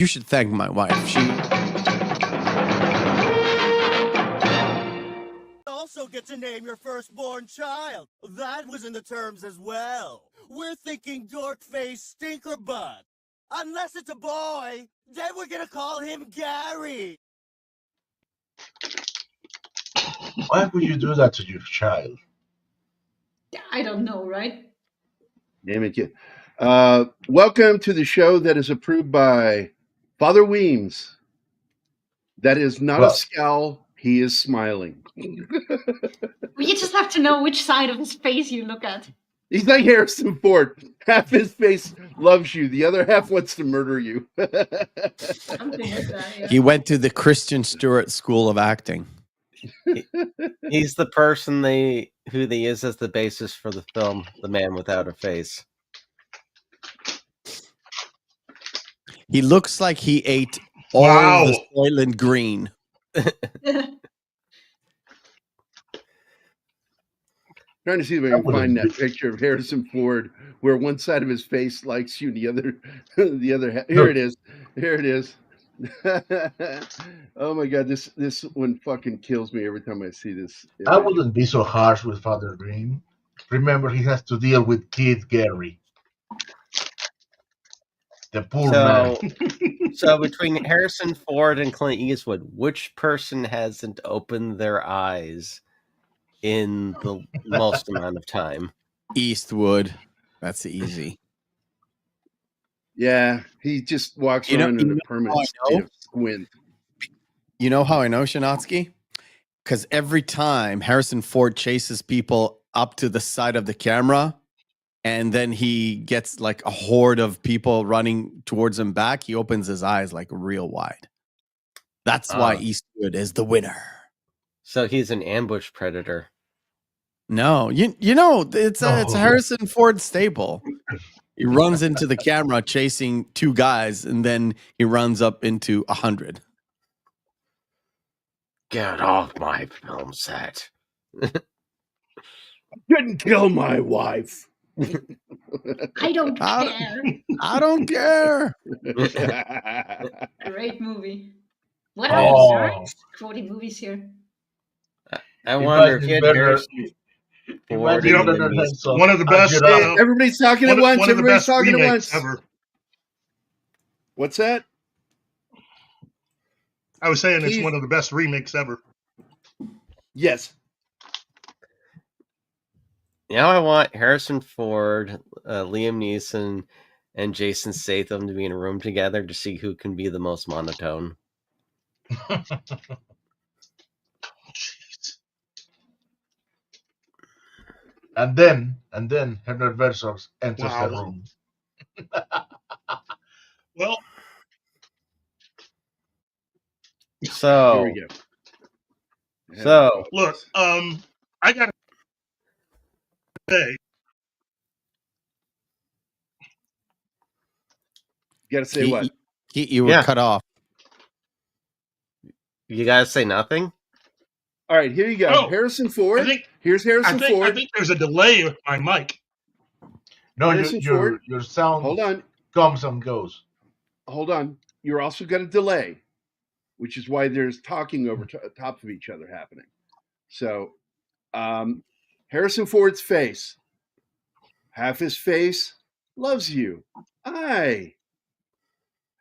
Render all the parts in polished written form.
You should thank my wife. She also get to name your firstborn child. That was in the terms as well. We're thinking Dork-Face Stinkerbutt. Unless it's a boy, then we're gonna call him Gary. Why would you do that to your child? I don't know, right? Damn it, kid. Welcome to the show that is approved by Father Weems. That is not a scowl. He is smiling. You just have to know which side of his face you look at. He's like Harrison Ford. Half his face loves you. The other half wants to murder you. Something like that, yeah. He went to the Christian Stewart School of Acting. He's the person who they use as the basis for the film The Man Without a Face. He looks like he ate all the Soylent Green. Trying to see if I can find that picture of Harrison Ford where one side of his face likes you and the other here it is. Here it is. Oh my god, this one fucking kills me every time I see this. I wouldn't be so harsh with Father Green. Remember, he has to deal with Kid Gary. The poor man. So between Harrison Ford and Clint Eastwood, which person hasn't opened their eyes in the most amount of time? Eastwood. That's easy. Yeah, he just walks around in a permanent state of squint. You know how I know, Shanatsky? Because every time Harrison Ford chases people up to the side of the camera, and then he gets like a horde of people running towards him back, he opens his eyes like real wide. That's why Eastwood is the winner. So he's an ambush predator. No, you know it's a Harrison Ford staple. He runs into the camera chasing two guys, and then he runs up into 100. Get off my film set. Didn't kill my wife. I don't care. I don't care. Great movie. What else? Quoting movies here. I wonder if he had Harrison Ford. One of the best. Everybody's talking at once. Everybody's talking at once. Ever. What's that? I was saying it's one of the best remakes ever. Yes. Now I want Harrison Ford, Liam Neeson, and Jason Statham to be in a room together to see who can be the most monotone. And then Herbert Versos enters the room. Well, so here we go. So look, I gotta say, you gotta say what? You were cut off. You guys say nothing? All right, here you go. Oh, Harrison Ford. Here's Harrison Ford. I think there's a delay with my mic. No, your sound Hold on. comes and goes. Hold on. You're also got a delay, which is why there's talking over top of each other happening. So, Harrison Ford's face. Half his face loves you. Aye.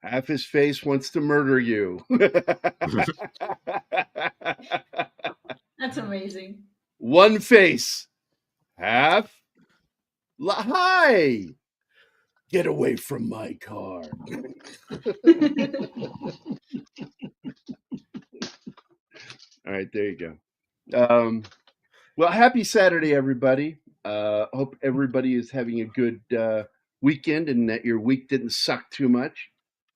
Half his face wants to murder you. That's amazing. One face. Half. Hi. Get away from my car. All right, there you go. Well, happy Saturday, everybody. Hope everybody is having a good weekend and that your week didn't suck too much.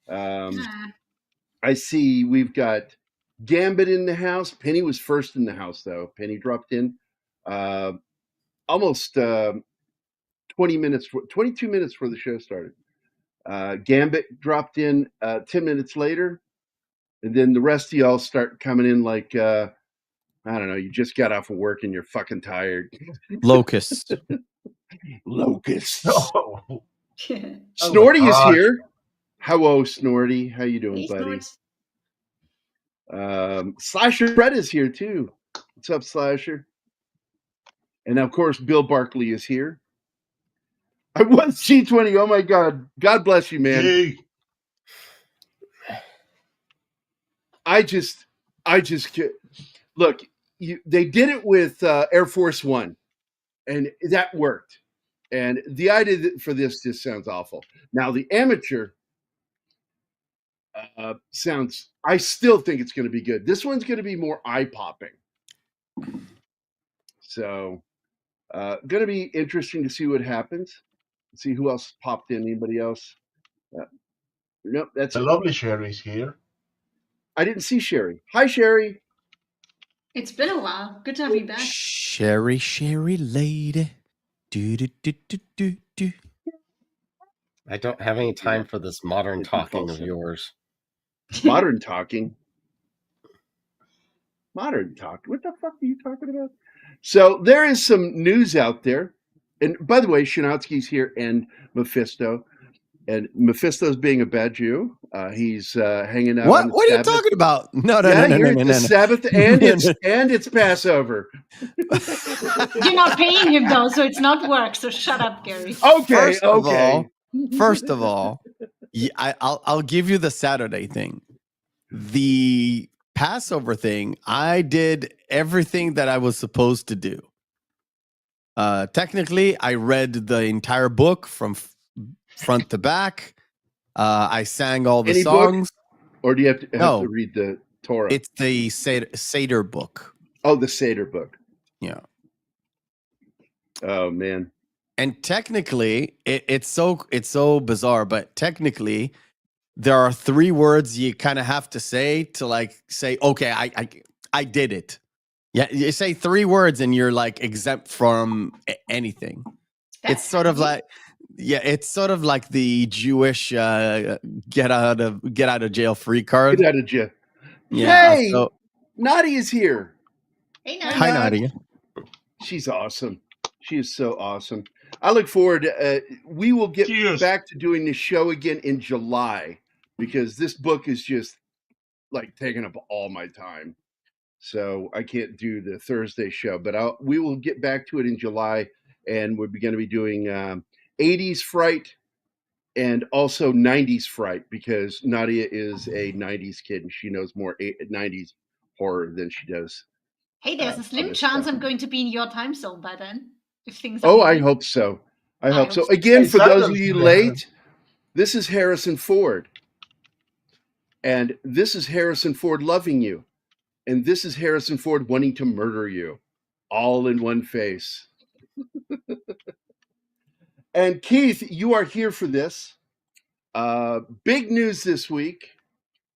I see we've got Gambit in the house. Penny was first in the house, though. Penny dropped in almost 22 minutes before the show started. Gambit dropped in 10 minutes later. And then the rest of y'all start coming in like, I don't know, you just got off of work and you're fucking tired. Locusts. Locusts. Oh. Snorty is here. Hello, Snorty. How you doing, Hey, buddy? Snorts. Slasher Fred is here too. What's up, Slasher? And of course, Bill Barkley is here. I was G20. Oh my God. God bless you, man. Yay. I just look. They did it with Air Force One, and that worked. And the idea for this just sounds awful. Now the amateur sounds. I still think it's going to be good. This one's going to be more eye popping. So, going to be interesting to see what happens. See who else popped in. Anybody else? Nope, that's The it. lovely Sherry's here. I didn't see Sherry. Hi, Sherry. It's been a while. Good to have you back. Sherry lady. Do, do, do, do, do, do. I don't have any time for this modern It's talking of repulsive. yours. Modern talking. Modern talk. What the fuck are you talking about? So there is some news out there. And by the way, Shinatsky's here and Mephisto. And Mephisto's being a bad Jew. He's hanging out. What? On the What are you Sabbath. talking about? No, You're at the no. Sabbath, and it's Passover. You're not paying him though, so it's not work. So shut up, Gary. Okay, First of all, I'll give you the Saturday thing. The Passover thing, I did everything that I was supposed to do. Technically, I read the entire book from front to back. I sang all the Any songs. book? Or do you have to No. read the Torah? It's the Seder book. Oh, the Seder book. Yeah. Oh man. And technically, it's so bizarre, but technically, there are 3 words you kind of have to say to like say, okay, I did it. Yeah, you say 3 words and you're like exempt from anything. It's sort of like, it's sort of like the Jewish get out of jail free card. Get out of jail. Yeah. Hey, So, Nadi is here. Hey, hi, Nadi. Nadia. She's awesome. She is so awesome. I look forward. We will get Cheers. back to doing this show again in July because this book is just like taking up all my time. So I can't do the Thursday show, but we will get back to it in July, and we're going to be doing 80s Fright and also 90s Fright because Nadia is a 90s kid and she knows more 90s horror than she does. Hey, there's a slim other chance stuff. I'm going to be in your time zone by then. If things are Oh, I moving. hope so. I hope so. hope so. Again, Hey, for those of Sanders, you yeah. late, this is Harrison Ford. And this is Harrison Ford loving you. And this is Harrison Ford wanting to murder you. All in one face. And Keith, you are here for this. Big news this week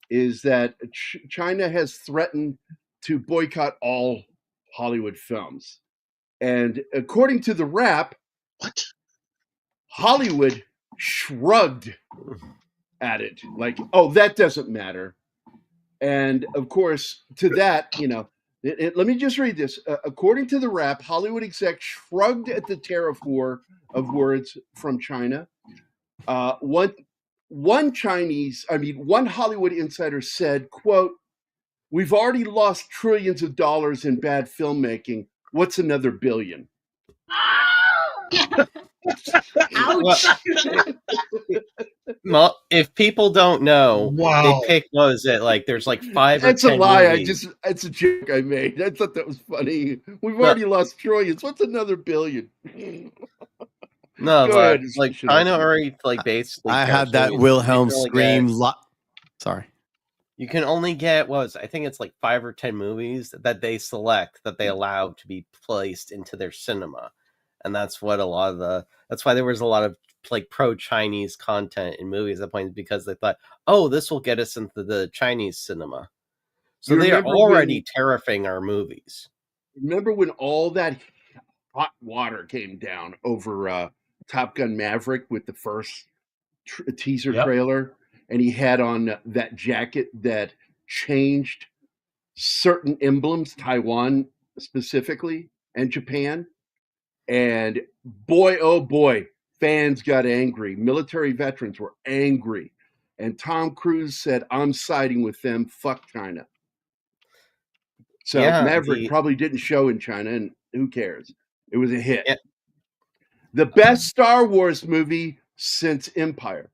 is that China has threatened to boycott all Hollywood films. And according to the Wrap, What? Hollywood shrugged at it like, oh, that doesn't matter. And of course, to that, let me just read this. According to the Wrap, Hollywood execs shrugged at the tariff war of words from China. One Hollywood insider said, quote, "We've already lost trillions of dollars in bad filmmaking. What's another billion?" Ouch. Well, if people don't know, Wow. they pick, what is it, like there's like 5 That's or a 10 lie. movies. It's a joke I made. I thought that was funny. We've already lost trillions. What's another billion? No, Go but ahead, like Shinatsky. China already like basically. I had tariffs that movies. Wilhelm You can only scream. get- Sorry. You can only get I think it's like 5 or 10 movies that they select that they allow to be placed into their cinema, and that's what that's why there was a lot of like pro-Chinese content in movies at that point, because they thought, oh, this will get us into the Chinese cinema. So You they are remember already tariffing our movies. Remember when all that hot water came down over Top Gun Maverick with the first teaser Yep. trailer, and he had on that jacket that changed certain emblems, Taiwan specifically, and Japan. And boy, oh boy, fans got angry. Military veterans were angry. and Tom Cruise said, "I'm siding with them. Fuck China." So Yeah, Maverick probably didn't show in China, and who cares? It was a hit. Yeah. The best Star Wars movie since Empire.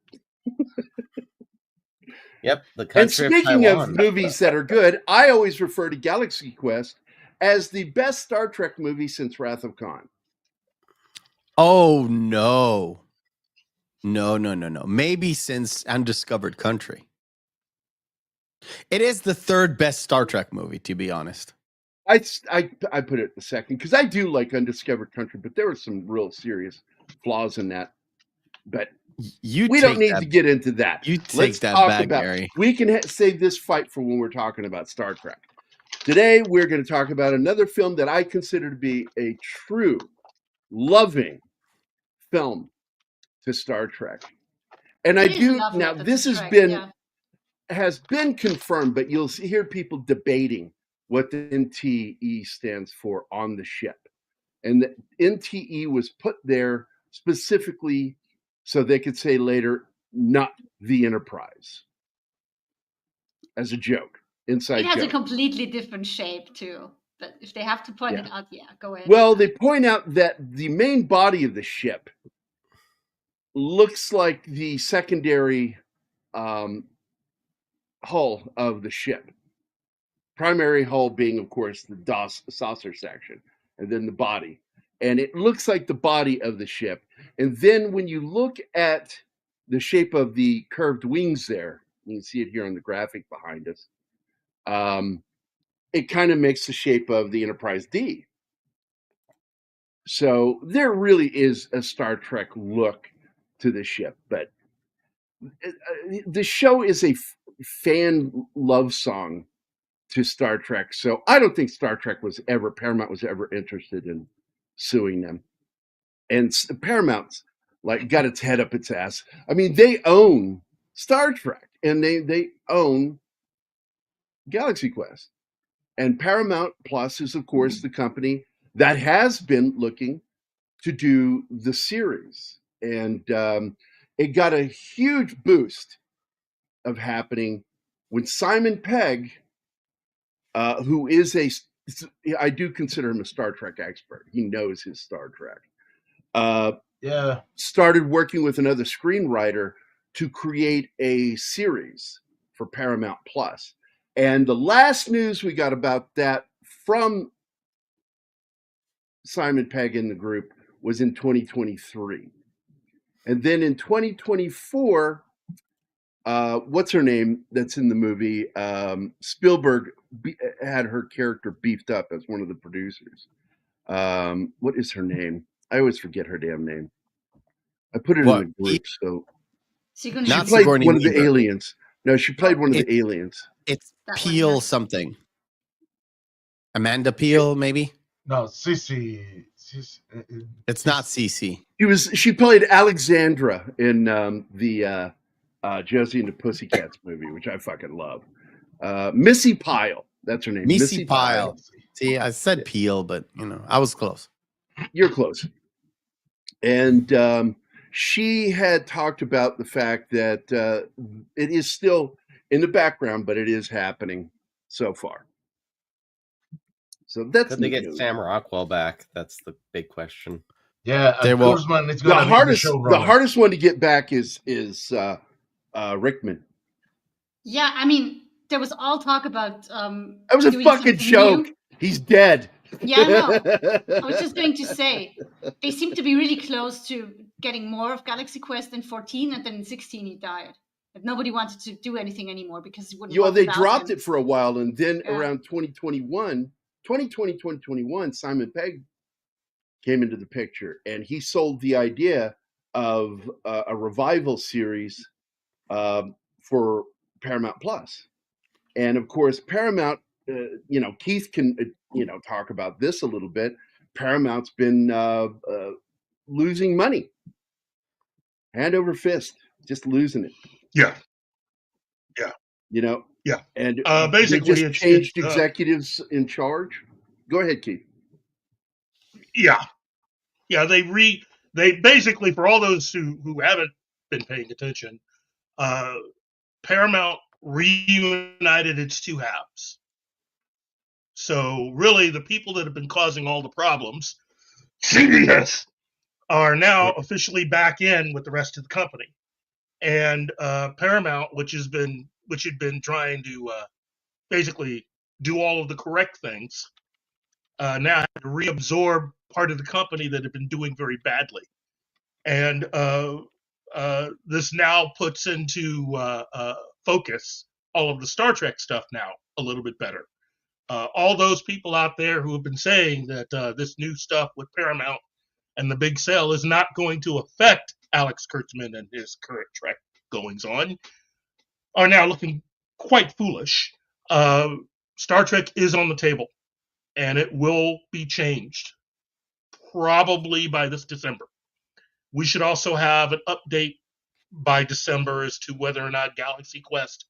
Yep, the And country of speaking of Taiwan. movies that are good, I always refer to Galaxy Quest as the best Star Trek movie since Wrath of Khan. Oh no. No. Maybe since Undiscovered Country. It is the third best Star Trek movie, to be honest. I put it the second because I do like Undiscovered Country, but there were some real serious flaws in that. But we don't need to get into that. You take Let's that talk back, about. Gary. We can save this fight for when we're talking about Star Trek. Today we're going to talk about another film that I consider to be a true, loving film to Star Trek. And I do now. This has been confirmed, but you'll hear people debating what the NTE stands for on the ship. And the NTE was put there specifically so they could say later, not the Enterprise, as a joke, inside It has joke. a completely different shape too. But if they have to point it out, go ahead. Well, they point out that the main body of the ship looks like the secondary hull of the ship. Primary hull being, of course, the saucer section, and then the body. And it looks like the body of the ship. And then when you look at the shape of the curved wings there, you can see it here on the graphic behind us, it kind of makes the shape of the Enterprise D. So there really is a Star Trek look to the ship. But the show is a fan love song to Star Trek. So I don't think Paramount was ever interested in suing them. And Paramount's like got its head up its ass. I mean, they own Star Trek and they own Galaxy Quest. And Paramount Plus is, of course, the company that has been looking to do the series. And it got a huge boost of happening when Simon Pegg, who is I do consider him a Star Trek expert. He knows his Star Trek. Started working with another screenwriter to create a series for Paramount Plus. And the last news we got about that from Simon Pegg in the group was in 2023. And then in 2024, what's her name that's in the movie? Spielberg had her character beefed up as one of the producers. What is her name? I always forget her damn name. I put it in the group. So Sigourney. She played one of the aliens. No, she played one of the aliens. It's Peel something. Amanda Peel, maybe? No, Cece. It's not Cece. She played Alexandra in the Josie and the Pussycats movie, which I fucking love. Missy Pyle. That's her name. Missy Pyle. See, I said Peel, but I was close. You're close. And she had talked about the fact that it is still in the background, but it is happening so far. So that's could they get Sam Rockwell back? That's the big question. Yeah, Kurzman, it's gonna the hardest one to get back is Rickman. Yeah, I mean, there was all talk about. That was a fucking joke. He's dead. Yeah, no. I was just going to say they seem to be really close to getting more of Galaxy Quest in 14, and then in 16 he died. But nobody wanted to do anything anymore because he wouldn't. Well, they dropped it for a while, and then around 2021, Simon Pegg came into the picture, and he sold the idea of a revival series for Paramount Plus. And of course, Paramount, Keith can, talk about this a little bit. Paramount's been losing money, hand over fist, just losing it. Yeah. Yeah. And basically, they just changed executives in charge. Go ahead, Keith. Yeah. They basically, for all those who haven't been paying attention, Paramount reunited its two halves. So really, the people that have been causing all the problems, CBS, are now officially back in with the rest of the company. And Paramount, which had been trying to basically do all of the correct things, now had to reabsorb part of the company that had been doing very badly. And this now puts into focus all of the Star Trek stuff now a little bit better. All those people out there who have been saying that this new stuff with Paramount and the big sale is not going to affect Alex Kurtzman and his current Trek goings on are now looking quite foolish. Star Trek is on the table, and it will be changed probably by this December. We should also have an update by December as to whether or not Galaxy Quest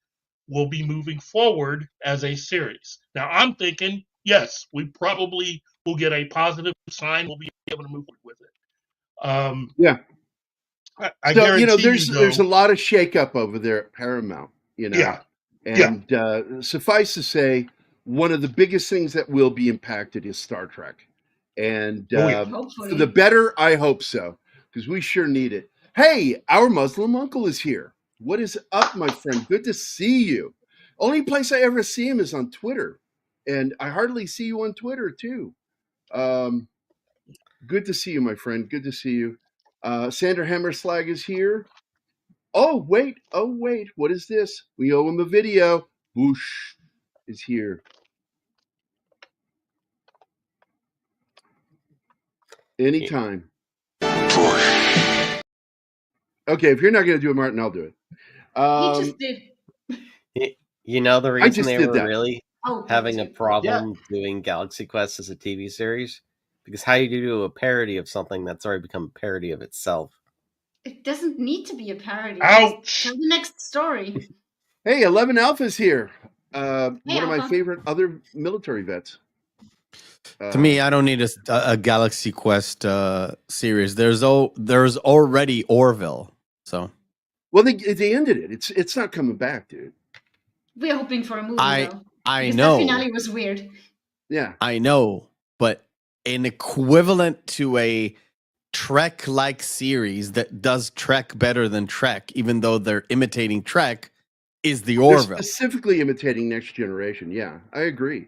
will be moving forward as a series. Now, I'm thinking, yes, we probably will get a positive sign. We'll be able to move with it. Yeah. I So, guarantee there's a lot of shakeup over there at Paramount, Yeah. And suffice to say, one of the biggest things that will be impacted is Star Trek. And for Hopefully. the better, I hope so, because we sure need it. Hey, our Muslim uncle is here. What is up, my friend? Good to see you. Only place I ever see him is on Twitter. And I hardly see you on Twitter, too. Good to see you, my friend. Good to see you. Sander Hammerslag is here. Oh, wait. What is this? We owe him a video. Boosh is here. Anytime. Okay, if you're not going to do it, Martin, I'll do it. He just did. You know the reason they did were that. really having a problem doing Galaxy Quest as a TV series? Because how do you do a parody of something that's already become a parody of itself? It doesn't need to be a parody. Ouch! Just tell the next story. Hey, 11 Alpha's here. One of my Alpha. favorite other military vets. To me, I don't need a Galaxy Quest series. There's already Orville. So, well, they ended it. It's not coming back, dude. We're hoping for a movie, though. I Because know. that finale was weird. Yeah, I know, but an equivalent to a Trek-like series that does Trek better than Trek, even though they're imitating Trek, is the they're Orville. specifically imitating Next Generation. Yeah, I agree.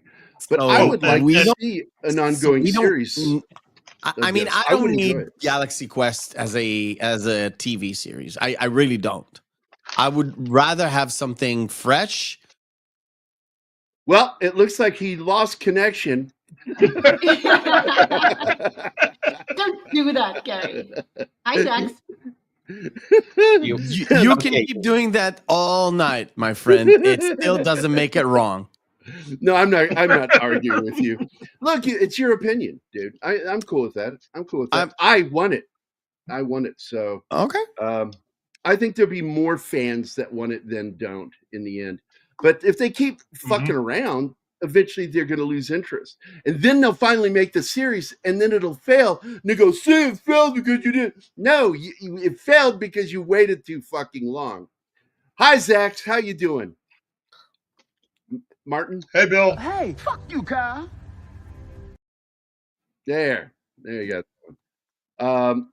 But So I would like we to don't- see an ongoing we don't- series. I mean, this. I I don't would enjoy need it. Galaxy Quest as a TV series. I really don't. I would rather have something fresh. Well, it looks like he lost connection. Don't do that, Gary. Hi, Dax. You can Okay. keep doing that all night, my friend. It still doesn't make it wrong. No, I'm not arguing with you. Look, it's your opinion, dude. I'm cool with that. I won it. So Okay. I think there'll be more fans that want it than don't in the end. But if they keep fucking around, eventually they're going to lose interest. And then they'll finally make the series, and then it'll fail. And they go, see, it failed because you did. No, it failed because you waited too fucking long. Hi, Zach. How you doing? Martin? Hey, Bill. Hey, fuck you, Kyle. There you go.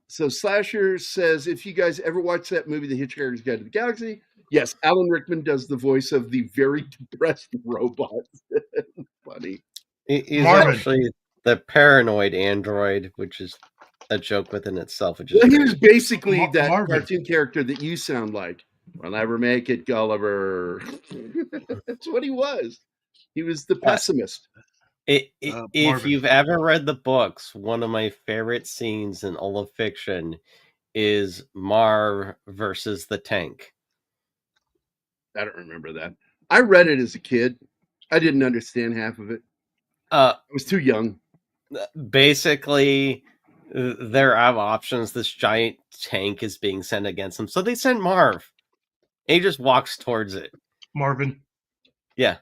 So Slasher says, if you guys ever watch that movie, The Hitchhiker's Guide to the Galaxy, yes, Alan Rickman does the voice of the very depressed robot. Funny. He's Marvin. actually the paranoid android, which is a joke within itself. Which is Well, he was basically that Marvin. cartoon character that you sound like. We'll never make it, Gulliver. That's what he was. He was the pessimist. If Marvin. you've ever read the books, one of my favorite scenes in all of fiction is Marv versus the tank. I don't remember that. I read it as a kid. I didn't understand half of it. I was too young. Basically, they're out of options. This giant tank is being sent against them. So they send Marv. And he just walks towards it. Marvin. Yeah.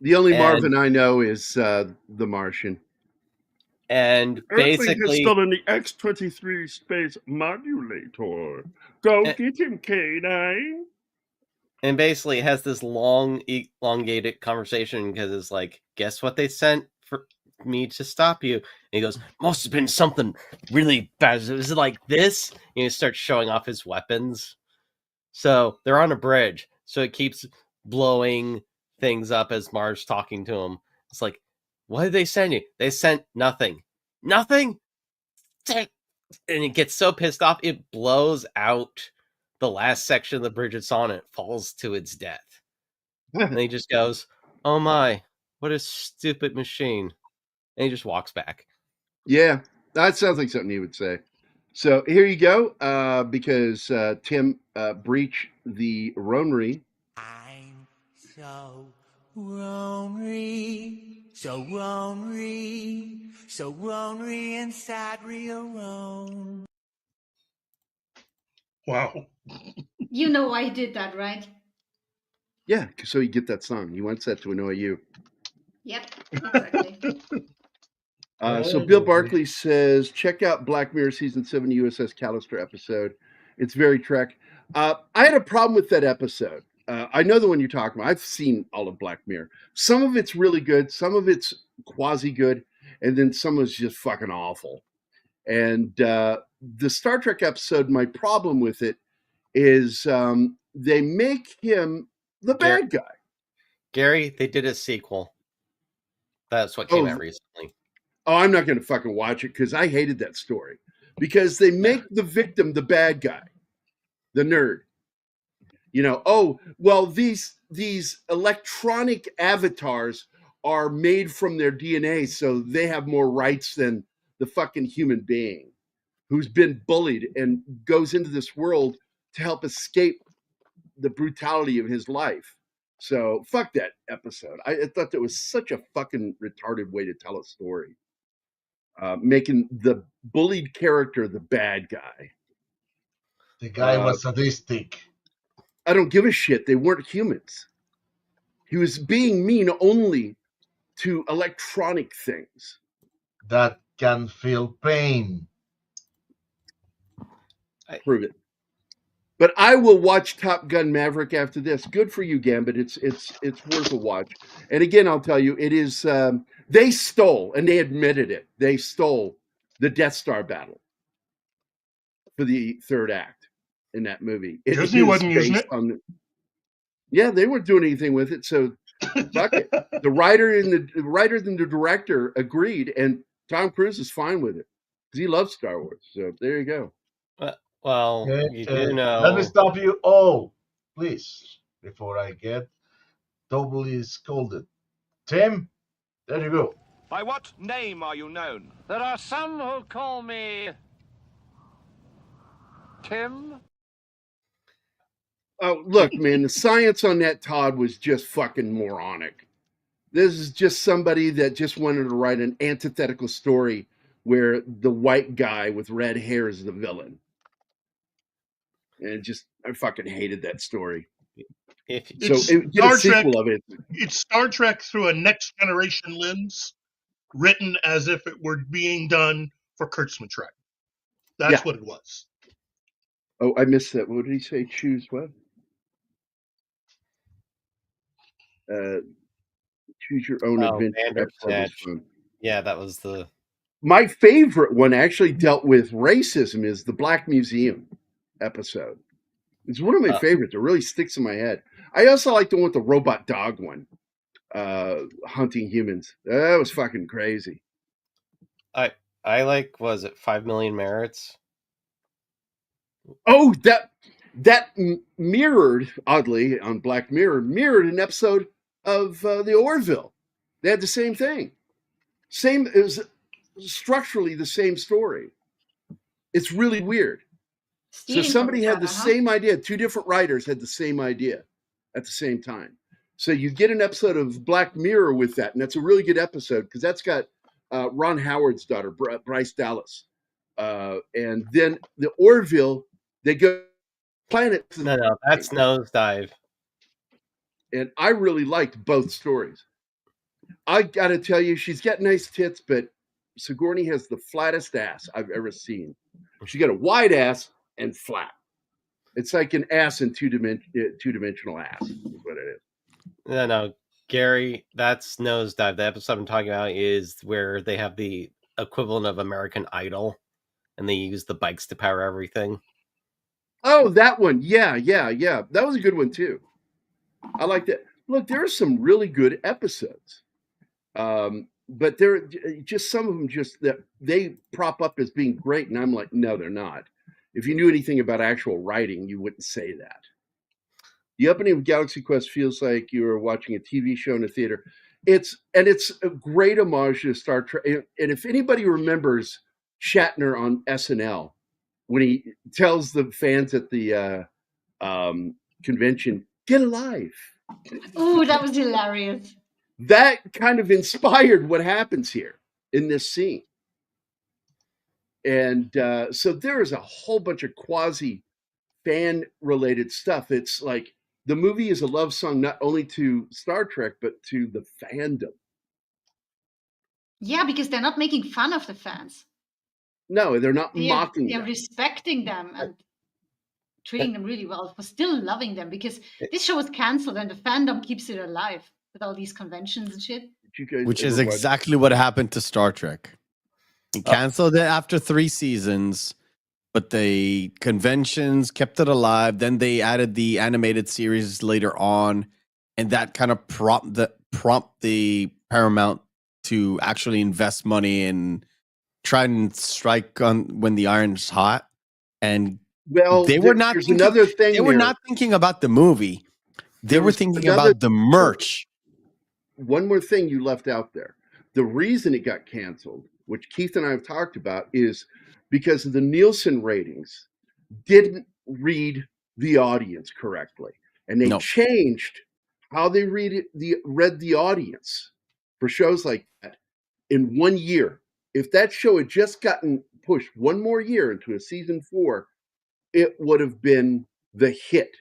The only And- Marvin I know is The Martian. And basically, in the X-23 space modulator. Go Eh. get him, K9. And basically, it has this long, elongated conversation because it's like, guess what they sent for me to stop you? And he goes, must have been something really bad. Is it like this? And he starts showing off his weapons. So they're on a bridge. So it keeps blowing things up as Marge's talking to him. It's like, what did they send you? They sent nothing. Nothing? And it gets so pissed off, it blows out the last section of the bridge it's on. It falls to its death. And he just goes, oh my, what a stupid machine. And he just walks back. Yeah, that sounds like something he would say. So here you go, because Tim breached the Ronery. I'm so lonely, so lonely, so lonely inside real Rome. Wow. You know I did that, right? Yeah, so you get that song. He wants that to annoy you. Yep, exactly. So Bill Barkley says, check out Black Mirror Season 7 USS Callister episode. It's very Trek. I had a problem with that episode. I know the one you're talking about. I've seen all of Black Mirror. Some of it's really good. Some of it's quasi-good. And then some was just fucking awful. And the Star Trek episode, my problem with it is they make him the bad guy. Gary, they did a sequel. That's what came out recently. Oh, I'm not going to fucking watch it because I hated that story. Because they make the victim the bad guy, the nerd. You know, oh, well, these electronic avatars are made from their DNA, so they have more rights than the fucking human being who's been bullied and goes into this world to help escape the brutality of his life. So fuck that episode. I thought that was such a fucking retarded way to tell a story. Making the bullied character the bad guy. The guy was sadistic. I don't give a shit. They weren't humans. He was being mean only to electronic things. That can feel pain. Prove it. But I will watch Top Gun Maverick after this. Good for you, Gambit. It's worth a watch. And again, I'll tell you, it is. They stole, and they admitted it. They stole the Death Star battle for the third act in that movie. Disney wasn't using it. Yeah, they weren't doing anything with it. So fuck it. The writer and the director agreed, and Tom Cruise is fine with it because he loves Star Wars. So there you go. Well, you do know. Let me stop you all, please, before I get doubly scolded. Tim, there you go. By what name are you known? There are some who call me Tim. Oh, look, man, the science on that Todd was just fucking moronic. This is just somebody that just wanted to write an antithetical story where the white guy with red hair is the villain. And I fucking hated that story. It's Star Trek through a next generation lens, written as if it were being done for Kurtzman-Trek. That's what it was. Oh, I missed that. What did he say? Choose what? Choose your own adventure. Yeah, that was the. My favorite one actually dealt with racism is the Black Museum episode. It's one of my favorites. It really sticks in my head. I also like the one with the robot dog one, hunting humans. That was fucking crazy. I like, was it 5 Million Merits? Oh, that mirrored, oddly, on Black Mirror, mirrored an episode of the Orville. They had the same thing. It was structurally the same story. It's really weird. So somebody had the same idea. Two different writers had the same idea at the same time. So you get an episode of Black Mirror with that, and that's a really good episode because that's got Ron Howard's daughter, Bryce Dallas. And then the Orville, they go planets. No, that's Nosedive. And I really liked both stories. I got to tell you, she's got nice tits, but Sigourney has the flattest ass I've ever seen. She got a wide ass and flat. It's like an ass in two-dimensional ass is what it is. No, Gary, that's Nosedive. The episode I'm talking about is where they have the equivalent of American Idol, and they use the bikes to power everything. Oh, that one. Yeah. That was a good one too. I like that. Look, there are some really good episodes. But there are just some of them just that they prop up as being great, and I'm like, no, they're not. If you knew anything about actual writing, you wouldn't say that. The opening of Galaxy Quest feels like you were watching a TV show in a theater. It's a great homage to Star Trek. And if anybody remembers Shatner on SNL, when he tells the fans at the convention, "Get a life." Oh, that was hilarious. That kind of inspired what happens here in this scene. And so there is a whole bunch of quasi fan related stuff. It's like the movie is a love song not only to Star Trek, but to the fandom. Yeah, because they're not making fun of the fans. No, they're not mocking They're them. respecting them and treating them really well, for still loving them, because this show was canceled and the fandom keeps it alive with all these conventions and shit. Which is exactly what happened to Star Trek. He canceled it after 3 seasons, but the conventions kept it alive. Then they added the animated series later on, and that kind of prompt the Paramount to actually invest money and try and strike on when the iron's hot. And they were not thinking, another thing. They were not thinking about the movie. They were thinking about the merch. One more thing you left out there. The reason it got canceled, which Keith and I have talked about, is because the Nielsen ratings didn't read the audience correctly. And they changed how they read the audience for shows like that in 1 year. If that show had just gotten pushed one more year into a season 4, it would have been the hit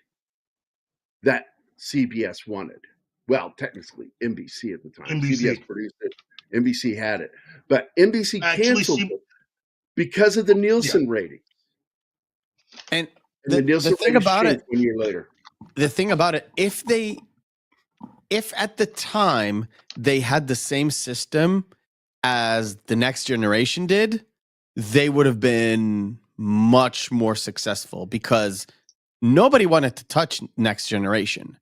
that CBS wanted. Well, technically NBC at the time. CBS produced it. NBC had it. But NBC canceled it because of the Nielsen rating. And the Nielsen thing about it, 1 year later. The thing about it, if at the time they had the same system as the Next Generation did, they would have been much more successful because nobody wanted to touch Next Generation.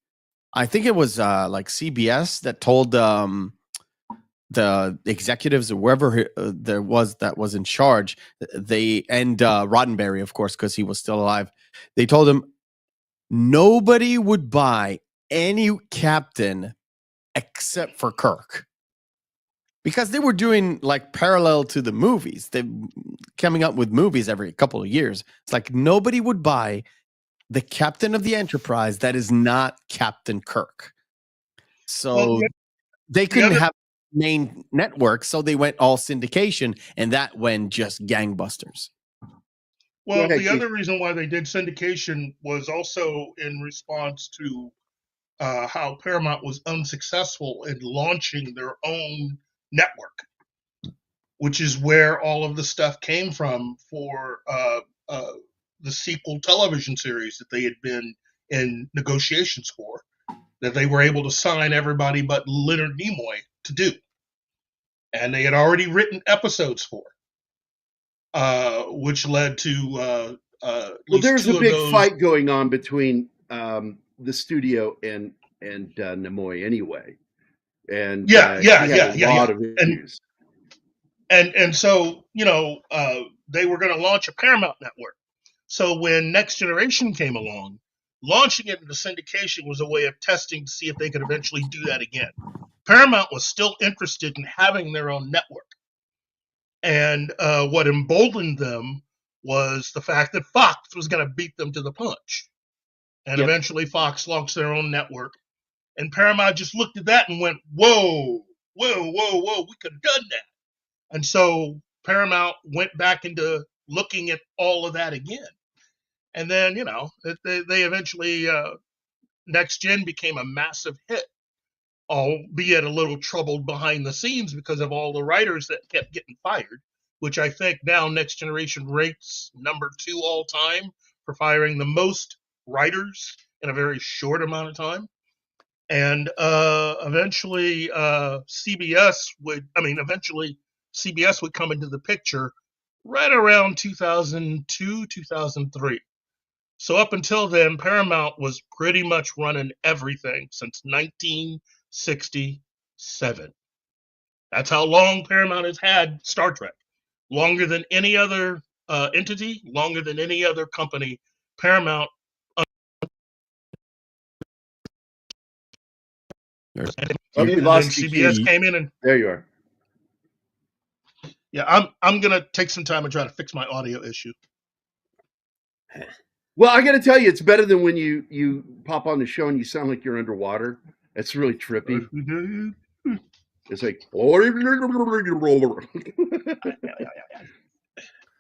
I think it was like CBS that told the executives or whoever that was in charge, and Roddenberry, of course, because he was still alive. They told him nobody would buy any captain except for Kirk, because they were doing like parallel to the movies. They coming up with movies every couple of years. It's like nobody would buy the captain of the Enterprise that is not Captain Kirk. So they couldn't have main network, so they went all syndication, and that went just gangbusters. Well, the other reason why they did syndication was also in response to how Paramount was unsuccessful in launching their own network, which is where all of the stuff came from for the sequel television series that they had been in negotiations for, that they were able to sign everybody but Leonard Nimoy to do. And they had already written episodes for, which led to there's a big fight going on between the studio and Nimoy anyway. And a lot of issues. And so, they were going to launch a Paramount network. So when Next Generation came along, launching it into syndication was a way of testing to see if they could eventually do that again. Paramount was still interested in having their own network. And what emboldened them was the fact that Fox was going to beat them to the punch. And eventually Fox launched their own network. And Paramount just looked at that and went, whoa, we could have done that. And so Paramount went back into looking at all of that again. And then, they eventually, Next Gen became a massive hit, albeit a little troubled behind the scenes because of all the writers that kept getting fired, which I think now Next Generation rates number 2 all time for firing the most writers in a very short amount of time. And eventually CBS would come into the picture right around 2002, 2003. So up until then, Paramount was pretty much running everything since 1967. That's how long Paramount has had Star Trek. Longer than any other entity, longer than any other company. Paramount. Oh, And we then lost you. CBS came in and There you are. yeah, I'm gonna take some time and try to fix my audio issue. Well, I got to tell you, it's better than when you pop on the show and you sound like you're underwater. It's really trippy. It's like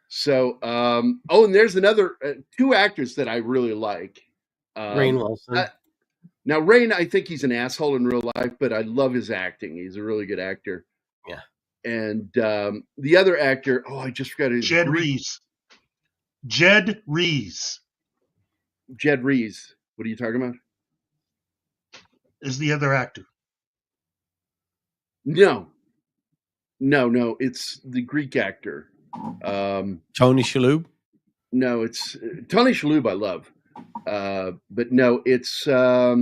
so. And there's another two actors that I really like. Rainn Wilson. Now, Rainn, I think he's an asshole in real life, but I love his acting. He's a really good actor. Yeah. And the other actor, I just forgot his Jed Rees. Jed Rees Jed Rees. What are you talking about? is the other actor. No. It's the Greek actor. Tony Shalhoub. No, it's Tony Shalhoub. I love, but no, it's. Let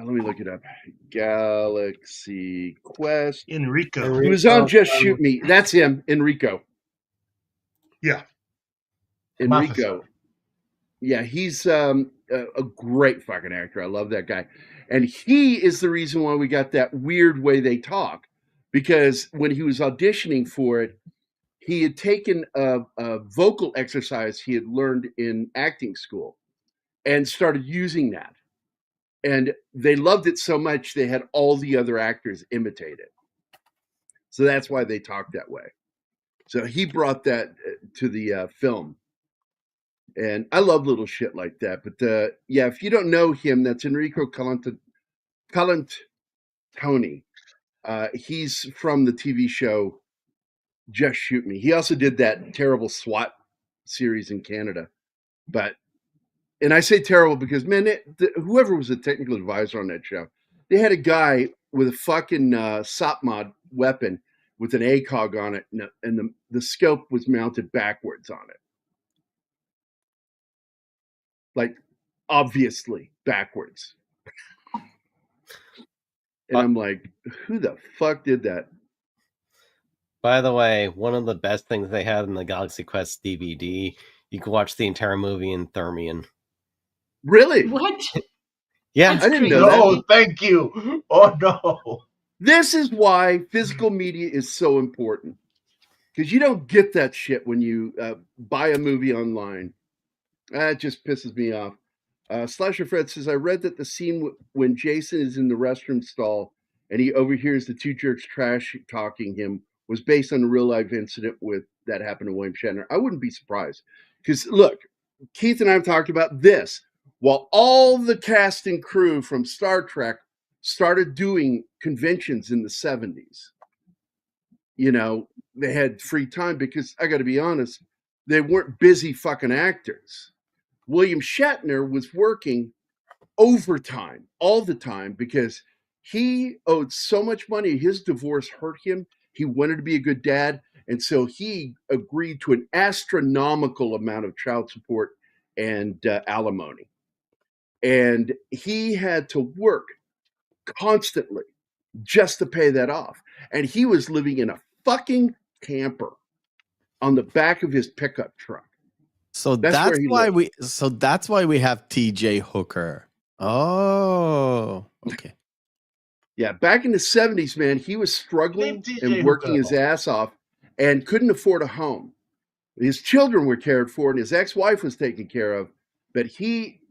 me look it up. Galaxy Quest. Enrico. He was on Just Shoot Me. That's him, Enrico. Yeah. Enrico. Yeah, he's a great fucking actor. I love that guy. And he is the reason why we got that weird way they talk. Because when he was auditioning for it, he had taken a vocal exercise he had learned in acting school and started using that. And they loved it so much, they had all the other actors imitate it. So that's why they talk that way. So he brought that to the film. And I love little shit like that. But yeah, if you don't know him, that's Enrico Colantoni. He's from the TV show Just Shoot Me. He also did that terrible SWAT series in Canada. And I say terrible because, man, whoever was the technical advisor on that show, they had a guy with a fucking SOP-mod weapon with an ACOG on it, and the scope was mounted backwards on it. Like, obviously backwards. And I'm like, who the fuck did that? By the way, one of the best things they had in the Galaxy Quest DVD, you could watch the entire movie in Thermion. Really? What? Yeah. That's I didn't crazy. know that. No, thank you. Oh no. This is why physical media is so important. Because you don't get that shit when you buy a movie online. It just pisses me off. Slasher Fred says, I read that the scene when Jason is in the restroom stall and he overhears the two jerks trash talking him was based on a real life incident that happened to William Shatner. I wouldn't be surprised. Because look, Keith and I have talked about this. While all the cast and crew from Star Trek started doing conventions in the 70s, they had free time because, I got to be honest, they weren't busy fucking actors. William Shatner was working overtime all the time because he owed so much money. His divorce hurt him. He wanted to be a good dad. And so he agreed to an astronomical amount of child support and alimony. And he had to work constantly just to pay that off. And he was living in a fucking camper on the back of his pickup truck. So that's why we have TJ Hooker. Oh, okay. Yeah, back in the 70s, man, he was struggling TJ and working Hooker. his ass off and couldn't afford a home. His children were cared for and his ex-wife was taken care of. But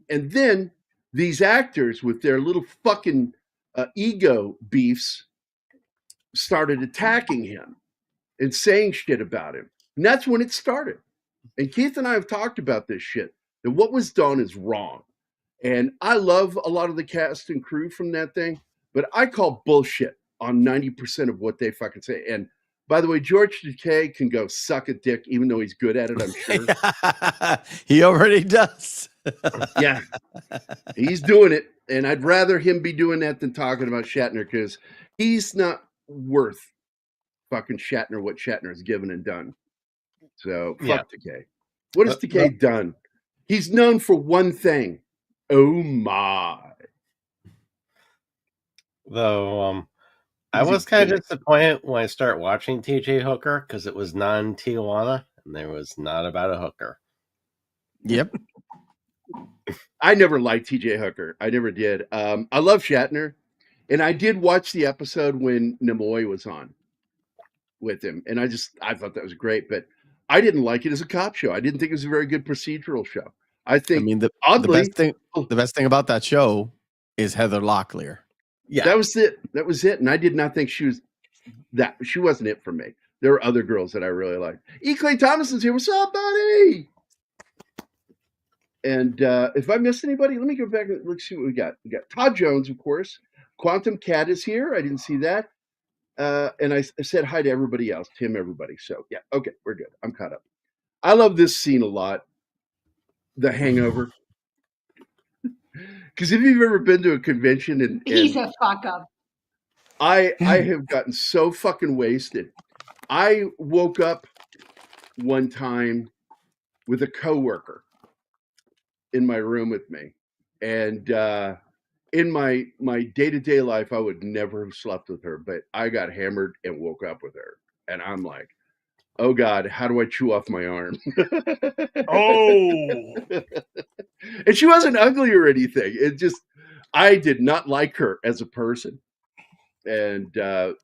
and then these actors with their little fucking ego beefs started attacking him and saying shit about him. And that's when it started. And Keith and I have talked about this shit. That what was done is wrong. And I love a lot of the cast and crew from that thing, but I call bullshit on 90% of what they fucking say. And By the way, George Takei can go suck a dick, even though he's good at it, I'm sure. He already does. Yeah, he's doing it. And I'd rather him be doing that than talking about Shatner, because he's not worth fucking Shatner what Shatner has given and done. So fuck Takei. What has Takei done? He's known for one thing. Oh my. Though I was kind of disappointed when I started watching TJ Hooker because it was non-Tijuana and there was not about a hooker. Yep. I never liked TJ Hooker. I never did. I love Shatner. And I did watch the episode when Nimoy was on with him. And I thought that was great. But I didn't like it as a cop show. I didn't think it was a very good procedural show. I think, oddly, the best thing about that show is Heather Locklear. Yeah, that was it. That was it. And I did not think she was that. She wasn't it for me. There were other girls that I really liked. E. Clay Thomason's here. What's up, buddy? And if I missed anybody, let me go back and let's see what we got. We got Todd Jones, of course. Quantum Cat is here. I didn't see that. And I said hi to everybody else. Tim, everybody. So yeah, okay, we're good. I'm caught up. I love this scene a lot. The Hangover. Because if you've ever been to a convention and he's a fuck up. I have gotten so fucking wasted. I woke up one time with a coworker in my room with me, and in my day-to-day life, I would never have slept with her, but I got hammered and woke up with her, and I'm like, oh God, how do I chew off my arm? Oh. And she wasn't ugly or anything. It just, I did not like her as a person. And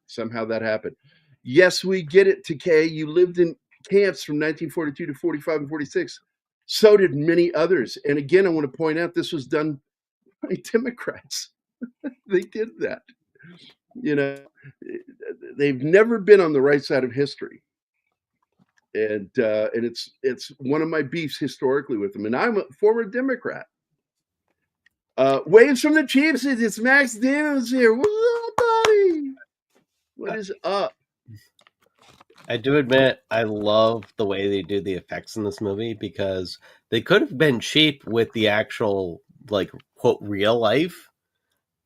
somehow that happened. Yes, we get it, Takei. You lived in camps from 1942 to 45 and 46. So did many others. And again, I want to point out this was done by Democrats. They did that. You know, they've never been on the right side of history. And it's one of my beefs historically with them. And I'm a former Democrat. Waves from the Chiefs. It's Max Damon's here. What's up, buddy? What is up? I do admit I love the way they do the effects in this movie, because they could have been cheap with the actual, like, quote, real life.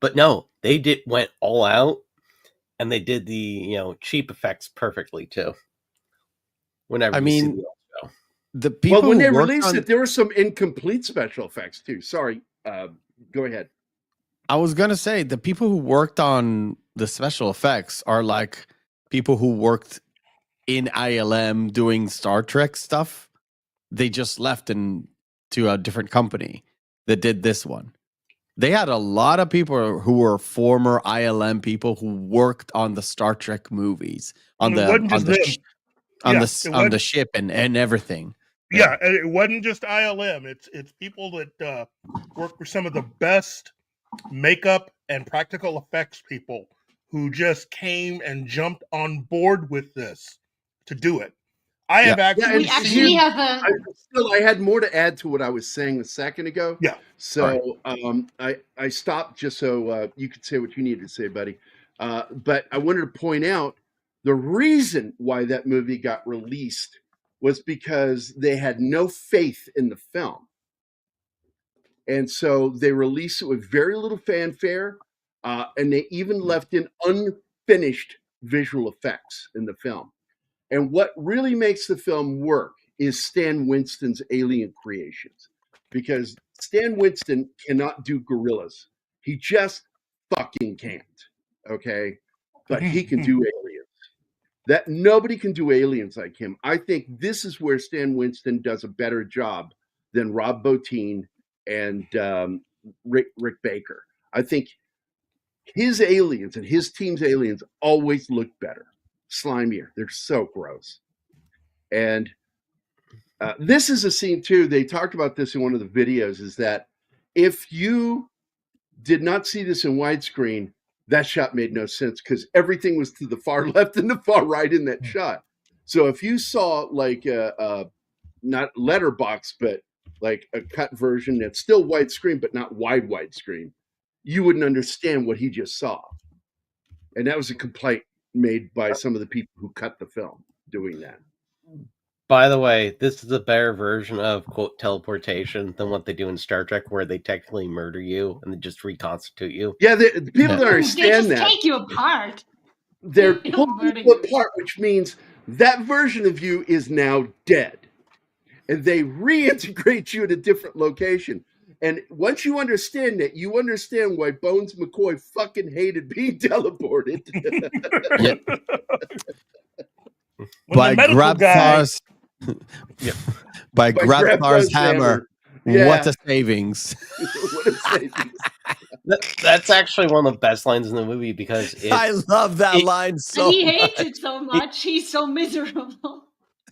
But no, they went all out, and they did the, cheap effects perfectly too. Whenever the people when they released it, there were some incomplete special effects too. Sorry, go ahead. I was gonna say the people who worked on the special effects are like people who worked in ILM doing Star Trek stuff. They just left to a different company that did this one. They had a lot of people who were former ILM people who worked on the Star Trek movies on the ship and everything. Yeah, and it wasn't just ILM. It's people that work for some of the best makeup and practical effects people who just came and jumped on board with this to do it. I have actually I had more to add to what I was saying a second ago. Yeah. So I stopped just so you could say what you needed to say, buddy. But I wanted to point out the reason why that movie got released was because they had no faith in the film. And so they released it with very little fanfare, and they even left in unfinished visual effects in the film. And what really makes the film work is Stan Winston's alien creations, because Stan Winston cannot do gorillas. He just fucking can't, okay? But he can do aliens. That nobody can do aliens like him. I think this is where Stan Winston does a better job than Rob Bottin and Rick Baker. I think his aliens and his team's aliens always look better, slimier. They're so gross. And this is a scene too. They talked about this in one of the videos, is that if you did not see this in widescreen, that shot made no sense because everything was to the far left and the far right in that shot. So if you saw like not letterbox, but like a cut version that's still widescreen, but not widescreen, you wouldn't understand what he just saw. And that was a complaint made by some of the people who cut the film doing that. By the way, this is a better version of quote teleportation than what they do in Star Trek, where they technically murder you and they just reconstitute you. Yeah, the people Yeah. don't They understand just that. take you apart. They're They don't pulling murder you you. apart, which means that version of you is now dead. And they reintegrate you at a different location. And once you understand that, you understand why Bones McCoy fucking hated being teleported. Yeah. When By the medical guy, Grabthar's by By Grabthar's Grabthar's hammer. Yeah. What a savings. What a savings. That's actually one of the best lines in the movie because I love that it- line so And he hates much. it so much. He's so miserable.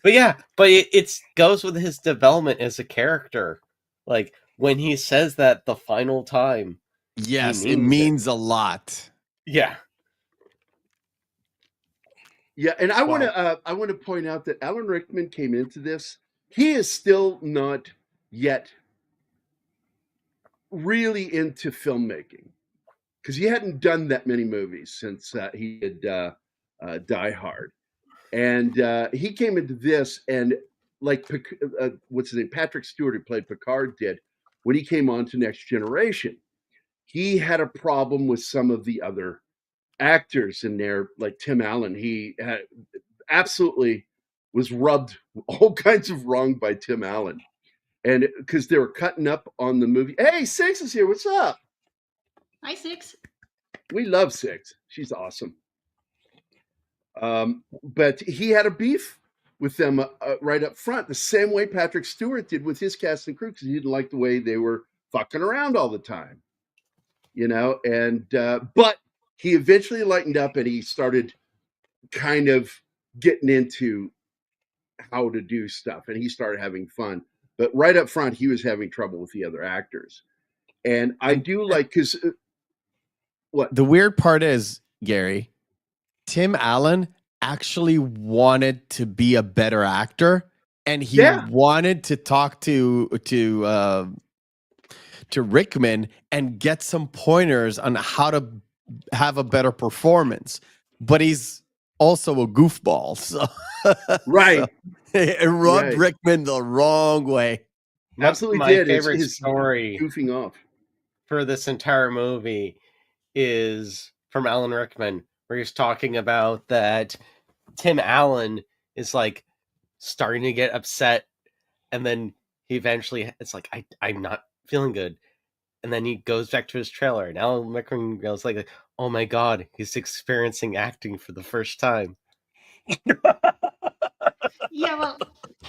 but it goes with his development as a character. Like when he says that the final time. Yes, He it means means a lot. Yeah. Yeah, and I want to point out that Alan Rickman came into this. He is still not yet really into filmmaking because he hadn't done that many movies since he did Die Hard, and he came into this and like what's his name, Patrick Stewart, who played Picard, did when he came on to Next Generation. He had a problem with some of the other actors in there, like Tim Allen. He had absolutely was rubbed all kinds of wrong by Tim Allen. And because they were cutting up on the movie. Hey, Six is here. What's up? Hi, Six. We love Six. She's awesome. But he had a beef with them right up front, the same way Patrick Stewart did with his cast and crew, because he didn't like the way they were fucking around all the time. You know, and but he eventually lightened up and he started kind of getting into how to do stuff, and he started having fun. But right up front, he was having trouble with the other actors. And I do like, because what The weird part is, Gary, Tim Allen actually wanted to be a better actor, and he wanted to talk to Rickman and get some pointers on how to have a better performance. But he's also a goofball, so right. So it rubbed Right. Rickman the wrong way. Absolutely My did. favorite His story goofing off. for this entire movie is from Alan Rickman, where he's talking about that Tim Allen is like starting to get upset, and then he eventually it's like I'm not feeling good, and then he goes back to his trailer, and Alan Rickman goes like, "Oh my god, he's experiencing acting for the first time." Yeah, well,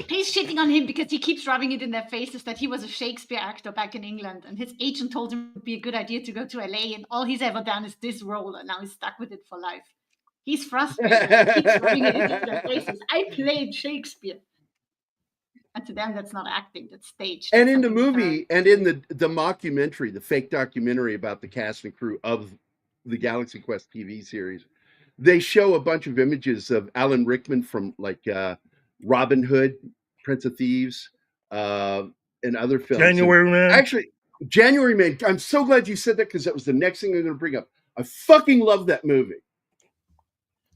he's shitting on him because he keeps rubbing it in their faces that he was a Shakespeare actor back in England, and his agent told him it would be a good idea to go to LA, and all he's ever done is this role, and now he's stuck with it for life. He's frustrated. He keeps rubbing it into their faces. I played Shakespeare. And to them, that's not acting, that's staged. And That's in the something they've movie, and in the mockumentary, the fake documentary about the cast and crew of the Galaxy Quest TV series, they show a bunch of images of Alan Rickman from like Robin Hood, Prince of Thieves, and other films. January Man. Actually, January Man. I'm so glad you said that because that was the next thing I'm going to bring up. I fucking love that movie,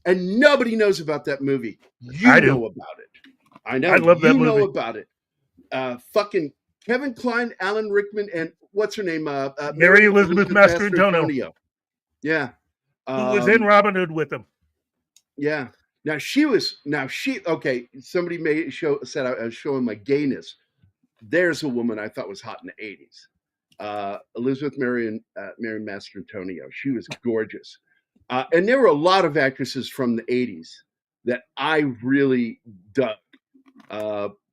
and nobody knows about that movie. You I do. know about it. I know. I love that you know movie. about it. Fucking Kevin Kline, Alan Rickman, and what's her name? Mary Elizabeth Mastrantonio. Yeah. Who was in Robin Hood with him. Yeah. Okay, somebody said I was showing my gayness. There's a woman I thought was hot in the 80s. Elizabeth Mary Mastrantonio. She was gorgeous. And there were a lot of actresses from the 80s that I really dug.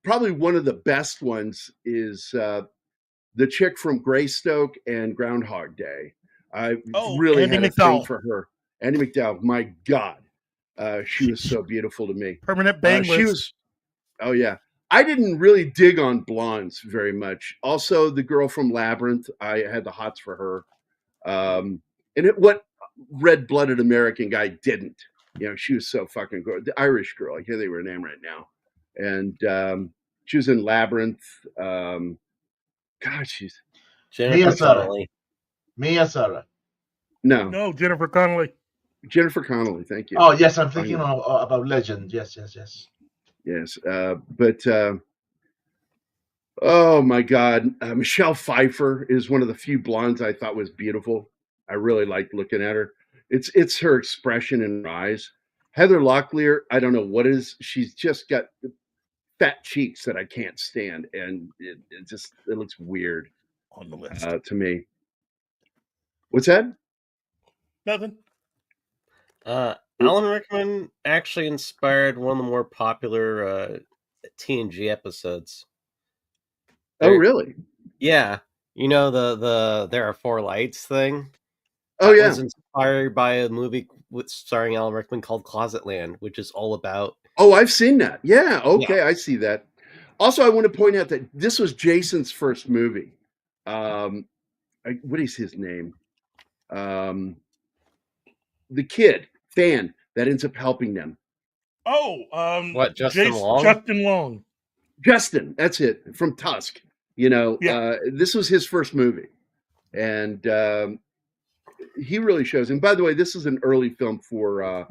Probably one of the best ones is the chick from Greystoke and Groundhog Day. I really Andie had a MacDowell. thing for her. Andie MacDowell, my God. She was so beautiful to me. Permanent bang She was, oh yeah. I didn't really dig on blondes very much. Also, the girl from Labyrinth, I had the hots for her. What red-blooded American guy didn't? You know, she was so fucking good. The Irish girl, I can't think of her name right now. And she was in Labyrinth. God, she's Jennifer Connelly. Mia Sara. No. No, Jennifer Connelly. Jennifer Connelly. Thank you. Oh yes, I'm thinking about Legend. Yes. Yes, oh my God, Michelle Pfeiffer is one of the few blondes I thought was beautiful. I really liked looking at her. It's her expression in her eyes. Heather Locklear, I don't know what it is. She's just got fat cheeks that I can't stand, and it looks weird On the list. to me. What's that? Nothing. Alan Rickman actually inspired one of the more popular TNG episodes. Oh, really? Yeah. You know the There Are Four Lights thing? Oh, That yeah. was inspired by a movie starring Alan Rickman called Closet Land, which is all about... Oh, I've seen that. Yeah, okay, I see that. Also, I want to point out that this was Jason's first movie. What is his name? The kid, Fan, that ends up helping them. Oh, what, Justin Long? Justin Long. Justin, that's it, from Tusk. You know, this was his first movie. And he really shows. And by the way, this is an early film for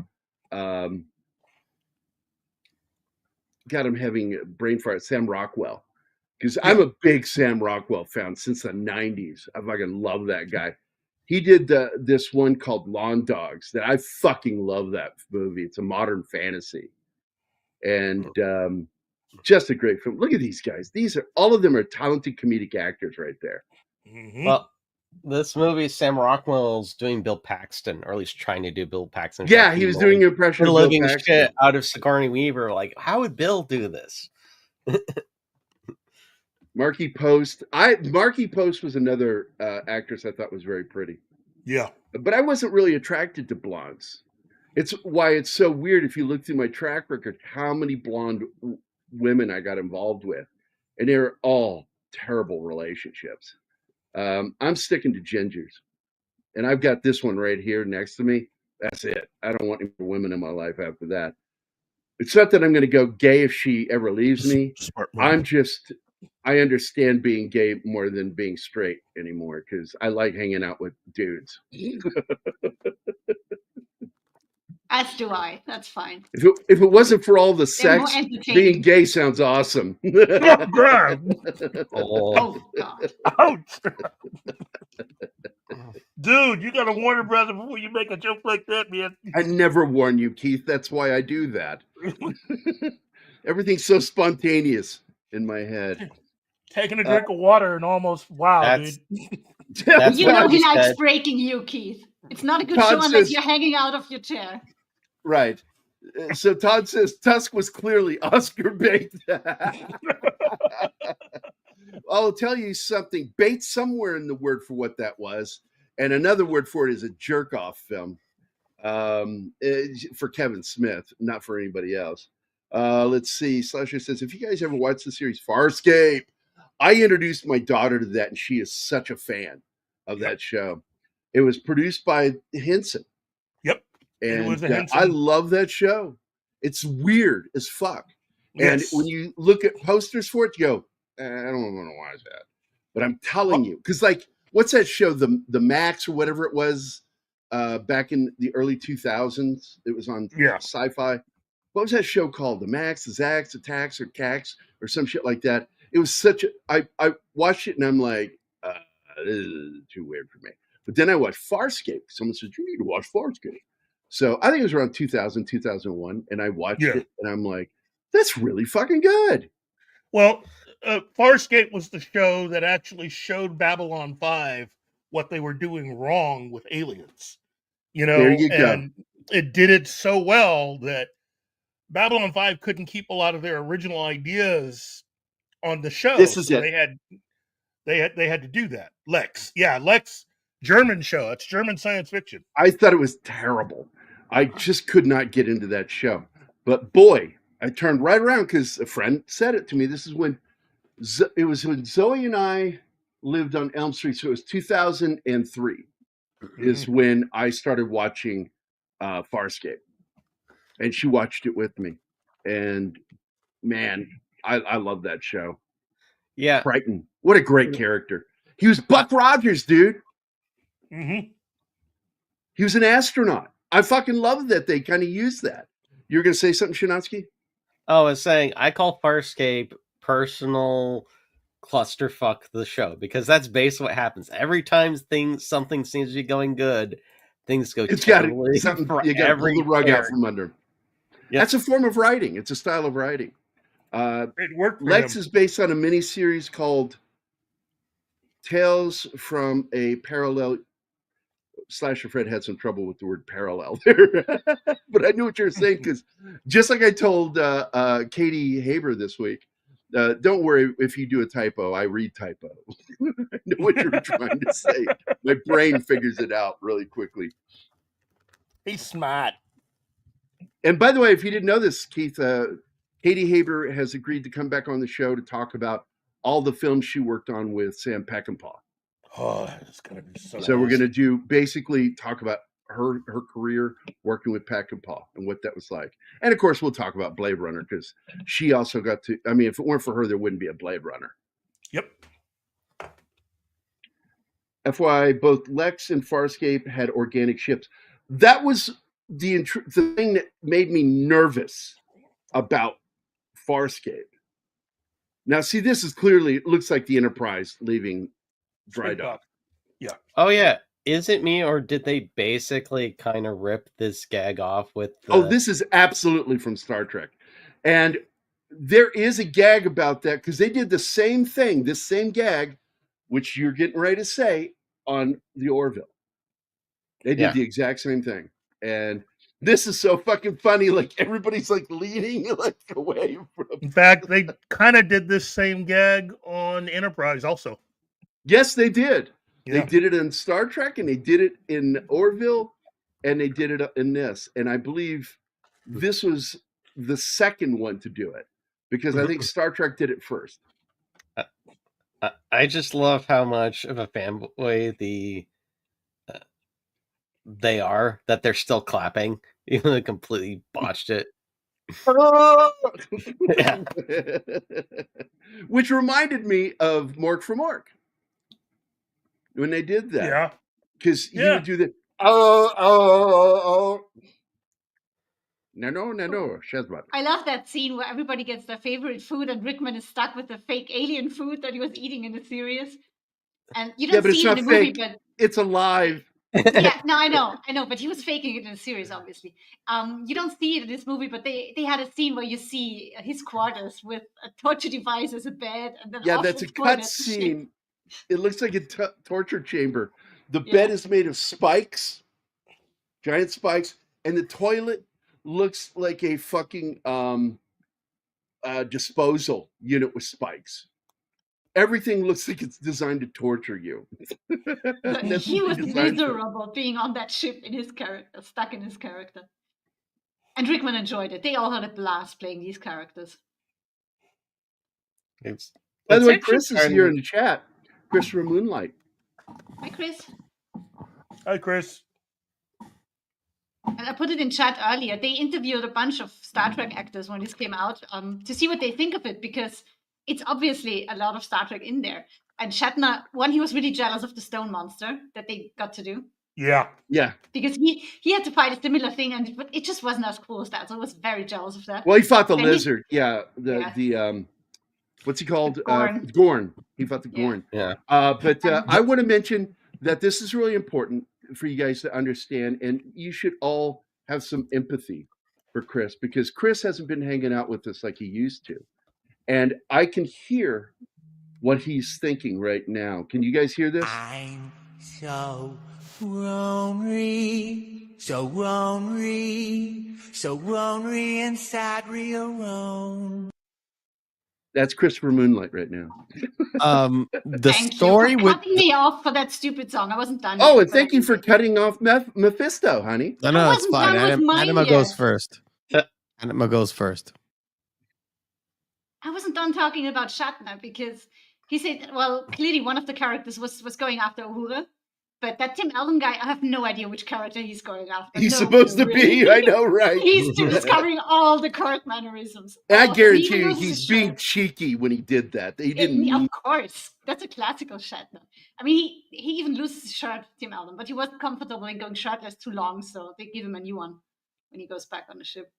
God, I'm having a brain fart. Sam Rockwell, because I'm a big Sam Rockwell fan since the '90s. I fucking love that guy. He did this one called Lawn Dogs that I fucking love that movie. It's a modern fantasy, and just a great film. Look at these guys. All of them are talented comedic actors right there. Mm-hmm. Well, this movie, Sam Rockwell's doing Bill Paxton, or at least trying to do Bill Paxton. Yeah, he was doing an impression of Bill Paxton. Shit out of Sigourney Weaver. Like, how would Bill do this? Marky Post. Marky Post was another actress I thought was very pretty. Yeah. But I wasn't really attracted to blondes. It's why it's so weird if you look through my track record, how many blonde women I got involved with. And they're all terrible relationships. I'm sticking to gingers. And I've got this one right here next to me. That's it. I don't want any more women in my life after that. It's not that I'm going to go gay if she ever leaves me. I understand being gay more than being straight anymore because I like hanging out with dudes. As do I. That's fine. If it wasn't for all the sex, being gay sounds awesome. Oh, God. Oh, God. Ouch. Dude, you got to warn your brother before you make a joke like that, man. I never warn you, Keith. That's why I do that. Everything's so spontaneous in my head. Taking a drink of water and almost, dude. You know he likes breaking you, Keith. It's not a good show unless you're hanging out of your chair. Right. So Todd says Tusk was clearly Oscar bait. I'll tell you something. Bait somewhere in the word for what that was. And another word for it is a jerk-off film for Kevin Smith, not for anybody else. Let's see. Slasher says, if you guys ever watched the series Farscape, I introduced my daughter to that, and she is such a fan of that show. It was produced by Henson. Yep. And I love that show. It's weird as fuck. Yes. And when you look at posters for it, you go, I don't want to watch that. But I'm telling you, because like, what's that show? The Max or whatever it was back in the early 2000s. It was on Sci-Fi. What was that show called? The Max, the Zax, the Tax, or Cax, or some shit like that. It was such a. I watched it and I'm like, this is too weird for me. But then I watched Farscape. Someone said, you need to watch Farscape. So I think it was around 2000, 2001. And I watched it and I'm like, that's really fucking good. Well, Farscape was the show that actually showed Babylon 5 what they were doing wrong with aliens. You know, there you and it did it so well that Babylon 5 couldn't keep a lot of their original ideas on the show. This is it. They had to do that. Lex. Yeah, Lex, German show. It's German science fiction. I thought it was terrible. I just could not get into that show. But boy, I turned right around because a friend said it to me. This is when it was when Zoe and I lived on Elm Street. So it was 2003 is when I started watching Farscape. And she watched it with me. And man, I love that show. Yeah. Crichton. What a great character. He was Buck Rogers, dude. Mm-hmm. He was an astronaut. I fucking love that they kind of use that. You're going to say something, Shinatsky? Oh, I was saying I call Farscape personal clusterfuck the show, because that's basically what happens every time something seems to be going good. Things go It's got terribly something for you got to pull every the rug out character. from under. Yep. That's a form of writing. It's a style of writing. It worked for Lex him. is based on a miniseries called Tales from a Parallel. Slasher Fred had some trouble with the word parallel there, but I knew what you were saying, because just like I told Katie Haber this week, don't worry if you do a typo. I read typo. I know what you were trying to say. My brain figures it out really quickly. He's smart. And by the way, if you didn't know this, Keith, Katie Haber has agreed to come back on the show to talk about all the films she worked on with Sam Peckinpah. Oh, it's gonna be so. So we're going to basically talk about her career working with Peckinpah and what that was like. And of course, we'll talk about Blade Runner, because she also got to, I mean, if it weren't for her, there wouldn't be a Blade Runner. Yep. FYI, both Lex and Farscape had organic ships. That was the thing that made me nervous about Farscape. Now, see, this is clearly, it looks like the Enterprise leaving dry dock. Oh yeah, is it me, or did they basically kind of rip this gag off with this is absolutely from Star Trek. And there is a gag about that, because they did the same thing, this same gag, which you're getting ready to say, on the Orville. They did the exact same thing. And this is so fucking funny. Like, everybody's like leaning like away from. In fact, they kind of did this same gag on Enterprise also. Yes, they did. Yeah. They did it in Star Trek, and they did it in Orville, and they did it in this. And I believe this was the second one to do it, because I think Star Trek did it first. I just love how much of a fanboy they are, that they're still clapping, even though they completely botched it. Yeah. Which reminded me of Mork from Mork when they did that. Yeah. Because he would do the no, Shazbot. I love that scene where everybody gets their favorite food and Rickman is stuck with the fake alien food that he was eating in the series. And you don't see it in the movie, but it's alive. yeah, no, I know, but he was faking it in the series, obviously. You don't see it in this movie, but they had a scene where you see his quarters with a torture device as a bed, and then that's a cut scene. It looks like a torture chamber. The bed is made of spikes, giant spikes, and the toilet looks like a fucking disposal unit with spikes. Everything looks like it's designed to torture you. He was miserable being on that ship in his character, stuck in his character. And Rickman enjoyed it. They all had a blast playing these characters. By the way, Chris is here in the chat. Chris from Moonlight. Hi, Chris. Hi, Chris. And I put it in chat earlier. They interviewed a bunch of Star Trek actors when this came out to see what they think of it, because it's obviously a lot of Star Trek in there. And Shatner, he was really jealous of the stone monster that they got to do. Yeah. Yeah. Because he had to fight a similar thing, but it just wasn't as cool as that. So I was very jealous of that. Well, he fought the lizard. The what's he called? Gorn. He fought the Gorn. Yeah. But I want to mention that this is really important for you guys to understand, and you should all have some empathy for Chris, because Chris hasn't been hanging out with us like he used to. And I can hear what he's thinking right now. Can you guys hear this? I'm so lonely, so lonely, so lonely inside real alone. That's Christopher Moonlight right now. The Thank story you for with cutting me off for that stupid song. I wasn't done. Oh, yet, and thank you for cutting off Mephisto, honey. No, it's wasn't fine. done with mine Anima yet. goes first. Anima goes first. I wasn't done talking about Shatner because he said, well, clearly one of the characters was going after Uhura. But that Tim Allen guy, I have no idea which character he's going after. He's No supposed clue, to really. be. I know, right? He's discovering all the Kirk mannerisms. I Oh, and he guarantee even you, loses he's his being shirt. cheeky when he did that. He didn't Of mean. course, that's a classical Shatner. I mean, he even loses his shirt, Tim Allen, but he wasn't comfortable in going shirtless too long, so they give him a new one when he goes back on the ship.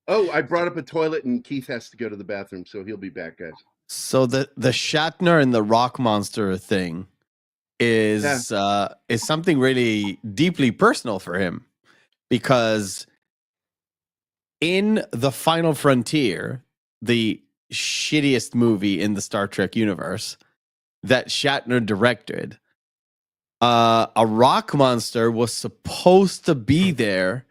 Oh, I brought up a toilet, and Keith has to go to the bathroom, so he'll be back, guys. So the Shatner and the rock monster thing is something really deeply personal for him, because in The Final Frontier, the shittiest movie in the Star Trek universe that Shatner directed, a rock monster was supposed to be there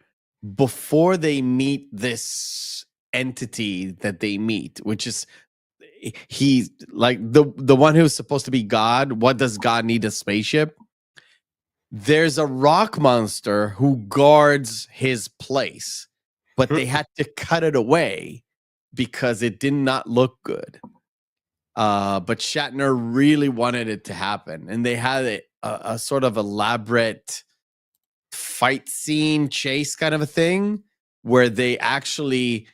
before they meet this entity that they meet, which is he's like the one who's supposed to be God. What does God need a spaceship? There's a rock monster who guards his place, but they had to cut it away because it did not look good. But Shatner really wanted it to happen, and they had a sort of elaborate fight scene chase kind of a thing where they actually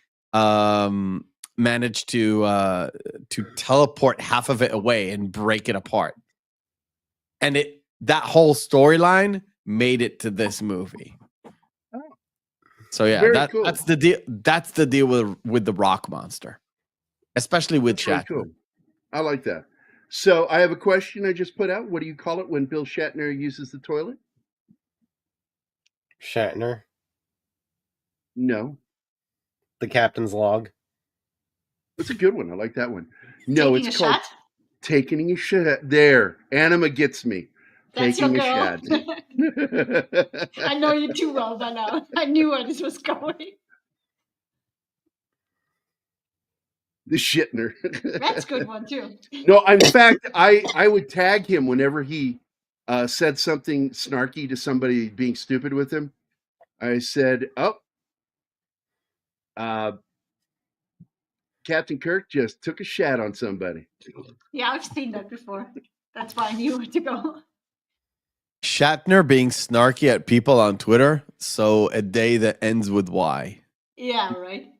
managed to teleport half of it away and break it apart, and that whole storyline made it to this movie. So yeah, Cool. that's the deal. That's the deal with the rock monster, especially with Shatner. Cool. I like that. So I have a question I just put out. What do you call it when Bill Shatner uses the toilet? Shatner. No. The captain's log. That's a good one. I like that one. No, Taking it's a called shot? taking a shot. There. Anima gets me. That's Taking your a girl. shot. I know you too well by now. I knew where this was going. The Shitner. That's a good one too. No, in fact, I would tag him whenever he said something snarky to somebody being stupid with him. I said, Captain Kirk just took a shat on somebody. Yeah, I've seen that before. That's why I knew where to go. Shatner being snarky at people on Twitter. So a day that ends with Y. Yeah, right.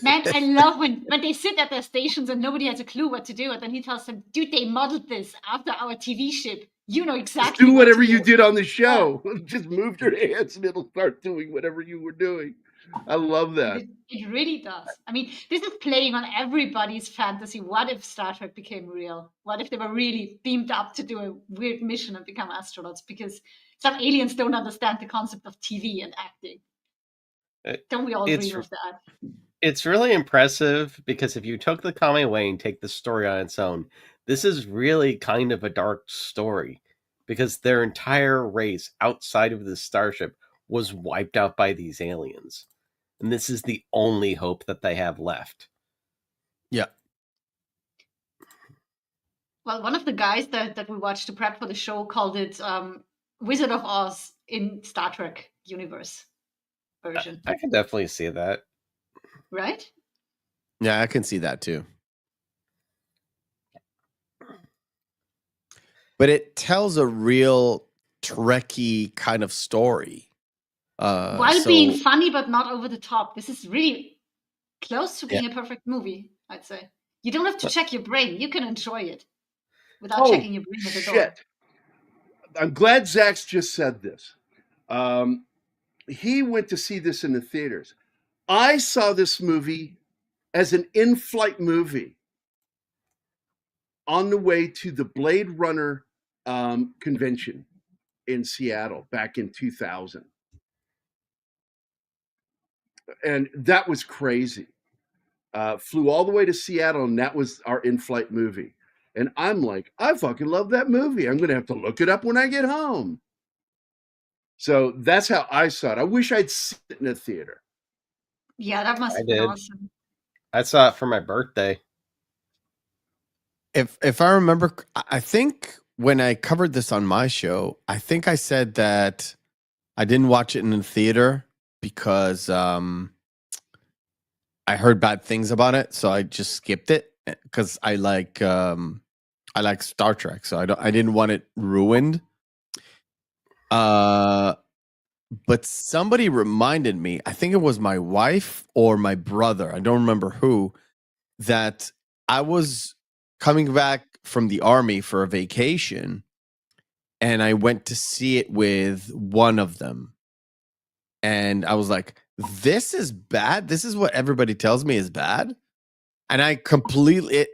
Man, I love when they sit at their stations and nobody has a clue what to do, and then he tells them, "Dude, they modeled this after our TV ship. You know exactly. Just do what whatever to you do." did on the show. Yeah. Just move your hands and it'll start doing whatever you were doing. I love that. It really does. I mean, this is playing on everybody's fantasy. What if Star Trek became real? What if they were really beamed up to do a weird mission and become astronauts? Because some aliens don't understand the concept of TV and acting. Don't we all dream of that? It's really impressive because if you took the comic away and take the story on its own, this is really kind of a dark story because their entire race outside of the starship was wiped out by these aliens. And this is the only hope that they have left. Yeah. Well, one of the guys that we watched to prep for the show called it Wizard of Oz in Star Trek universe version. I can definitely see that. Right? Yeah, I can see that too. But it tells a real Trekkie kind of story. While being funny but not over the top. This is really close to being a perfect movie, I'd say. You don't have to check your brain. You can enjoy it without checking your brain at the door. I'm glad Zach's just said this. He went to see this in the theaters. I saw this movie as an in-flight movie on the way to the Blade Runner convention in Seattle back in 2000. And that was crazy. Flew all the way to Seattle, and that was our in-flight movie. And I'm like, I fucking love that movie. I'm going to have to look it up when I get home. So that's how I saw it. I wish I'd seen it in a theater. Yeah, that must have been awesome. I saw it for my birthday. If I remember, I think when I covered this on my show, I think I said that I didn't watch it in the theater because I heard bad things about it, so I just skipped it because I like I like Star Trek, so I didn't want it ruined. But somebody reminded me, I think it was my wife or my brother, I don't remember who, that I was coming back from the army for a vacation and I went to see it with one of them. And I was like, this is bad. This is what everybody tells me is bad. And I completely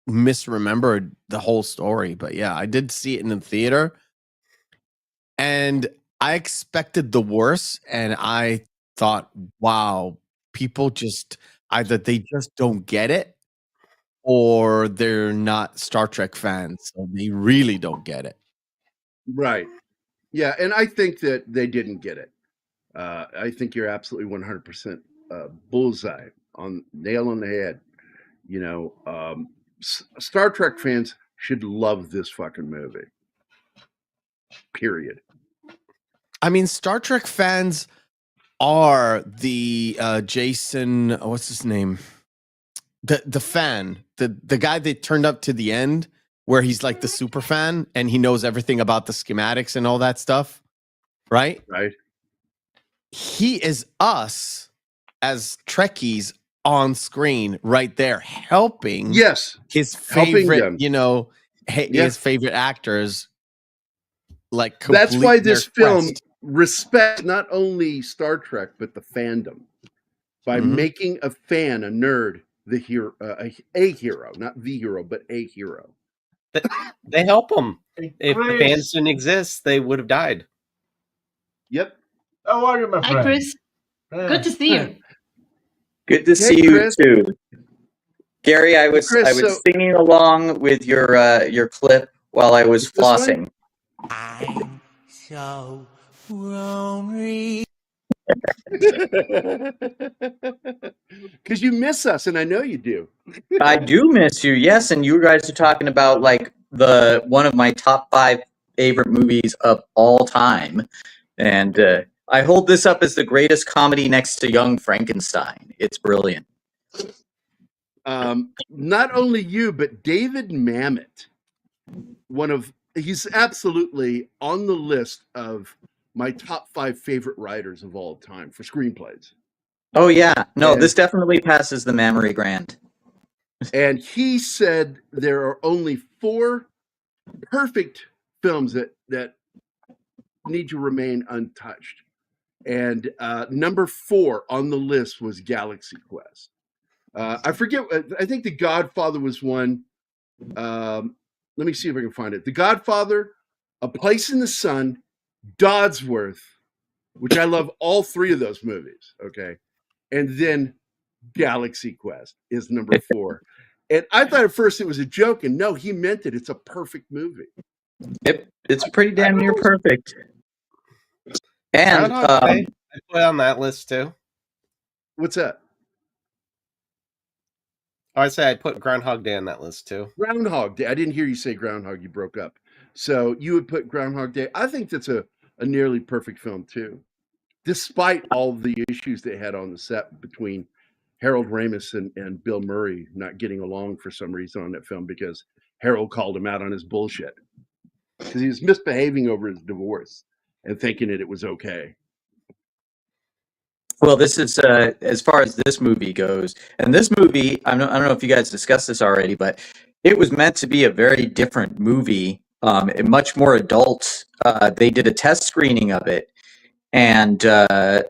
misremembered the whole story. But yeah, I did see it in the theater. And I expected the worst, and I thought, wow, people just either they just don't get it or they're not Star Trek fans, so they really don't get it. Right. Yeah, and I think that they didn't get it. I think you're absolutely 100% bullseye, nail on the head. You know, Star Trek fans should love this fucking movie. Period. I mean, Star Trek fans are the Jason, what's his name? The fan, the guy that turned up to the end where he's like the super fan and he knows everything about the schematics and all that stuff, right? Right. He is us as Trekkies on screen right there helping his favorite, his favorite actors like that's why complete this their film quest. respects not only Star Trek but the fandom by Mhm. making a fan, a nerd, the hero, a hero, not the hero, but a hero. They help them. Hey, If the Chris. fans didn't exist, they would have died. Yep. How are you, my Hi, friend? Chris. Good to see you. Good to Hey, see you Chris. too, Gary. I was Chris, singing along with your clip while I was Is this one? flossing. I'm so lonely. Because you miss us, and I know you do. I do miss you, yes. And you guys are talking about like one of my top 5 favorite movies of all time, and I hold this up as the greatest comedy next to Young Frankenstein. It's brilliant. Not only you, but David Mamet. He's absolutely on the list of my top 5 favorite writers of all time for screenplays. Oh yeah, no, And- this definitely passes the Mammary Grant. And he said there are only 4 perfect films that need to remain untouched. And number 4 on the list was Galaxy Quest. I forget, I think The Godfather was one. Let me see if I can find it. The Godfather, A Place in the Sun, Dodsworth, which I love all 3 of those movies, okay? And then Galaxy Quest is number 4. And I thought at first it was a joke, and no, he meant it. It's a perfect movie. It's pretty damn near perfect. And Groundhog Day, I put on that list too. What's that? Oh, I say I put Groundhog Day on that list too. Groundhog Day. I didn't hear you say Groundhog. You broke up. So you would put Groundhog Day. I think that's a nearly perfect film too, despite all the issues they had on the set between Harold Ramis and Bill Murray not getting along for some reason on that film because Harold called him out on his bullshit because he was misbehaving over his divorce and thinking that it was okay. Well, this is as far as this movie goes, and this movie, I don't know if you guys discussed this already, but it was meant to be a very different movie, and much more adult. They did a test screening of it, and a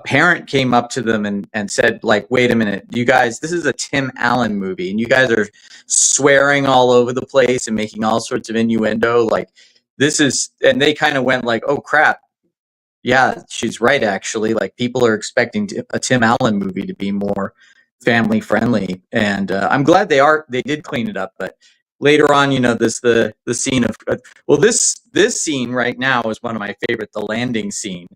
parent came up to them and said, like, wait a minute, you guys, this is a Tim Allen movie, and you guys are swearing all over the place and making all sorts of innuendo. Like, this is, and they kind of went like, oh, crap. Yeah, she's right, actually. Like, people are expecting a Tim Allen movie to be more family friendly. And I'm glad they did clean it up. But later on, the scene of, well, this scene right now is one of my favorite, the landing scene.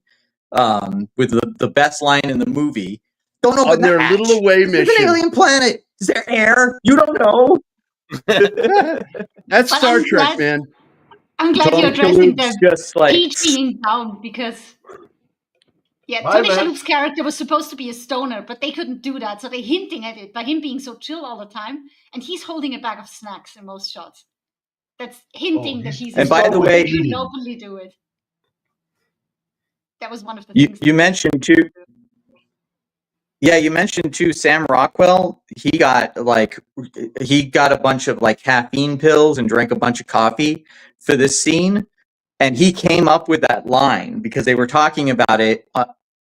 With the best line in the movie. Don't open their the hatch. little away It's mission. an alien planet. Is there air? You don't know. That's But Star I'm Trek, glad- man. I'm glad Tom you're addressing Shalhoub's the just like, peach being down because Yeah, My Tony bad. Shalhoub's character was supposed to be a stoner, but they couldn't do that, so they're hinting at it by him being so chill all the time, and he's holding a bag of snacks in most shots. That's hinting that he's a And by stoner. the way, They couldn't openly do it. That was one of the you things. you mentioned too. Yeah, you mentioned too. Sam Rockwell. He got a bunch of like caffeine pills and drank a bunch of coffee for this scene. And he came up with that line because they were talking about it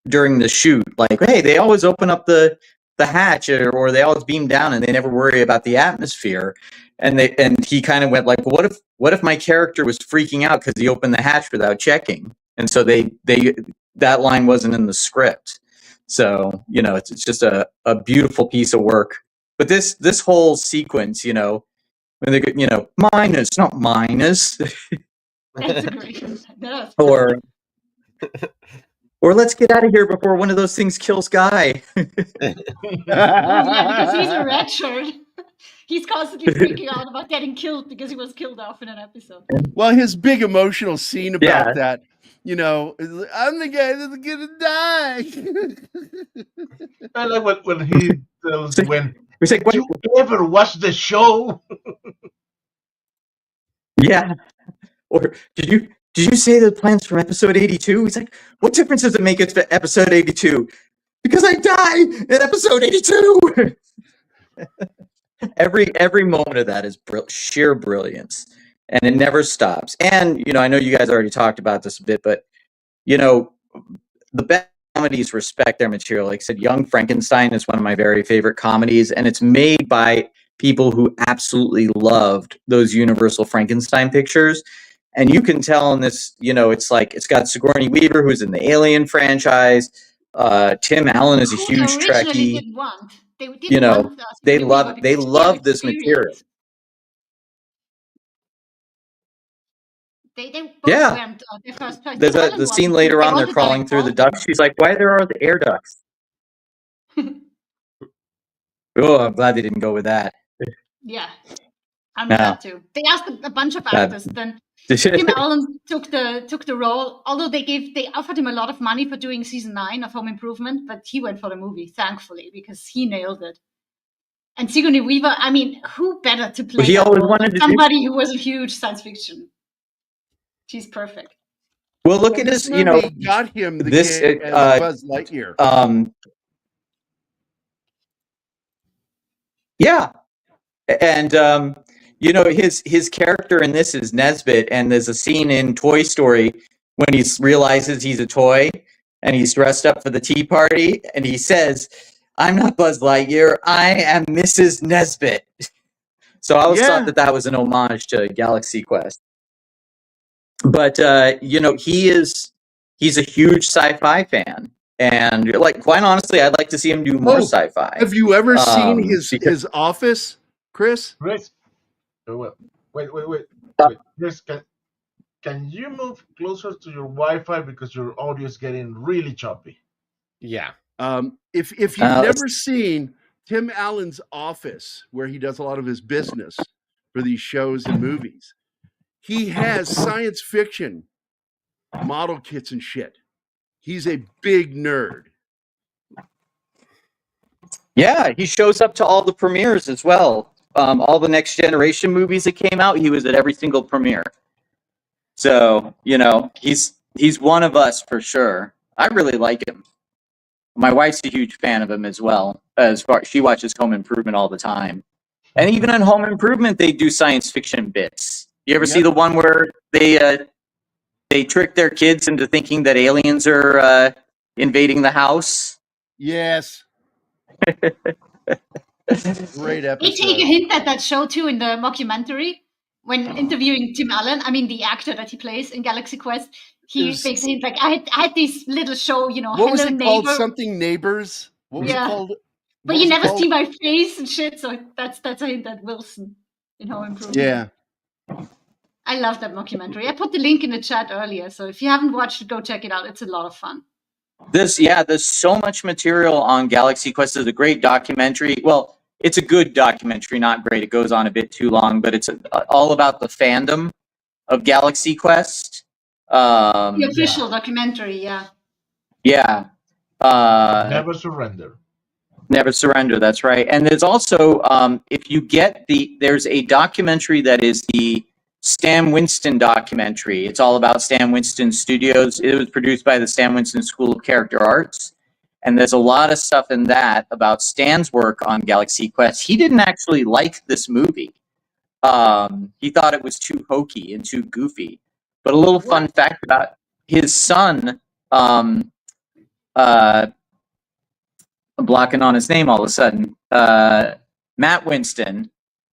during the shoot. Like, hey, they always open up the hatch or they always beam down and they never worry about the atmosphere. And he kind of went like, what if my character was freaking out because he opened the hatch without checking? And so that line wasn't in the script. So, it's just a beautiful piece of work. But this whole sequence, when they go, minus, not minus. That's a great. Or let's get out of here before one of those things kills Guy. Oh yeah, because he's a red shirt. He's constantly freaking out about getting killed because he was killed off in an episode. Well, his big emotional scene about that, I'm the guy that's gonna die. I like when he tells when He's like, did you ever watch the show? Yeah. Or did you say the plans from episode 82? He's like, what difference does it make it to episode 82? Because I die in episode 82. Every moment of that is sheer brilliance, and it never stops. And I know you guys already talked about this a bit, but the best comedies respect their material. Like I said, Young Frankenstein is one of my very favorite comedies, and it's made by people who absolutely loved those Universal Frankenstein pictures. And you can tell in this, it's got Sigourney Weaver, who's in the Alien franchise. Tim Allen is a huge Trekkie. Didn't want. They didn't want they love this material. They both yeah. went their first choice. There's the scene later on, they're crawling through the ducts. She's like, why there are the air ducts? Oh, I'm glad they didn't go with that. Yeah, I'm glad too. They asked a bunch of actors. Then Tim Allen took the role. Although they offered him a lot of money for doing season 9 of Home Improvement, but he went for the movie, thankfully, because he nailed it. And Sigourney Weaver, I mean, who better to play somebody who was a huge science fiction? She's perfect. Well, look at his, got him as Buzz Lightyear. Yeah. And his character in this is Nesbitt, and there's a scene in Toy Story when he realizes he's a toy and he's dressed up for the tea party, and he says, I'm not Buzz Lightyear, I am Mrs. Nesbitt. So I always thought that was an homage to Galaxy Quest. But he's a huge sci-fi fan, and quite honestly, I'd like to see him do more sci-fi. Have you ever seen his office, Chris? Chris, wait. Chris, can you move closer to your Wi-Fi because your audio is getting really choppy? Yeah. If you've never seen Tim Allen's office, where he does a lot of his business for these shows and movies, he has science fiction model kits and shit. He's a big nerd. Yeah, he shows up to all the premieres as well. All the Next Generation movies that came out, he was at every single premiere. So, he's one of us for sure. I really like him. My wife's a huge fan of him as well. She watches Home Improvement all the time. And even on Home Improvement, they do science fiction bits. You ever see the one where they trick their kids into thinking that aliens are invading the house? Yes. Great episode. They take a hint at that show too in the mockumentary when interviewing Tim Allen. I mean, the actor that he plays in Galaxy Quest. He makes a hint like, I had this little show, what was it called? Something Neighbors? What was it called? But you never see my face and shit, so that's a hint at Wilson in Home Improvement. Yeah. I love that mockumentary. I put the link in the chat earlier, so if you haven't watched it, go check it out. It's a lot of fun. There's so much material on Galaxy Quest. It's a great documentary. Well, it's a good documentary, not great. It goes on a bit too long, but it's all about the fandom of Galaxy Quest. The official documentary, yeah. Yeah. Never surrender. Never Surrender. That's right. And there's also, if you get there's a documentary that is the Stan Winston documentary. It's all about Stan Winston Studios. It was produced by the Stan Winston School of Character Arts. And there's a lot of stuff in that about Stan's work on Galaxy Quest. He didn't actually like this movie. He thought it was too hokey and too goofy. But a little fun fact about his son, I'm blocking on his name all of a sudden. Matt Winston,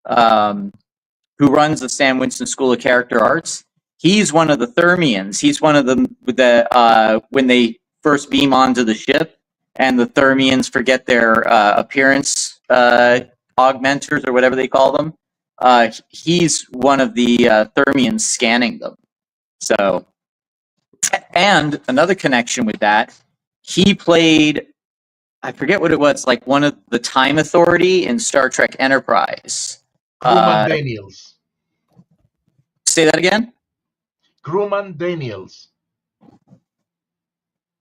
who runs the Stan Winston School of Character Arts, he's one of the Thermians. He's one of them when they first beam onto the ship, and the Thermians forget their appearance augmenters or whatever they call them. He's one of the Thermians scanning them. So, and another connection with that, he played, I forget what it was, like one of the Time Authority in Star Trek Enterprise. Crewman Daniels. Say that again? Crewman Daniels. Is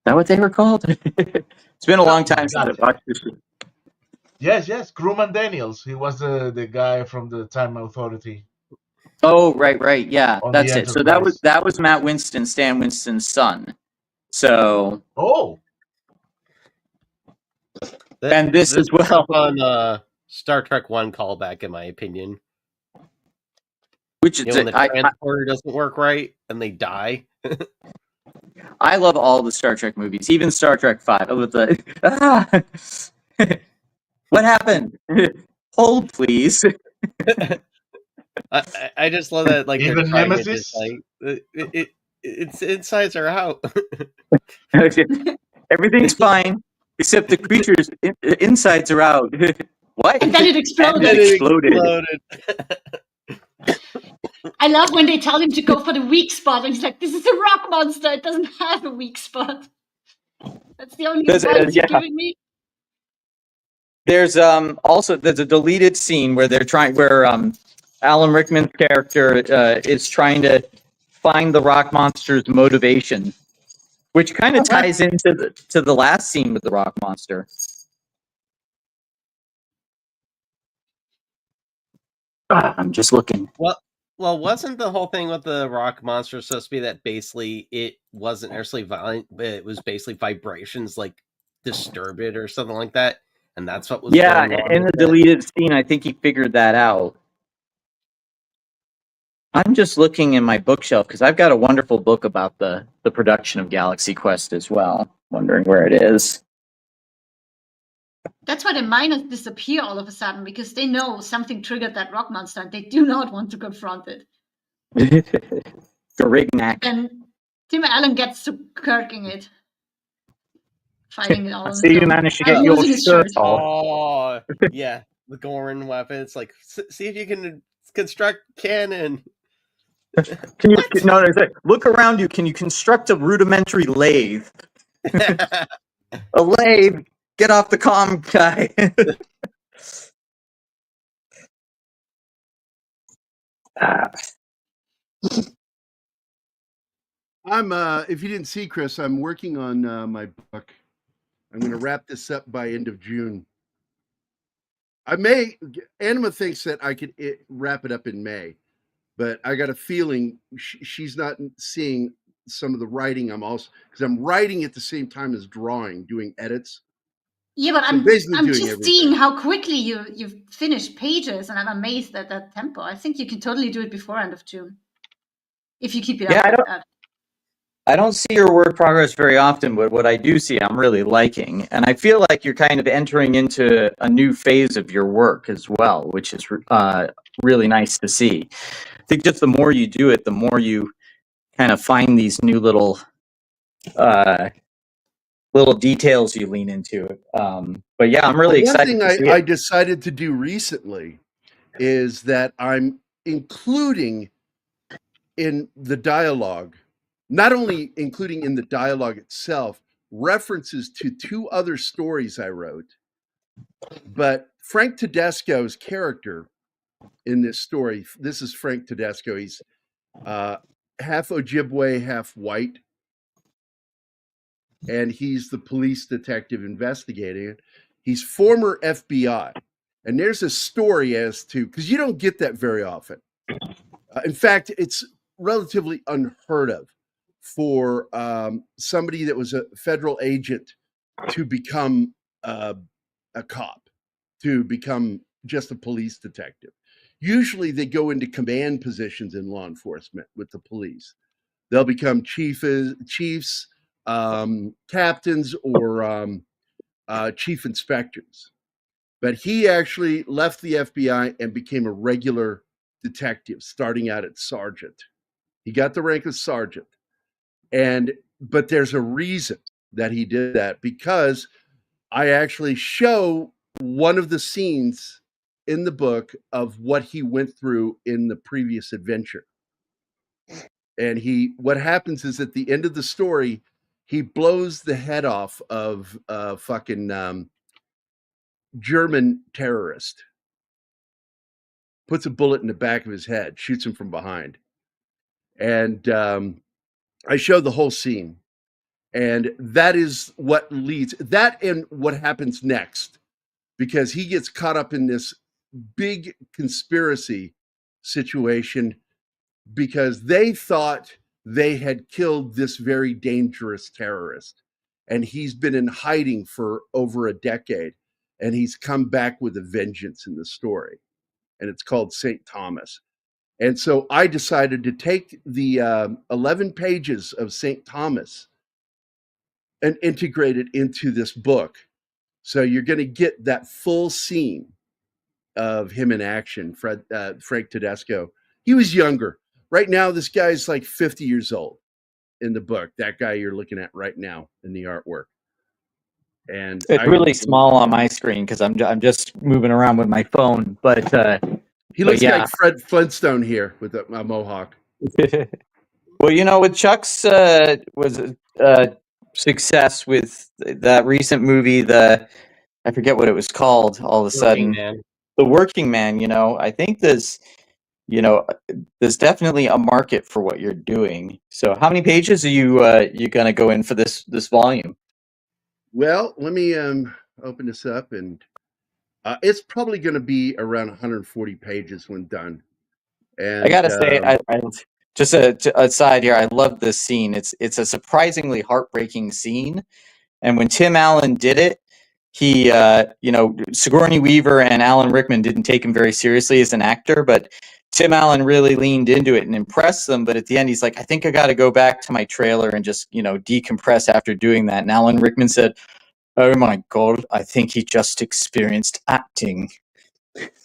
that what they were called? It's been a long time since I've watched this. Yes, Crewman Daniels. He was the guy from the Time Authority. Oh, right, yeah, that's it. So Enterprise. that was Matt Winston, Stan Winston's son. So. Oh. And this as well on Star Trek 1 callback, in my opinion. Which is when the transporter doesn't work right and they die. I love all the Star Trek movies, even Star Trek 5. What happened? Hold, please. I just love that, like, even Nemesis. Its insides are out. Everything's fine, except the creature's insides are out. What? And then it exploded. And it exploded. I love when they tell him to go for the weak spot, and he's like, "This is a rock monster. It doesn't have a weak spot." That's the only advice you're giving me. There's also a deleted scene where Alan Rickman's character is trying to find the rock monster's motivation, which kind of ties into the last scene with the rock monster. I'm just looking. Well, wasn't the whole thing with the rock monster supposed to be that basically it wasn't actually violent, but it was basically vibrations, like, disturb it or something like that? And that's what was Yeah, going on in the deleted scene, I think he figured that out. I'm just looking in my bookshelf because I've got a wonderful book about the production of Galaxy Quest as well. Wondering where it is. That's why the miners disappear all of a sudden, because they know something triggered that rock monster and they do not want to confront it. Garignac. And Tim Allen gets to kirking it. Fighting it all. I see you managed to get your shirt off. Oh, yeah. The Gorin weapon. It's like, see if you can construct cannon. Can you look around you? Can you construct a rudimentary lathe? A lathe. Get off the comm guy. If you didn't see, Chris, I'm working on my book. I'm going to wrap this up by end of June. Anima thinks that I could wrap it up in May, but I got a feeling she's not seeing some of the writing. because I'm writing at the same time as drawing, doing edits. Yeah, but So I'm basically doing just everything. seeing how quickly you've finished pages, and I'm amazed at that tempo. I think you can totally do it before end of June, if you keep it up like that. I don't see your word progress very often, but what I do see, I'm really liking. And I feel like you're kind of entering into a new phase of your work as well, which is really nice to see. I think just the more you do it, the more you kind of find these new little details you lean into. But yeah, I'm really excited. One thing I decided to do recently is that I'm including in the dialogue, not only including in the dialogue itself, references to 2 other stories I wrote, but Frank Tedesco's character in this story, this is Frank Tedesco. He's half Ojibwe, half white. and he's the police detective investigating it. He's former FBI. And there's a story as to, because you don't get that very often. In fact, it's relatively unheard of for somebody that was a federal agent to become a cop, to become just a police detective. Usually they go into command positions in law enforcement with the police. They'll become chiefs, captains, or chief inspectors. But he actually left the FBI and became a regular detective, starting out at sergeant. He got the rank of sergeant. But there's a reason that he did that, because I actually show one of the scenes in the book of what he went through in the previous adventure. And what happens is at the end of the story, he blows the head off of a fucking German terrorist, puts a bullet in the back of his head, shoots him from behind. And I show the whole scene. And that is what leads, that and what happens next, because he gets caught up in this big conspiracy situation because they thought they had killed this very dangerous terrorist. And he's been in hiding for over a decade. And he's come back with a vengeance in the story. And it's called St. Thomas. And so I decided to take the 11 pages of St. Thomas and integrate it into this book. So you're going to get that full scene of him in action, Frank Tedesco. He was younger. Right now, this guy's like 50 years old in the book. That guy you're looking at right now in the artwork. And it's really small on my screen because I'm just moving around with my phone. But he looks like Fred Flintstone here with a mohawk. Well, with Chuck's success with that recent movie, I forget what it was called. All of a sudden, The Working Man. I think there's definitely a market for what you're doing. So, how many pages are you going to go in for this volume? Well, let me open this up, and it's probably going to be around 140 pages when done. And I gotta say, I just a side here. I love this scene. It's a surprisingly heartbreaking scene, and when Tim Allen did it, he, Sigourney Weaver and Alan Rickman didn't take him very seriously as an actor, but Tim Allen really leaned into it and impressed them. But at the end, he's like, I think I got to go back to my trailer and just, decompress after doing that. And Alan Rickman said, oh my God, I think he just experienced acting.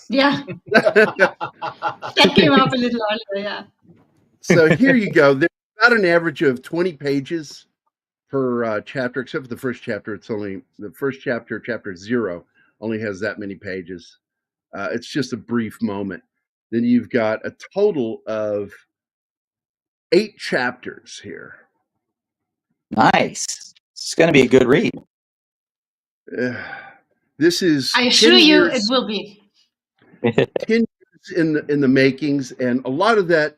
Yeah. That came up a little earlier, yeah. So here you go. There's about an average of 20 pages per chapter, except for the first chapter. It's only the first chapter, chapter 0, only has that many pages. It's just a brief moment. Then you've got a total of 8 chapters here. Nice. It's going to be a good read. This is. I assure you, it will be. 10 years in the makings, and a lot of that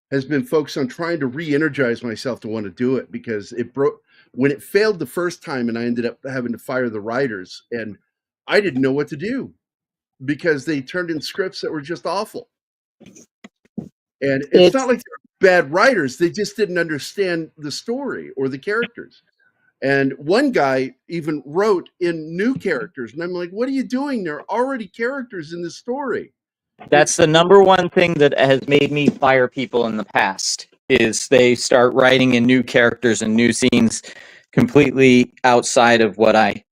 has been focused on trying to re-energize myself to want to do it, because it broke when it failed the first time, and I ended up having to fire the writers, and I didn't know what to do because they turned in scripts that were just awful. And it's not like they're bad writers, they just didn't understand the story or the characters. And one guy even wrote in new characters, and I'm like, what are you doing? There are already characters in this story. That's the number one thing that has made me fire people in the past, is they start writing in new characters and new scenes completely outside of what I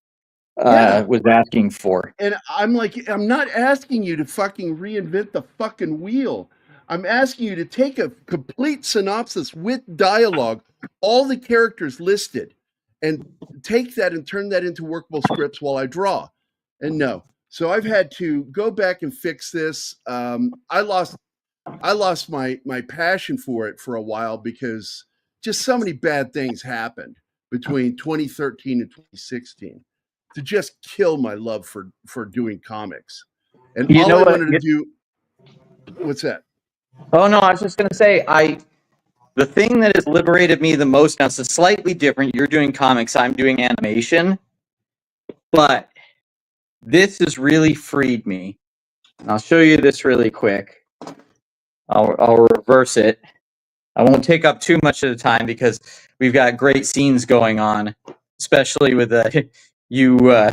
was asking for. And I'm like, I'm not asking you to fucking reinvent the fucking wheel. I'm asking you to take a complete synopsis with dialogue, all the characters listed, and take that and turn that into workable scripts while I draw. And no. So I've had to go back and fix this. I lost my passion for it for a while because just so many bad things happened between 2013 and 2016 to just kill my love for doing comics. And all I wanted to do. What's that? Oh no, I was just gonna say The thing that has liberated me the most, now it's slightly different. You're doing comics, I'm doing animation. But this has really freed me. And I'll show you this really quick. I'll reverse it. I won't take up too much of the time because we've got great scenes going on, especially with you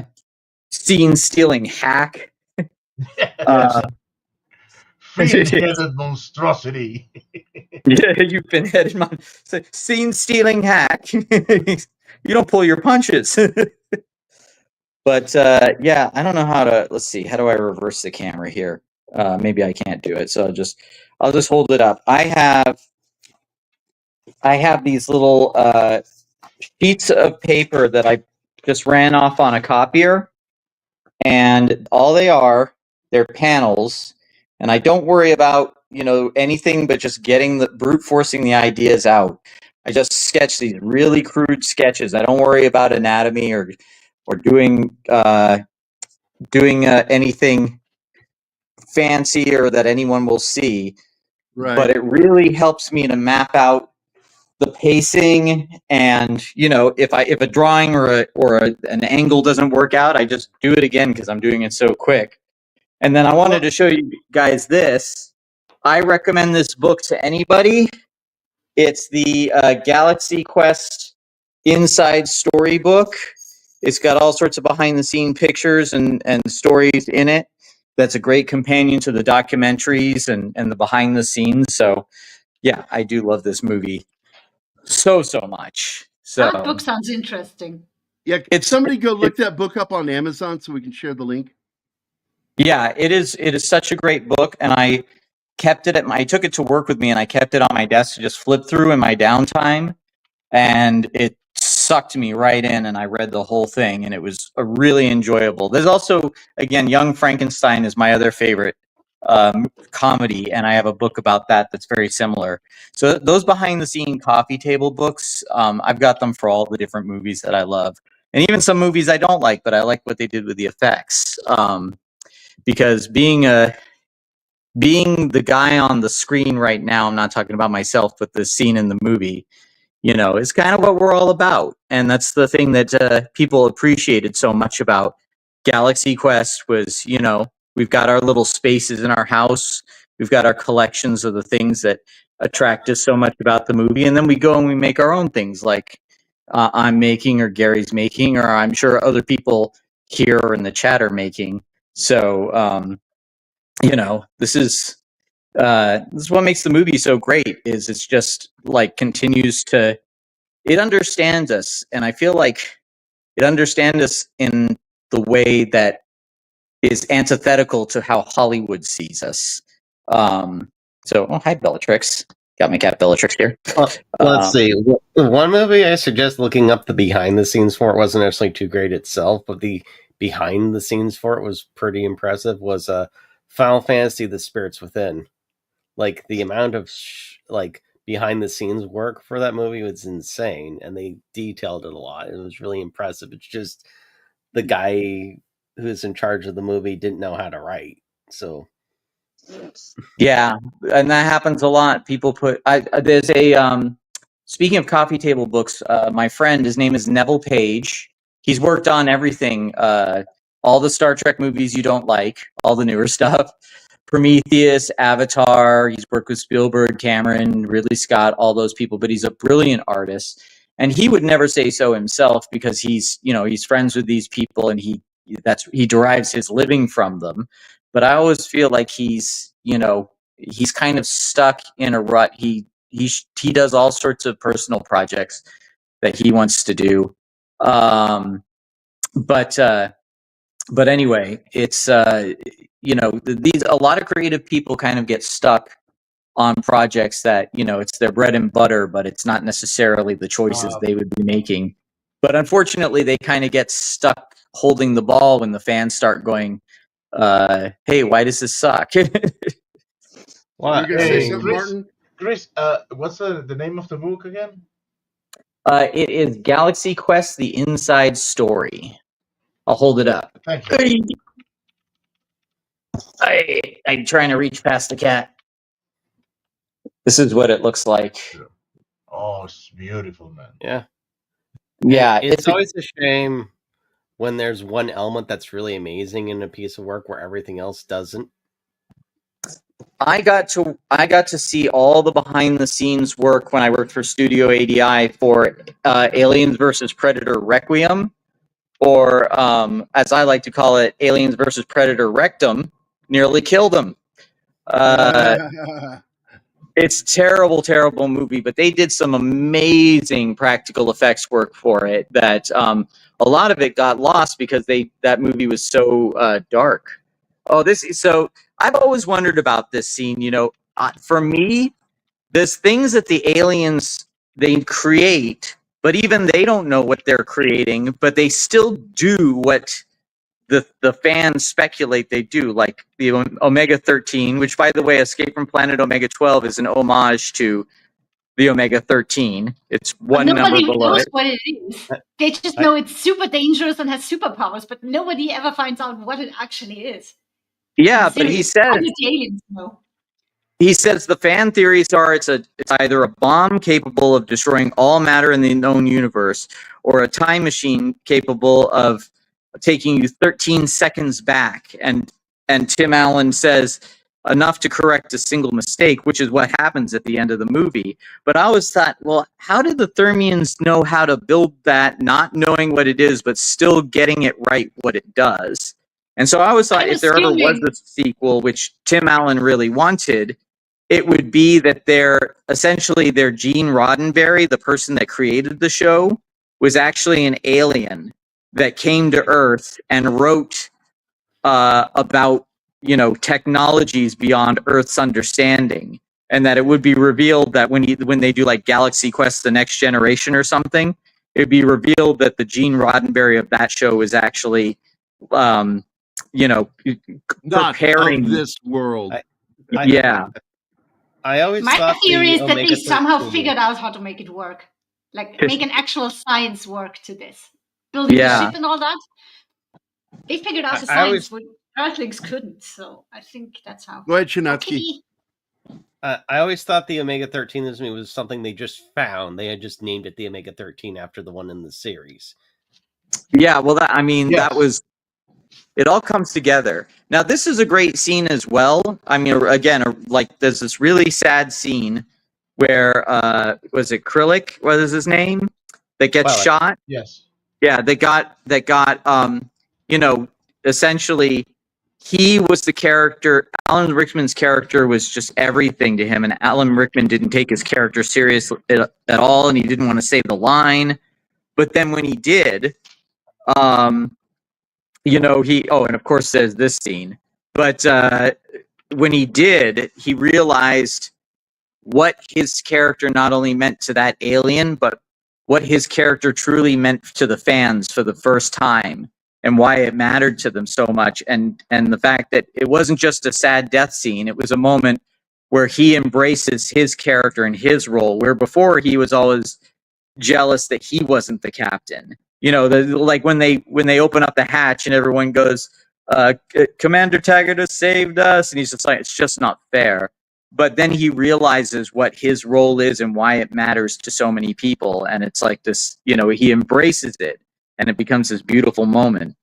scene-stealing hack. Yes. Fin-headed monstrosity. Yeah, you've been headed scene-stealing hack. You don't pull your punches. But yeah, I don't know how to. Let's see. How do I reverse the camera here? Maybe I can't do it. So I'll just hold it up. I have these little sheets of paper that I just ran off on a copier, and all they're panels, and I don't worry about anything but just getting the brute forcing the ideas out. I just sketch these really crude sketches. I don't worry about anatomy or doing anything fancy or that anyone will see. Right. But it really helps me to map out the pacing, and if a drawing or an angle doesn't work out, I just do it again because I'm doing it so quick. And then I wanted to show you guys this. I recommend this book to anybody. It's the Galaxy Quest Inside Storybook. It's got all sorts of behind-the-scene pictures and stories in it. That's a great companion to the documentaries and the behind-the-scenes. So, yeah, I do love this movie so much. So That book sounds interesting. Yeah, somebody go look that book up on Amazon so we can share the link. Yeah, it is such a great book, and I kept it I took it to work with me, and I kept it on my desk to just flip through in my downtime, and it sucked me right in, and I read the whole thing, and it was really enjoyable. There's also, again, Young Frankenstein is my other favorite comedy, and I have a book about that that's very similar. So those behind-the-scene coffee table books, I've got them for all the different movies that I love, and even some movies I don't like, but I like what they did with the effects. Because being the guy on the screen right now, I'm not talking about myself, but the scene in the movie, is kind of what we're all about. And that's the thing that people appreciated so much about Galaxy Quest was, we've got our little spaces in our house. We've got our collections of the things that attract us so much about the movie. And then we go and we make our own things like I'm making or Gary's making, or I'm sure other people here or in the chat are making. So, this is what makes the movie so great is it's just like it understands us. And I feel like it understands us in the way that is antithetical to how Hollywood sees us. Hi, Bellatrix. Got my cat Bellatrix here. Let's see. One movie I suggest looking up the behind the scenes for, it wasn't actually too great itself, but the behind the scenes for it was pretty impressive, was Final Fantasy The Spirits Within. Like the amount of behind the scenes work for that movie was insane, and they detailed it a lot. It was really impressive. It's just the guy who's in charge of the movie didn't know how to write. So yeah, and that happens a lot. People put there's a speaking of coffee table books, my friend, his name is Neville Page. He's worked on everything, all the Star Trek movies you don't like, all the newer stuff. Prometheus, Avatar, he's worked with Spielberg, Cameron, Ridley Scott, all those people, but he's a brilliant artist. And he would never say so himself because he's friends with these people and he derives his living from them. But I always feel like he's kind of stuck in a rut. He does all sorts of personal projects that he wants to do. But anyway, it's a lot of creative people kind of get stuck on projects that it's their bread and butter, but it's not necessarily the choices they would be making. But unfortunately, they kind of get stuck holding the ball when the fans start going, "Hey, why does this suck?" Well, you're gonna say something, Martin? Chris, what's the name of the book again? It is Galaxy Quest: The Inside Story. I'll hold it up. Thank you. I'm trying to reach past the cat. This is what it looks like. Oh, it's beautiful, man. Yeah. Yeah, It's always a shame when there's one element that's really amazing in a piece of work where everything else doesn't. I got to see all the behind the scenes work when I worked for Studio ADI for Aliens versus Predator Requiem, or as I like to call it, Aliens versus Predator Rectum. Nearly killed him. It's a terrible, terrible movie, but they did some amazing practical effects work for it. That a lot of it got lost because that movie was so dark. So I've always wondered about this scene. You know, for me, there's things that the aliens they create, but even they don't know what they're creating, but they still do what the fans speculate they do, like the Omega-13, which, by the way, Escape from Planet Omega-12 is an homage to the Omega-13. It's one number Nobody below knows it. what it is. They just know it's super dangerous and has superpowers, but nobody ever finds out what it actually is. Yeah, but he says only the aliens know. He says the fan theories are it's either a bomb capable of destroying all matter in the known universe, or a time machine capable of taking you 13 seconds back. And Tim Allen says enough to correct a single mistake, which is what happens at the end of the movie. But I always thought, well, how did the Thermians know how to build that, not knowing what it is, but still getting it right what it does? And so I always thought if there ever was a sequel, which Tim Allen really wanted, it would be that essentially their Gene Roddenberry, the person that created the show, was actually an alien that came to Earth and wrote about, technologies beyond Earth's understanding, and that it would be revealed that when they do like Galaxy Quest: The Next Generation or something, it'd be revealed that the Gene Roddenberry of that show is actually, not preparing of this world. I always My thought theory is that they Omega-13 somehow figured out how to make it work, like make an actual science work to this, building the ship and all that. They figured out the science, what Earthlings couldn't. So I think that's how. Go ahead, Chinatsky. I always thought the Omega-13 was something they just found. They had just named it the Omega-13 after the one in the series. Yeah, well, that was. It all comes together. Now, this is a great scene as well. I mean, again, there's this really sad scene where was it Krillic? What is his name? That gets shot. Yes. Yeah, that got essentially he was the character. Alan Rickman's character was just everything to him, and Alan Rickman didn't take his character seriously at all, and he didn't want to say the line. But then when he did, and of course there's this scene, but when he did, he realized what his character not only meant to that alien, but what his character truly meant to the fans for the first time, and why it mattered to them so much. And the fact that it wasn't just a sad death scene, it was a moment where he embraces his character and his role, where before he was always jealous that he wasn't the captain. Like when they open up the hatch and everyone goes, Commander Taggart has saved us, and he's just like, it's just not fair. But then he realizes what his role is and why it matters to so many people, and it's like this, he embraces it, and it becomes this beautiful moment.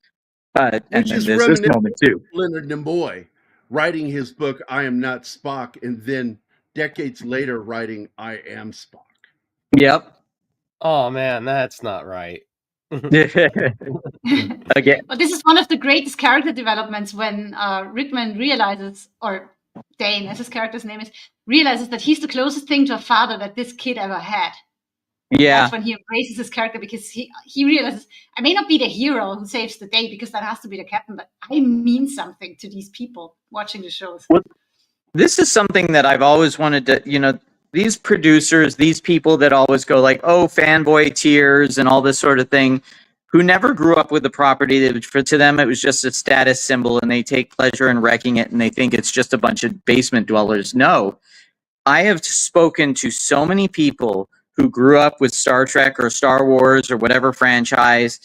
And Which is there's this moment too. Leonard Nimoy writing his book "I Am Not Spock," and then decades later writing "I Am Spock." Yep. Oh man, that's not right. Again. But this is one of the greatest character developments when Rickman realizes, or Dane, as his character's name is, realizes that he's the closest thing to a father that this kid ever had. Yeah. That's when he embraces his character, because he realizes, I may not be the hero who saves the day, because that has to be the captain, but I mean something to these people watching the shows. Well, this is something that I've always wanted to, these producers, these people that always go like, oh, fanboy tears and all this sort of thing, who never grew up with the property. To them, it was just a status symbol, and they take pleasure in wrecking it, and they think it's just a bunch of basement dwellers. No, I have spoken to so many people who grew up with Star Trek or Star Wars or whatever franchise.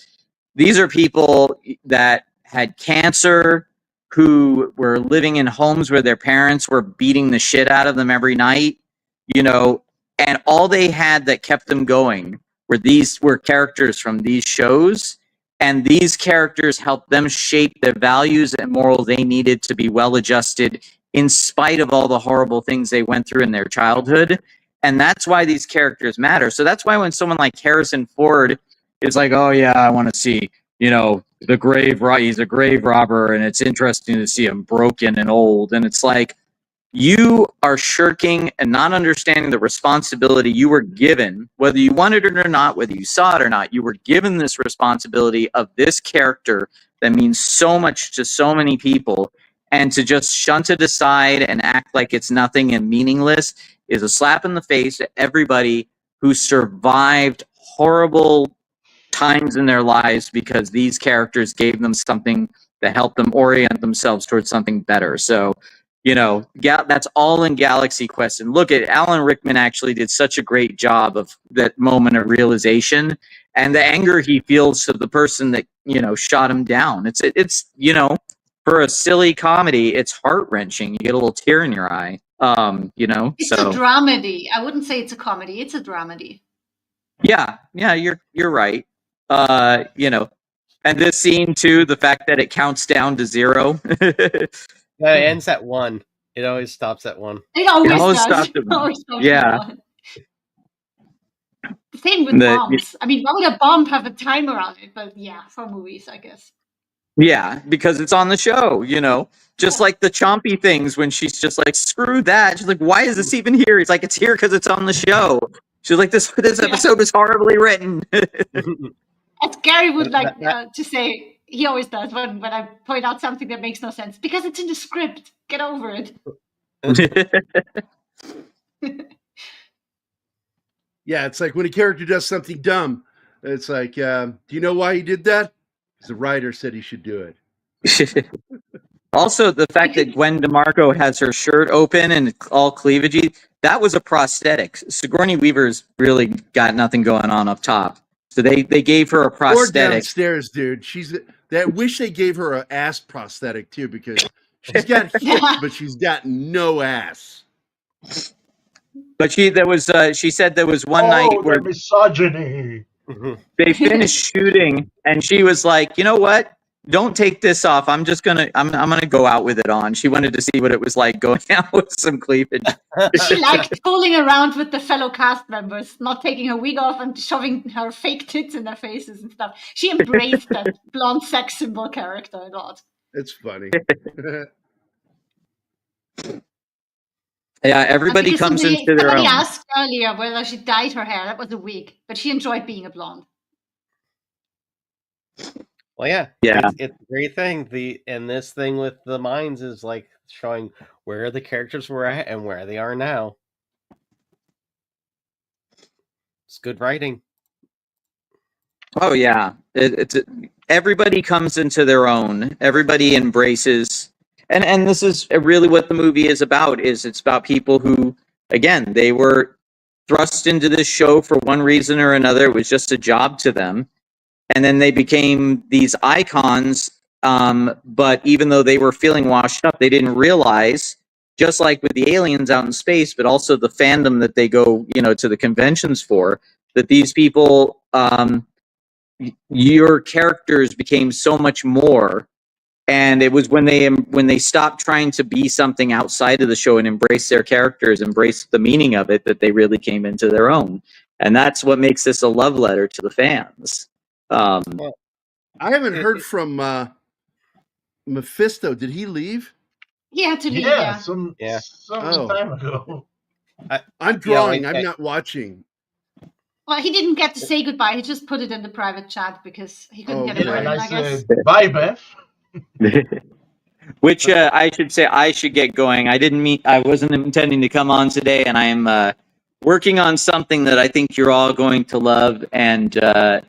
These are people that had cancer, who were living in homes where their parents were beating the shit out of them every night. and all they had that kept them going were characters from these shows, and these characters helped them shape the values and morals they needed to be well adjusted in spite of all the horrible things they went through in their childhood. And that's why these characters matter. So that's why when someone like Harrison Ford is like, oh yeah, I want to see, he's a grave robber, and it's interesting to see him broken and old. And it's like, you are shirking and not understanding the responsibility you were given, whether you wanted it or not, whether you saw it or not. You were given this responsibility of this character that means so much to so many people, and to just shunt it aside and act like it's nothing and meaningless is a slap in the face to everybody who survived horrible times in their lives because these characters gave them something that helped them orient themselves towards something better. So, that's all in Galaxy Quest. And look at Alan Rickman actually did such a great job of that moment of realization and the anger he feels to the person that, shot him down. It's for a silly comedy, it's heart-wrenching. You get a little tear in your eye. It's a dramedy. I wouldn't say it's a comedy. It's a dramedy. Yeah, you're right. And this scene too, the fact that it counts down to 0. It ends at 1. It always stops at 1. It always stops at 1. Yeah. The same with bombs. I mean, why would a bomb have a timer on it? But yeah, for movies, I guess. Yeah, because it's on the show, just like the chompy things when she's just like, screw that. She's like, why is this even here? He's like, it's here because it's on the show. She's like, this episode is horribly written. As Gary would like to say, he always does when I point out something that makes no sense. Because it's in the script. Get over it. Yeah, it's like when a character does something dumb, it's like, do you know why he did that? Because the writer said he should do it. Also, the fact that Gwen DeMarco has her shirt open and all cleavagey, that was a prosthetic. Sigourney Weaver's really got nothing going on up top. So they gave her a prosthetic. Or downstairs, dude. Wish they gave her an ass prosthetic too, because she's got hips, but she's got no ass. But she said there was one night where misogyny. They finished shooting, and she was like, you know what? Don't take this off. I'm gonna go out with it on. She wanted to see what it was like going out with some cleavage. She liked fooling around with the fellow cast members, not taking her wig off and shoving her fake tits in their faces and stuff. She embraced that blonde sex symbol character a lot. It's funny. Yeah, everybody comes into their own. Somebody asked earlier whether she dyed her hair. That was a wig, but she enjoyed being a blonde. Well, yeah. It's a great thing. And this thing with the mines is like showing where the characters were at and where they are now. It's good writing. Oh yeah, everybody comes into their own. Everybody embraces, and this is really what the movie is about. It's about people who, again, they were thrust into this show for one reason or another. It was just a job to them. And then they became these icons, but even though they were feeling washed up, they didn't realize, just like with the aliens out in space, but also the fandom that they go, to the conventions for, that these people, your characters became so much more. And it was when they stopped trying to be something outside of the show and embrace their characters, embrace the meaning of it, that they really came into their own. And that's what makes this a love letter to the fans. I haven't heard from Mephisto. Did he leave? He had to leave. Some time ago. I'm drawing. I'm not watching. Well, he didn't get to say goodbye. He just put it in the private chat because he couldn't get it right. I guess. Bye, Beth. Which I should say I should get going. I wasn't intending to come on today, and I am working on something that I think you're all going to love, and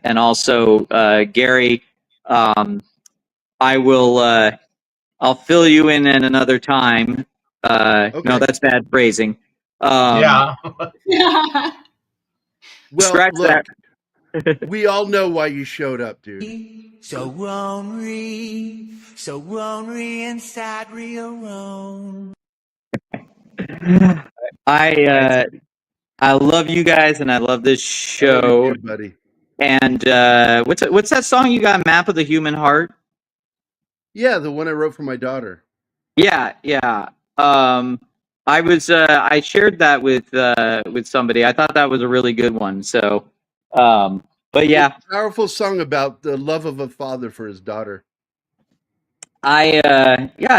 also Gary, I will I'll fill you in at another time. Okay. No, that's bad phrasing. Yeah. Well, scratch look, that. We all know why you showed up, dude. So ornery inside real wrong. I I love you guys, and I love this I love show. you too, buddy. And what's that song you got? Map of the Human Heart. Yeah, the one I wrote for my daughter. Yeah. I shared that with somebody. I thought that was a really good one. So, but yeah, It's a powerful song about the love of a father for his daughter. I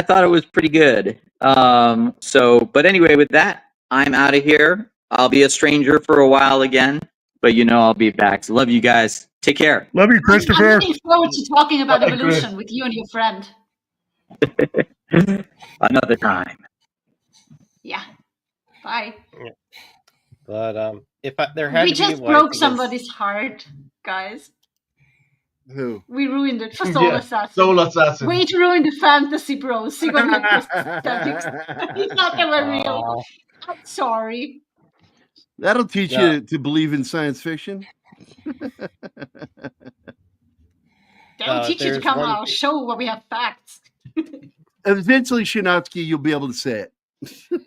thought it was pretty good. But anyway, with that, I'm out of here. I'll be a stranger for a while again, but I'll be back. So love you guys. Take care. Love you, I'm Christopher. looking forward to talking about Bye, Chris. evolution with you and your friend. Another time. Yeah. Bye. But if there had We to be just one, I broke think it's- somebody's heart, guys. Who? We ruined it for Soul Yeah, Assassin. Soul Assassin. Way to ruin the fantasy, bro. Sigourney and prosthetics. He thought they were real. I'm sorry. That'll teach Yeah. you to believe in science fiction. They'll teach you to there's come on one our thing- show where we have facts. Eventually, Shinatsky, you'll be able to say it.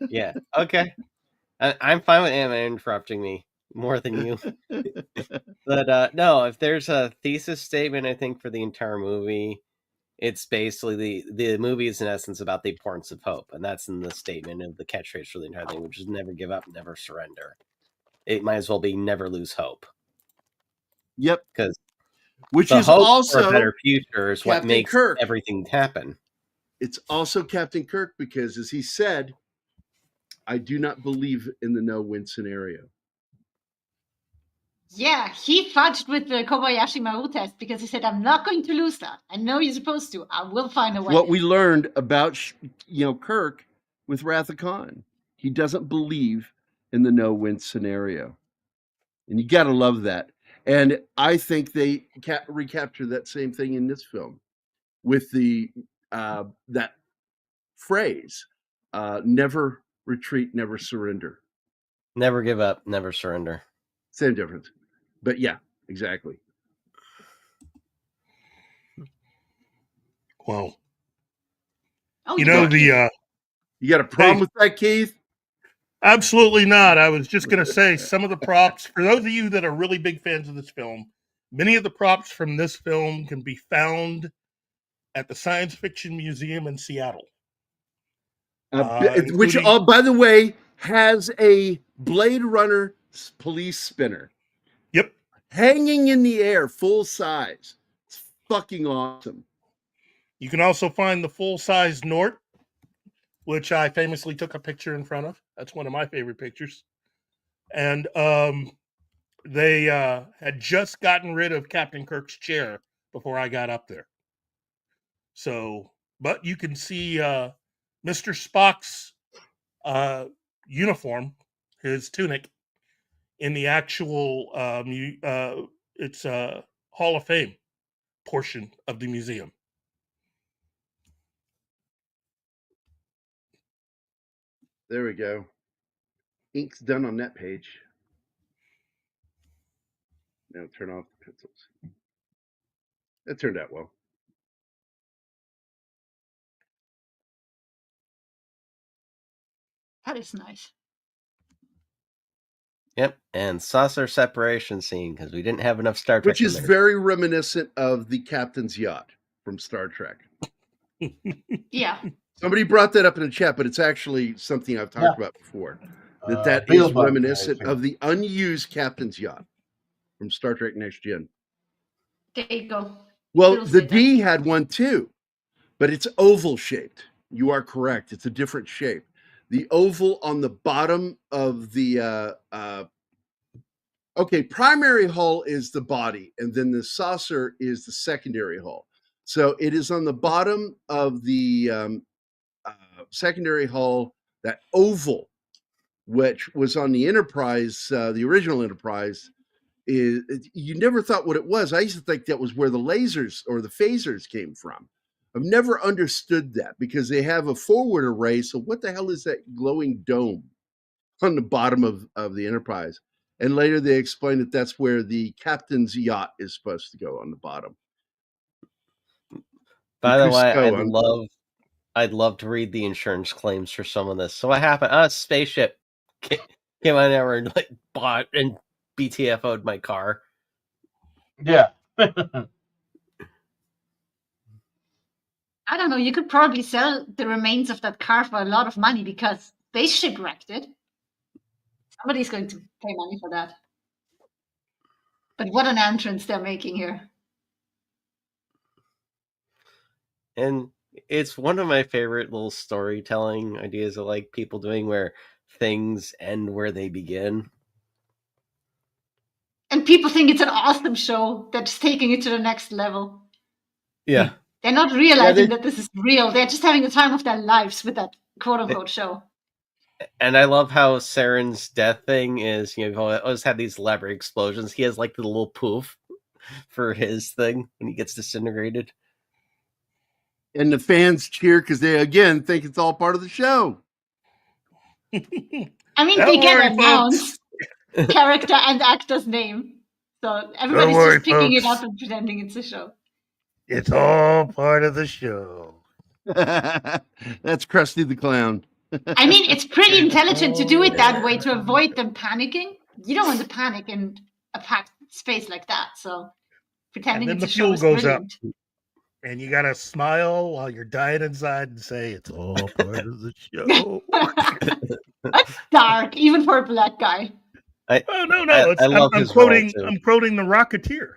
Yeah. Okay. I'm fine with Emma interrupting me more than you. But no, if there's a thesis statement, I think for the entire movie, it's basically the movie is in essence about the importance of hope, and that's in the statement of the catchphrase for the entire thing, which is never give up, never surrender. It might as well be never lose hope, Yep. because Which the is hope for also a better future is what Captain makes Kirk. everything happen. It's also Captain Kirk because, as he said, I do not believe in the no-win scenario. Yeah, he fudged with the Kobayashi Maru test because he said, I'm not going to lose that. I know you're supposed to. I will find a way. What we learned about Kirk with Wrath of Khan, he doesn't believe in the no-win scenario, and you got to love that. And I think they recapture that same thing in this film with the that phrase, "Never retreat, never surrender." Never give up, never surrender. Same difference, but yeah, exactly. Well, Oh, you know yeah. You got a problem Hey. with that, Keith? Absolutely not. I was just going to say some of the props, for those of you that are really big fans of this film, many of the props from this film can be found at the Science Fiction Museum in Seattle. Which, including- by the way, has a Blade Runner police spinner. Yep. Hanging in the air, full size. It's fucking awesome. You can also find the full-size Nort, which I famously took a picture in front of. That's one of my favorite pictures. And they had just gotten rid of Captain Kirk's chair before I got up there. So, but you can see Mr. Spock's uniform, his tunic, in the actual it's Hall of Fame portion of the museum. There we go. Ink's done on that page. Now turn off the pencils. That turned out well. That is nice. Yep, and saucer separation scene because we didn't have enough Star Trek. Which is in there. very reminiscent of the Captain's Yacht from Star Trek. Yeah. Somebody brought that up in the chat, but it's actually something I've talked about before. That is Bill Buck, reminiscent I think. of the unused Captain's Yacht from Star Trek Next Gen. There you go. Well, Bill the said that. D had one too, but it's oval shaped. You are correct. It's a different shape. The oval on the bottom of the primary hull is the body, and then the saucer is the secondary hull. So it is on the bottom of the secondary hull, that oval, which was on the Enterprise, the original Enterprise. You never thought what it was. I used to think that was where the lasers or the phasers came from. I've never understood that because they have a forward array. So what the hell is that glowing dome on the bottom of the Enterprise? And later they explained that that's where the captain's yacht is supposed to go, on the bottom. By the way, Cusco, I'd love to read the insurance claims for some of this. So what happened? Spaceship came on there and like bought and BTFO'd my car. Yeah. I don't know. You could probably sell the remains of that car for a lot of money because they shipwrecked it. Somebody's going to pay money for that. But what an entrance they're making here. And it's one of my favorite little storytelling ideas of like people doing where things end where they begin. And people think it's an awesome show that's taking it to the next level. Yeah. They're not realizing that this is real. They're just having the time of their lives with that quote-unquote show. And I love how Saren's death thing is, you know, he always had these elaborate explosions. He has like the little poof for his thing when he gets disintegrated. And the fans cheer because they, again, think it's all part of the show. I mean, they get announced character and actor's name. So everybody's just picking it up and pretending it's a show. It's all part of the show. That's Krusty the Clown. I mean, it's pretty intelligent to do it that way to avoid them panicking. You don't want to panic in a packed space like that. So pretending And then it's the a show fuel is goes brilliant. up. And you got to smile while you're dying inside and say, it's all part of the show. That's dark, even for a black guy. No. I'm quoting The Rocketeer.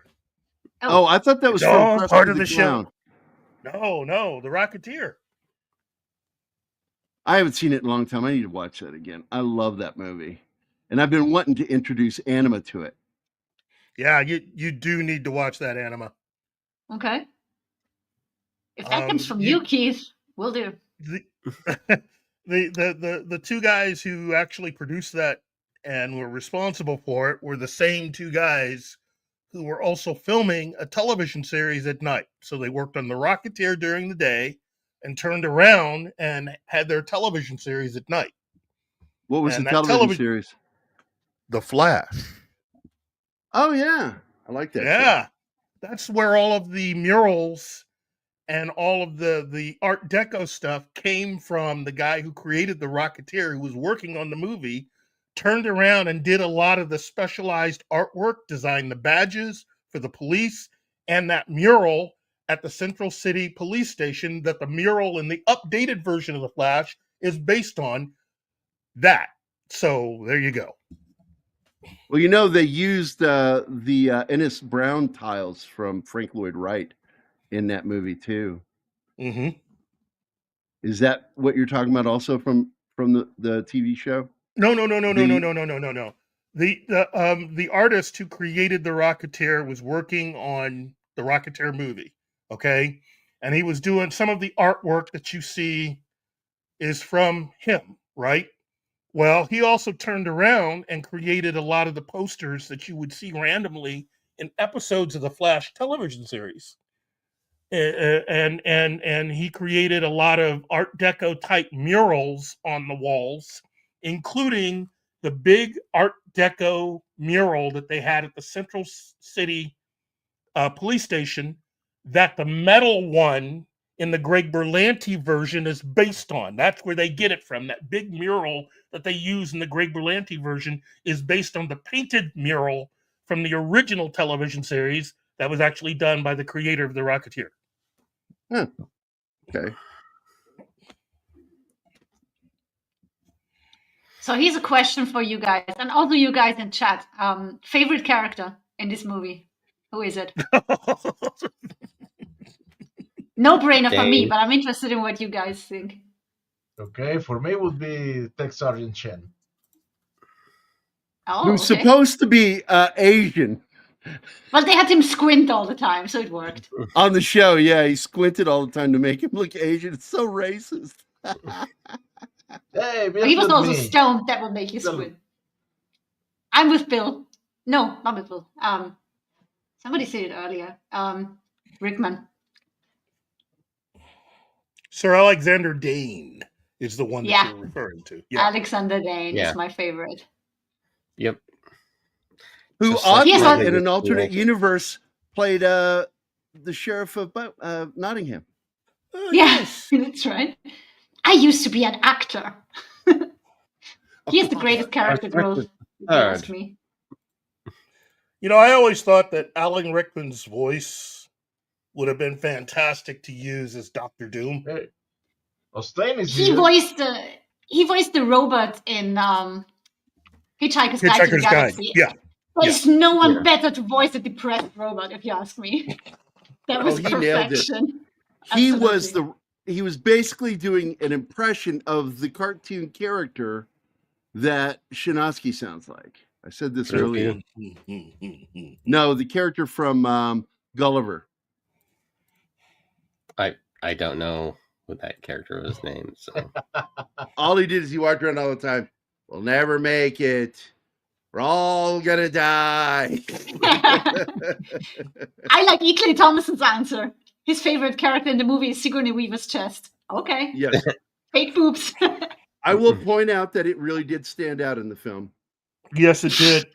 Oh, I thought that was it's from all Krusty part of the Clown. show. No, The Rocketeer. I haven't seen it in a long time. I need to watch that again. I love that movie. And I've been wanting to introduce Anima to it. Yeah, you do need to watch that Anima. Okay. If that comes from you, Keith, we'll do. The two guys who actually produced that and were responsible for it were the same two guys who were also filming a television series at night. So they worked on The Rocketeer during the day and turned around and had their television series at night. What was the television series? The Flash. Oh, yeah. I like that. Yeah. That's where all of the murals and all of the Art Deco stuff came from. The guy who created The Rocketeer, who was working on the movie, turned around and did a lot of the specialized artwork, designed the badges for the police, and that mural at the Central City Police Station, that the mural in the updated version of The Flash is based on that. So there you go. Well, you know, they used the Ennis Brown tiles from Frank Lloyd Wright in that movie too. Mm-hmm. Is that what you're talking about also from the TV show? No. The artist who created The Rocketeer was working on the Rocketeer movie, okay? And he was doing some of the artwork that you see is from him, right? Well, he also turned around and created a lot of the posters that you would see randomly in episodes of the Flash television series. And he created a lot of Art Deco type murals on the walls, including the big Art Deco mural that they had at the Central City police station that the metal one in the Greg Berlanti version is based on. That's where they get it from. That big mural that they use in the Greg Berlanti version is based on the painted mural from the original television series that was actually done by the creator of The Rocketeer. Huh. Okay. So here's a question for you guys, and also you guys in chat. Favorite character in this movie? Who is it? No brainer for me, but I'm interested in what you guys think. Okay, for me it would be Tech Sergeant Chen. Oh, Who's supposed to be Asian. Well, they had him squint all the time, so it worked. On the show, yeah, he squinted all the time to make him look Asian. It's so racist. Hey, he was also stoned. That would make you squint. I'm with Bill. No, not with Bill. Somebody said it earlier. Rickman. Sir Alexander Dane is the one that you're referring to. Yeah. Alexander Dane is my favorite. Yep. Who oddly, in an alternate universe, played the sheriff of Nottingham. Yes, that's right. I used to be an actor. He has the greatest character growth, if you ask Third. me. I always thought that Alan Rickman's voice would have been fantastic to use as Doctor Doom. Hey, Ostain is He here. voiced the robot in Hitchhiker's Guide to the Hitchhiker's Guide. Galaxy. Yeah. There's no one Yeah. better to voice a depressed robot, if you ask me. That was he nailed it. perfection. He was Absolutely. he was basically doing an impression of the cartoon character that Shinosky sounds like. I said this earlier. No, the character from Gulliver. I don't know what that character was named. So All he did is he walked around all the time. We'll never make it. We're all gonna die. I like E. Clay Thomason's answer. His favorite character in the movie is Sigourney Weaver's chest. Okay. Yes. Fake boobs. I will point out that it really did stand out in the film. Yes, it did.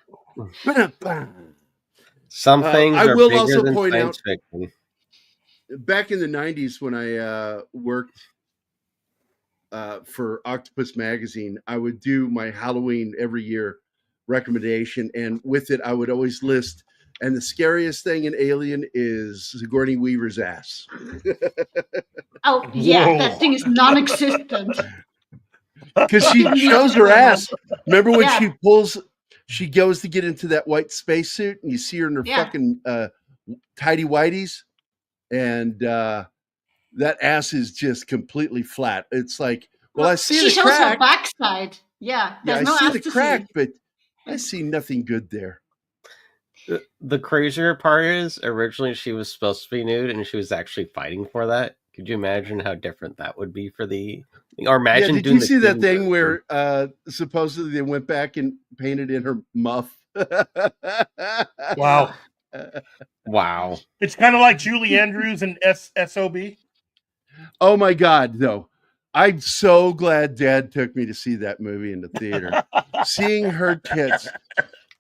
some things I are will bigger also than point science out- fiction. Back in the 90s when I worked for Octopus Magazine, I would do my Halloween every year recommendation, and with it I would always list, and the scariest thing in Alien is Sigourney Weaver's ass. Oh, yeah, Whoa. that thing is non-existent. Because she shows her ass. Remember when Yeah. she goes to get into that white spacesuit and you see her in her Yeah. fucking tidy whities, and that ass is just completely flat. It's like, well, I see she the shows crack. her backside. Yeah, Yeah, there's I no see ass the to crack, see. but I see nothing good there. The crazier part is originally she was supposed to be nude and she was actually fighting for that. Could you imagine how different that would be for the or imagine Yeah, did doing you the see that kid thing version. where supposedly they went back and painted in her muff? Wow. Wow. It's kind of like Julie Andrews and SOB. Oh my God, though. I'm so glad Dad took me to see that movie in the theater. Seeing her tits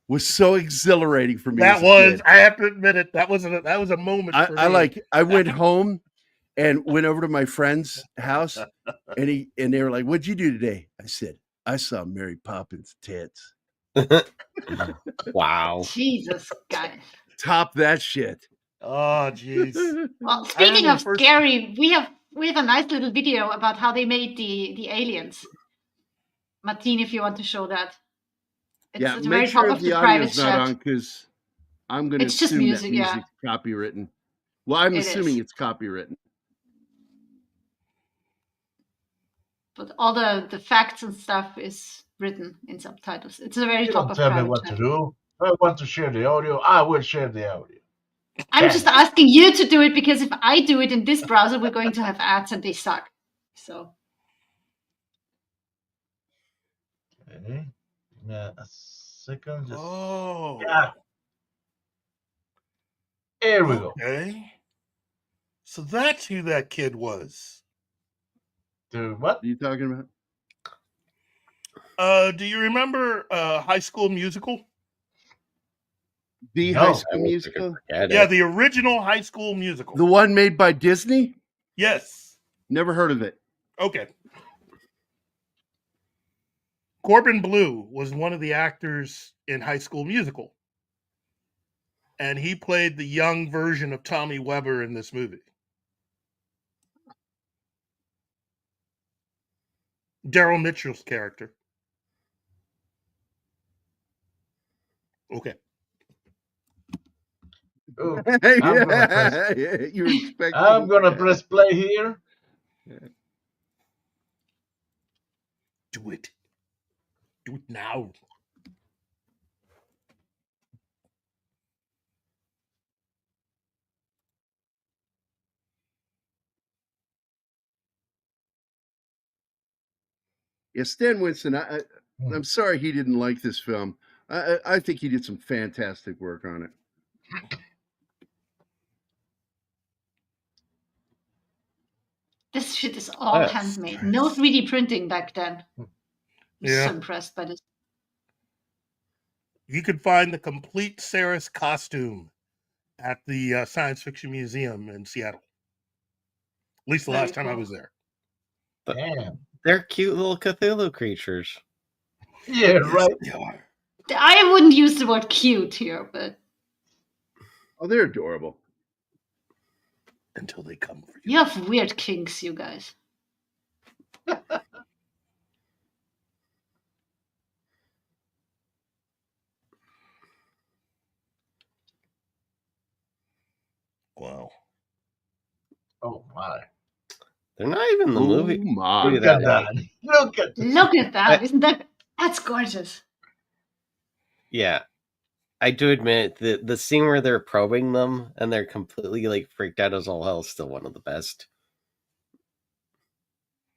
was so exhilarating for me. That as a was, kid. I have to admit it, that was a moment for me. I went home and went over to my friend's house, and they were like, "What'd you do today?" I said, "I saw Mary Poppins' tits." Wow. Jesus, guys. Top that shit. Oh, jeez. Well, speaking remember of the first- scary, we have a nice little video about how they made the aliens. Matinee, if you want to show that. It's Yeah, at the make very sure top of the the private audio's not chat. on because I'm going to It's just assume music, that yeah. music's copywritten. Well, I'm It assuming is. it's copywritten. But all the facts and stuff is written in subtitles. It's the very You top don't of tell me private what to chat. do. If I want to share the audio, I will share the audio. I'm just asking you to do it because if I do it in this browser, we're going to have ads and they suck. So Okay. Yeah, a second. Just... Oh. Yeah. Here we go. Okay. So that's who that kid was. What? What are you talking about? Do you remember High School Musical? The No. High I School wish I Musical? could forget Yeah, it. the original High School Musical. The one made by Disney? Yes. Never heard of it. Okay. Corbin Bleu was one of the actors in High School Musical. And he played the young version of Tommy Weber in this movie. Daryl Mitchell's character. Okay. Oh, gonna press- You're expecting. I'm gonna press play here. Do it. Do it now. Yeah, Stan Winston. I'm sorry he didn't like this film. I think he did some fantastic work on it. this shit is all Yes. handmade. No 3D printing back then. I'm Yeah. so impressed by this. You could find the complete Saris costume at the Science Fiction Museum in Seattle. At least the Very last time I cool. was there. Damn. They're cute little Cthulhu creatures. Yeah, right. They are. I wouldn't use the word cute here, but Oh, they're adorable. Until they come for you. you have weird kinks, you guys. Wow. Oh my! They're not even the Oh movie my! Look that at that! way. Look at this. Look at that! Isn't that's gorgeous? Yeah. I do admit the scene where they're probing them and they're completely like freaked out as all hell is still one of the best.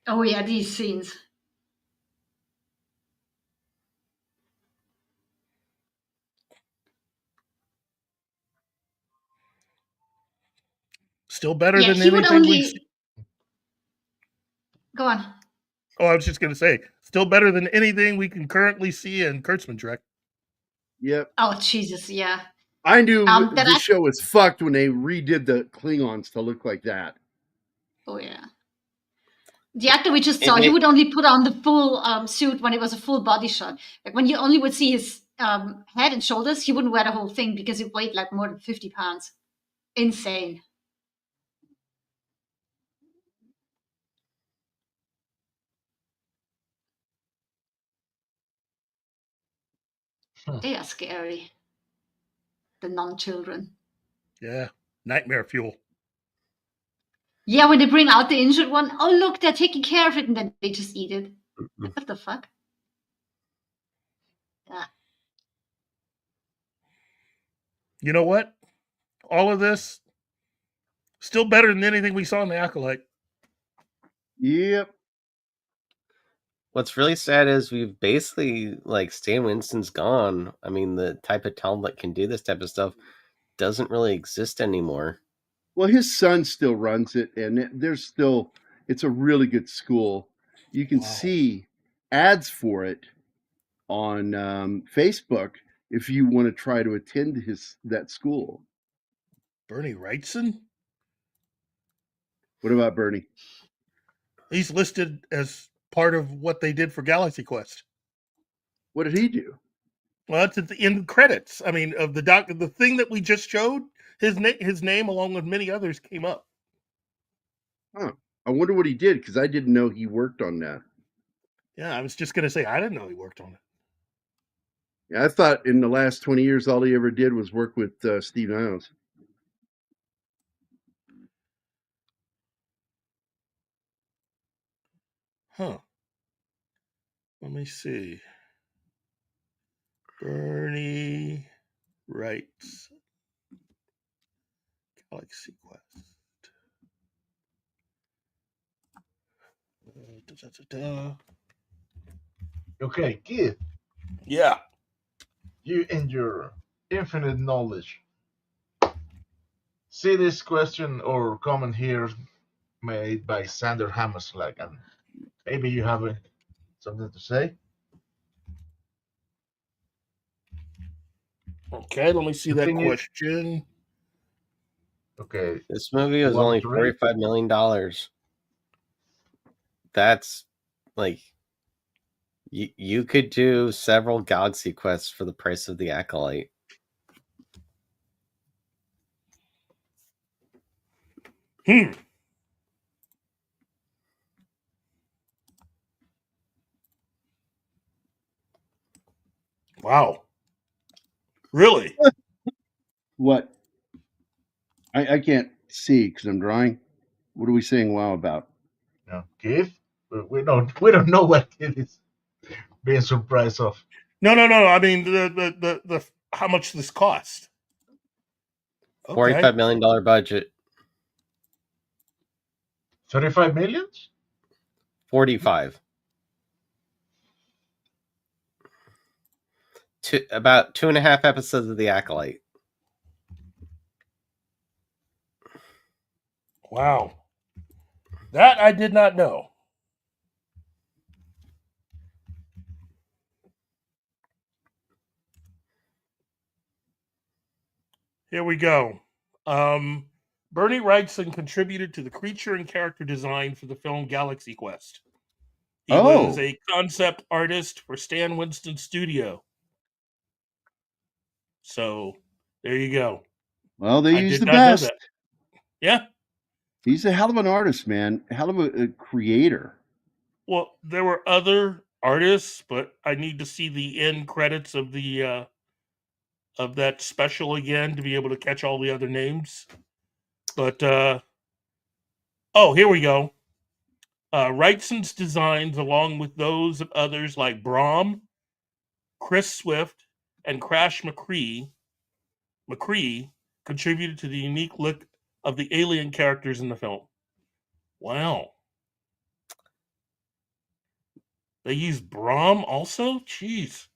Oh yeah, these scenes. Still better Yeah, than he would anything we've only seen. go on. Oh, I was just going to say, still better than anything we can currently see in Kurtzman Trek. Yep. Oh Jesus, yeah. I knew That this show was fucked when they redid the Klingons to look like that. Oh yeah. The actor we just saw, he would only put on the full suit when it was a full body shot. Like when you only would see his head and shoulders, he wouldn't wear the whole thing because he weighed like more than 50 pounds. Insane. They are scary. The non-children. Yeah. Nightmare fuel. Yeah, when they bring out the injured one, oh look, they're taking care of it, and then they just eat it. What the fuck? Yeah. You know what? All of this, still better than anything we saw in The Acolyte. Yep. What's really sad is we've basically, like, Stan Winston's gone. I mean, the type of talent that can do this type of stuff doesn't really exist anymore. Well, his son still runs it, and there's still, it's a really good school. You can see ads for it on Facebook if you want to try to attend that school. Bernie Wrightson? What about Bernie? He's listed as part of what they did for Galaxy Quest. What did he do? Well, it's in the credits. I mean, of the thing that we just showed, his name along with many others came up. Huh. I wonder what he did, because I didn't know he worked on that. Yeah, I was just going to say, I didn't know he worked on it. Yeah, I thought in the last 20 years, all he ever did was work with Steve Niles. Huh. Let me see. Bernie Wrights. Galaxy Quest. Okay, Keith. Yeah. You and your infinite knowledge. See this question or comment here made by Sander Hammerslag, and maybe you have something to say. Okay, let me see that question. Okay. This movie was only $45 million. That's like you could do several Galaxy Quests for the price of the Acolyte. Wow. Really? What? I can't see because I'm drawing. What are we saying wow about? No, Keith? We don't know what Keith is being surprised of. No. I mean the how much this cost. $45 million budget. 35 million? 45. About 2.5 episodes of The Acolyte. Wow. That I did not know. Here we go. Bernie Wrightson contributed to the creature and character design for the film Galaxy Quest. He was Oh. a concept artist for Stan Winston Studio. So there you go. Well, they I use did the not know best. that. Yeah. He's a hell of an artist, man. A hell of a creator. Well, there were other artists, but I need to see the end credits of the of that special again to be able to catch all the other names. But oh, here we go. Wrightson's designs, along with those of others like Brom, Chris Swift, and Crash McCree, contributed to the unique look of the alien characters in the film. Wow. They used Brom also? Jeez.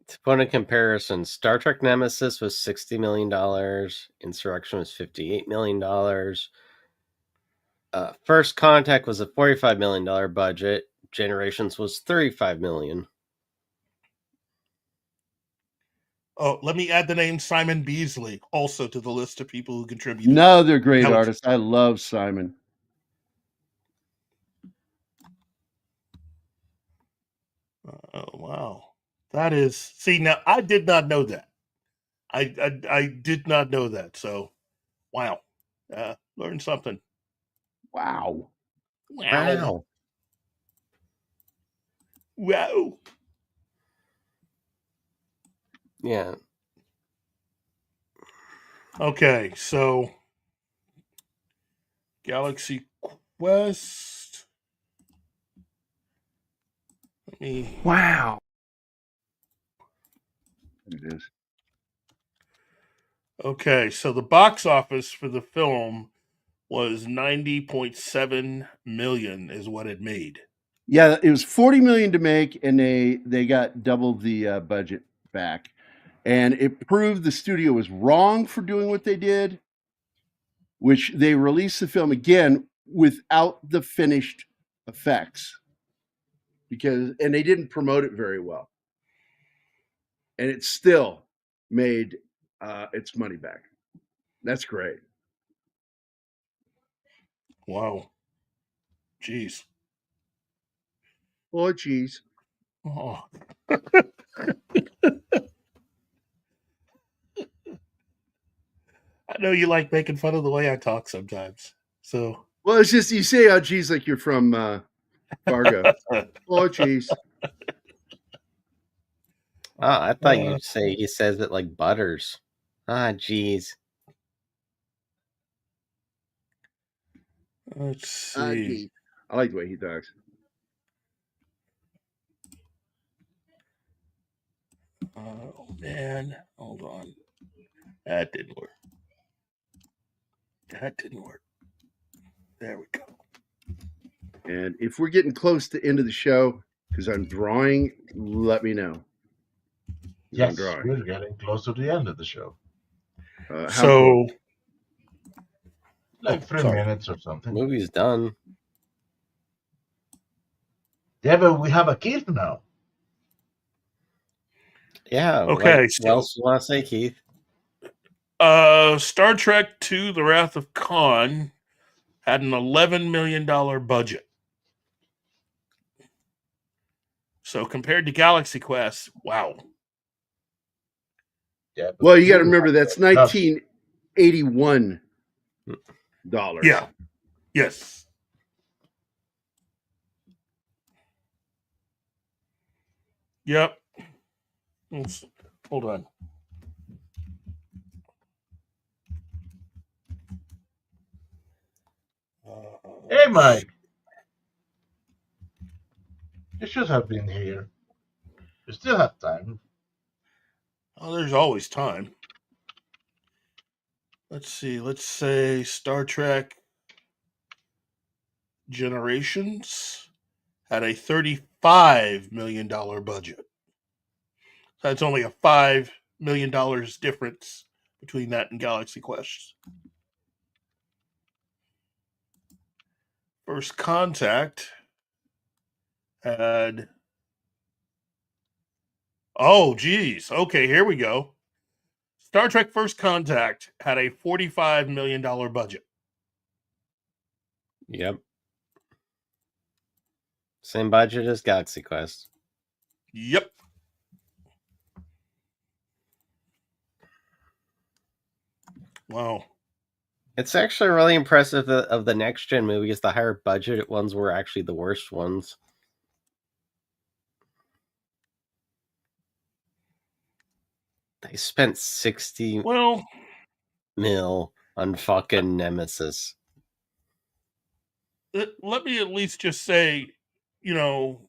To put in comparison, Star Trek Nemesis was $60 million. Insurrection was $58 million. First Contact was a $45 million budget. Generations was $35 million. Oh, let me add the name Simon Beasley also to the list of people who contributed. Another great artist. I love Simon. Oh, wow. That is, see, now I did not know that. I did not know that. So, wow. Learned something. Wow. Wow. Wow. Yeah. Okay, so Galaxy Quest. Let me. Wow. It is. Okay, so the box office for the film was 90.7 million is what it made. Yeah, it was 40 million to make, and they got double the budget back, and it proved the studio was wrong for doing what they did, which they released the film again without the finished effects and they didn't promote it very well, and it still made its money back. That's great. Wow. Jeez. Oh, geez. Oh. I know you like making fun of the way I talk sometimes. So, well, it's just you say, "Oh, geez," like you're from Fargo. Oh, geez. Oh, I thought you'd say he says it like Butters. Ah, geez. Let's see. I like the way he talks. Oh man, hold on. That didn't work. There we go. And if we're getting close to the end of the show, because I'm drawing, let me know. Yes, we're getting close to the end of the show. So, like 3 minutes or something. Movie's done. Yeah, but we have a kid now. Yeah. Okay. What else do you want to say, Keith? Star Trek II: The Wrath of Khan had an $11 million budget. So compared to Galaxy Quest, wow. Yeah. Well, you got to remember that's 1981 dollars. Yeah. Yes. Yep. Hold on. Hey, Mike. You should have been here. You still have time. Oh, there's always time. Let's see. Let's say Star Trek Generations had a $35 million budget. That's only a $5 million difference between that and Galaxy Quest. First Contact had... Oh, geez. Okay, here we go. Star Trek First Contact had a $45 million budget. Yep. Same budget as Galaxy Quest. Yep. Wow. It's actually really impressive that of the next gen movies, the higher budget ones were actually the worst ones. They spent 60 mil on fucking Nemesis. Let me at least just say, you know,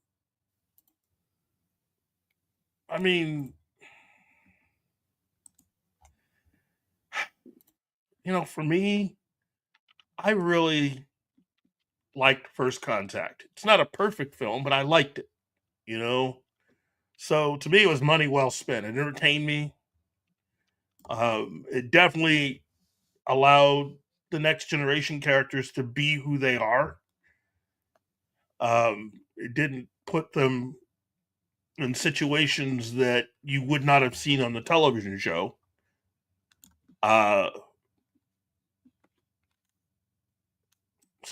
I mean, you know, for me, I really liked First Contact. It's not a perfect film, but I liked it, you know? So to me, it was money well spent. It entertained me. It definitely allowed the next generation characters to be who they are. It didn't put them in situations that you would not have seen on the television show. So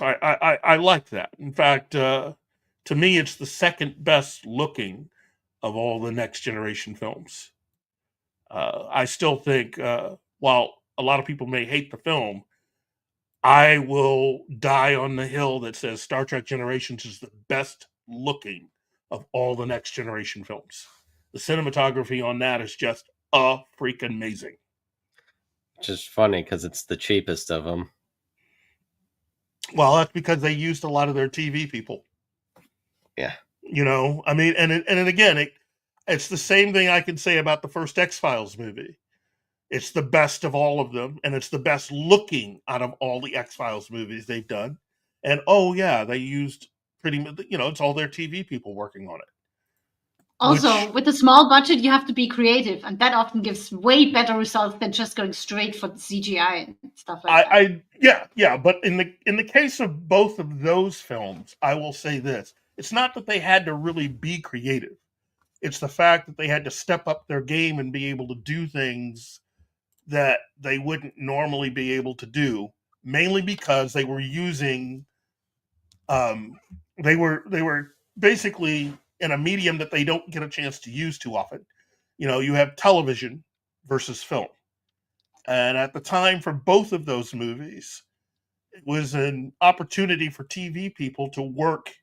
I like that. In fact, to me, it's the second best looking of all the next generation films. I still think, while a lot of people may hate the film, I will die on the hill that says Star Trek Generations is the best looking of all the next generation films. The cinematography on that is just freaking amazing. Just funny because it's the cheapest of them. Well, that's because they used a lot of their TV people. Yeah. You know, I mean, and again, it's the same thing I can say about the first X-Files movie. It's the best of all of them, and it's the best looking out of all the X-Files movies they've done. And they used pretty much, you know, it's all their TV people working on it. Also, with a small budget, you have to be creative, and that often gives way better results than just going straight for the CGI and stuff like that. Yeah. But in the case of both of those films, I will say this: it's not that they had to really be creative; it's the fact that they had to step up their game and be able to do things that they wouldn't normally be able to do, mainly because they were using, they were basically in a medium that they don't get a chance to use too often. You know, you have television versus film. And at the time for both of those movies, it was an opportunity for TV people to work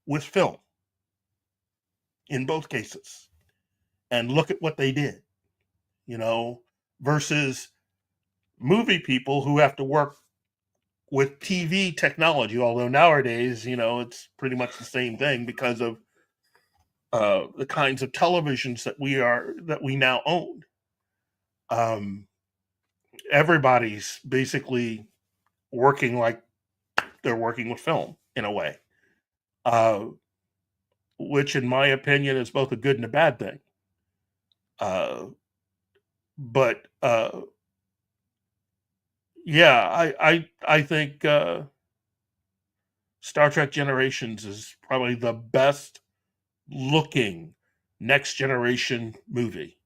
with film in both cases and look at what they did, you know, versus movie people who have to work with TV technology. Although nowadays, you know, it's pretty much the same thing because of the kinds of televisions that we now own. Everybody's basically working like they're working with film in a way, which, in my opinion, is both a good and a bad thing. But I think Star Trek Generations is probably the best looking next generation movie.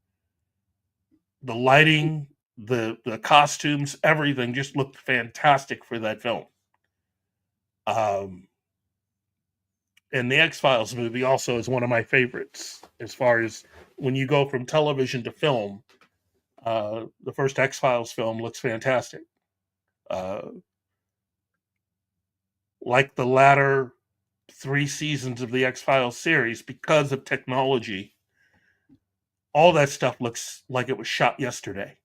The lighting, the costumes, everything just looked fantastic for that film. And the X-Files movie also is one of my favorites as far as when you go from television to film. The first X-Files film looks fantastic. Like the latter 3 seasons of the X-Files series, because of technology, all that stuff looks like it was shot yesterday.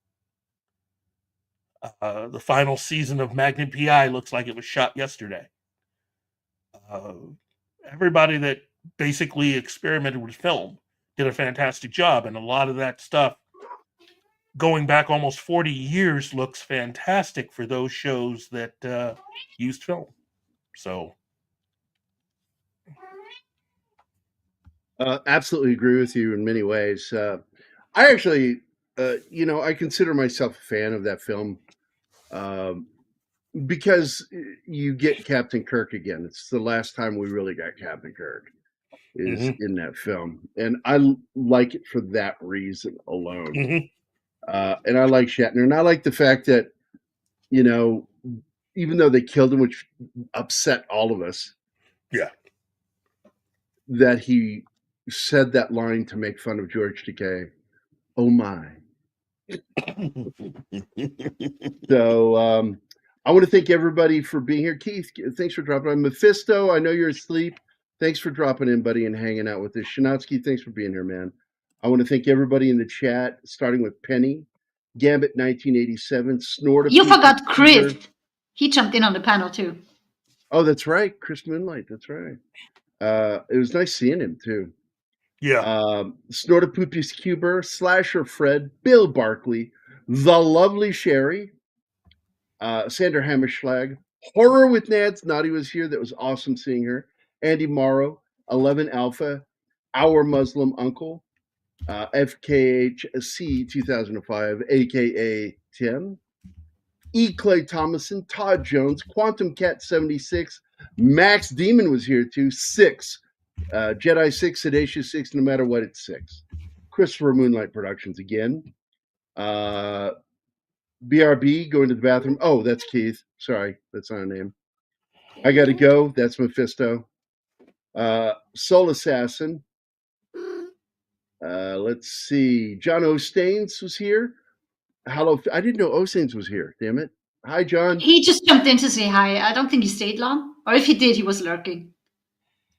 The final season of Magnum PI looks like it was shot yesterday. Everybody that basically experimented with film did a fantastic job, and a lot of that stuff going back almost 40 years looks fantastic for those shows that used film. So absolutely agree with you in many ways. I actually, I consider myself a fan of that film because you get Captain Kirk again. It's the last time we really got Captain Kirk is in that film, and I like it for that reason alone. And I like Shatner, and I like the fact that, you know, even though they killed him, which upset all of us. Yeah. that he said that line to make fun of George Takei. Oh my. So I want to thank everybody for being here. Keith, thanks for dropping on. Mephisto, I know you're asleep. Thanks for dropping in, buddy, and hanging out with us. Shinatsky, thanks for being here, man. I want to thank everybody in the chat, starting with Penny, Gambit 1987, Snort. You forgot Chris. He jumped in on the panel too. Oh, that's right. Chris Moonlight. That's right. It was nice seeing him too. Yeah. Snortopoopius Cuber, Slasher Fred, Bill Barkley, The Lovely Sherry, Sandra Hammerschlag, Horror with Nads. Naughty was here. That was awesome seeing her. Andy Morrow, 11 Alpha, Our Muslim Uncle, FKHC 2005, aka Tim, E. Clay Thomason, Todd Jones, Quantum Cat 76, Max Demon was here too. 6, Jedi 6, Sedacious 6, no matter what, it's 6. Christopher Moonlight Productions again. BRB, going to the bathroom. Oh, that's Keith. Sorry, that's not a name. I gotta go. That's Mephisto. Soul Assassin. Let's see. John Ostains was here. Hello. I didn't know Ostains was here. Damn it. Hi, John. He just jumped in to say hi. I don't think he stayed long. Or if he did, he was lurking.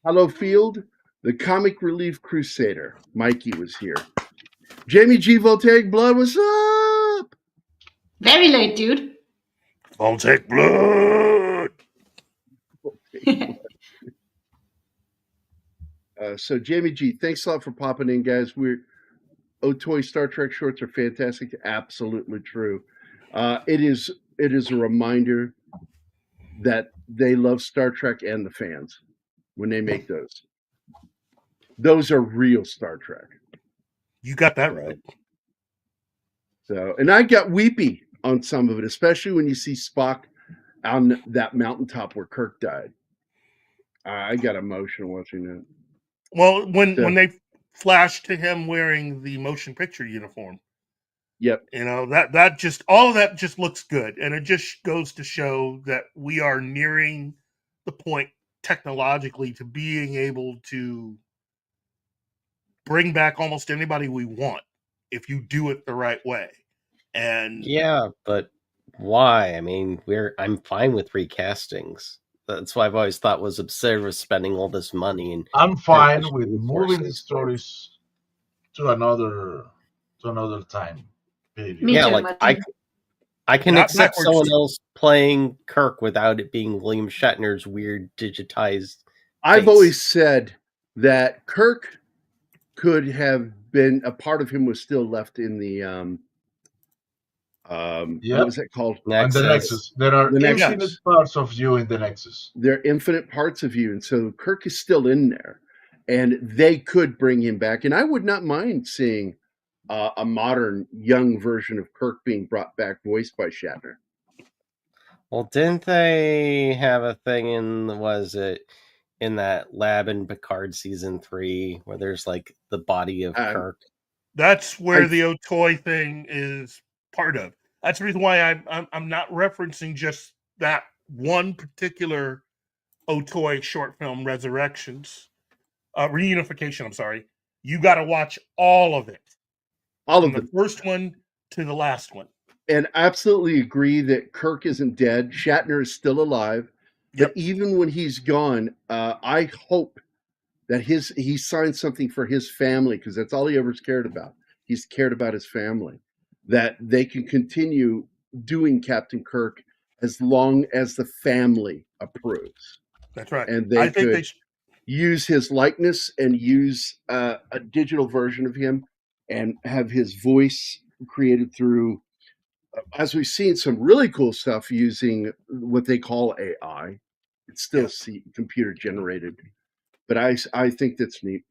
Hello, Field. The Comic Relief Crusader. Mikey was here. Jamie G. Voltaic Blood, what's up? Very late, dude. Voltaic Blood. So Jamie G, thanks a lot for popping in, guys. Toy Star Trek shorts are fantastic. Absolutely true. It is a reminder that they love Star Trek and the fans when they make those. Those are real Star Trek. You got that right. So, and I got weepy on some of it, especially when you see Spock on that mountaintop where Kirk died. I got emotional watching that. Well, when they flashed to him wearing the motion picture uniform. Yep. You know, that just all of that just looks good. And it just goes to show that we are nearing the point technologically to being able to bring back almost anybody we want if you do it the right way. And yeah, but why? I mean, I'm fine with recastings. That's why I've always thought was absurd was spending all this money. And I'm fine with moving the stories to another time period. Yeah, like I can accept someone else playing Kirk without it being William Shatner's weird digitized. I've always said that Kirk could have been a part of him was still left in the what was it called? Nexus. The Nexus. There are infinite parts of you in the Nexus. There are infinite parts of you, and so Kirk is still in there, and they could bring him back. And I would not mind seeing a modern, young version of Kirk being brought back, voiced by Shatner. Well, didn't they have a thing in that lab in Picard season 3 where there's like the body of Kirk? That's where the Otoy thing is part of. That's the reason why I'm not referencing just that one particular Otoy short film, Resurrections, Reunification. I'm sorry. You got to watch all of it. All of the first one to the last one. And absolutely agree that Kirk isn't dead. Shatner is still alive. But even when he's gone, I hope that he signed something for his family, because that's all he ever cared about. He's cared about his family. That they can continue doing Captain Kirk as long as the family approves. That's right. And they could use his likeness and use a digital version of him and have his voice created through, as we've seen, some really cool stuff using what they call AI. It's still computer generated, but I think that's neat.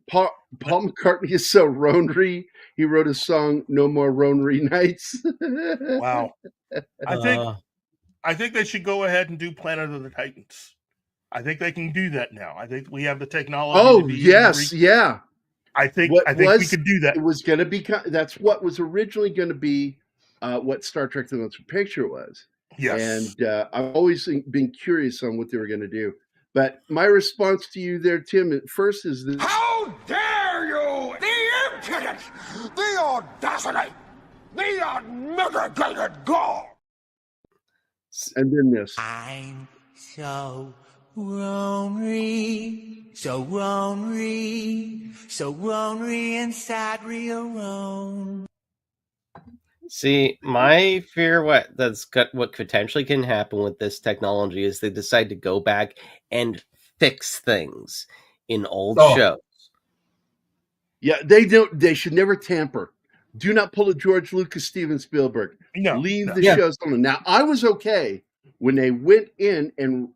Paul McCartney is so Ronery. He wrote a song, "No More Ronery Nights." Wow. I think they should go ahead and do Planet of the Titans. I think they can do that now. I think we have the technology. Oh, yes, yeah. I think we could do that. It was going to be. That's what was originally going to be what Star Trek: The Motion Picture was. Yes. And I've always been curious on what they were going to do. But my response to you there, Tim, at first is this. How dare you! The impudence! The audacity! The unmitigated gall! And then this. I'm so lonely, so lonely inside real alone. See, my fear what potentially can happen with this technology is they decide to go back and fix things in old shows. Yeah, they don't. They should never tamper. Do not pull a George Lucas, Steven Spielberg. No, Leave the shows alone. Now, I was okay when they went in and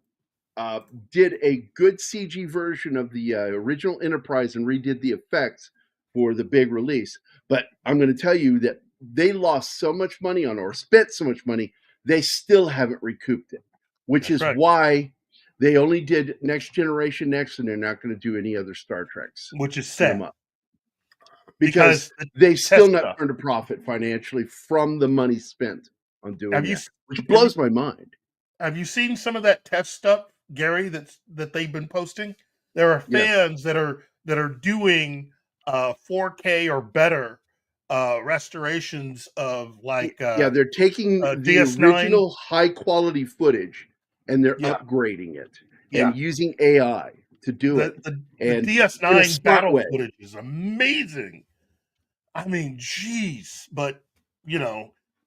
did a good CG version of the original Enterprise and redid the effects for the big release. But I'm going to tell you that they lost so much money on, or spent so much money, they still haven't recouped it, which is why they only did Next Generation Next, and they're not going to do any other Star Treks. Which is sad. Because they still not turned a profit financially from the money spent on doing that, which blows my mind. Have you seen some of that test stuff, Gary, that they've been posting? There are fans that are doing 4K or better restorations of they're taking the DS9. original high quality footage and they're upgrading it and using AI to do it. The and DS9 battle footage is amazing. I mean, geez, but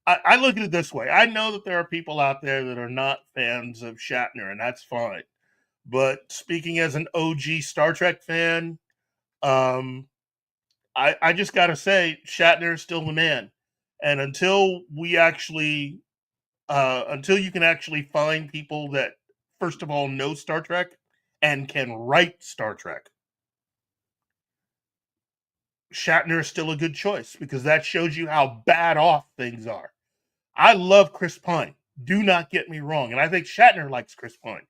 I look at it this way. I know that there are people out there that are not fans of Shatner, and that's fine. But speaking as an OG Star Trek fan, I just got to say, Shatner is still the man. And until you can actually find people that, first of all, know Star Trek and can write Star Trek, Shatner is still a good choice, because that shows you how bad off things are. I love Chris Pine. Do not get me wrong. And I think Shatner likes Chris Pine.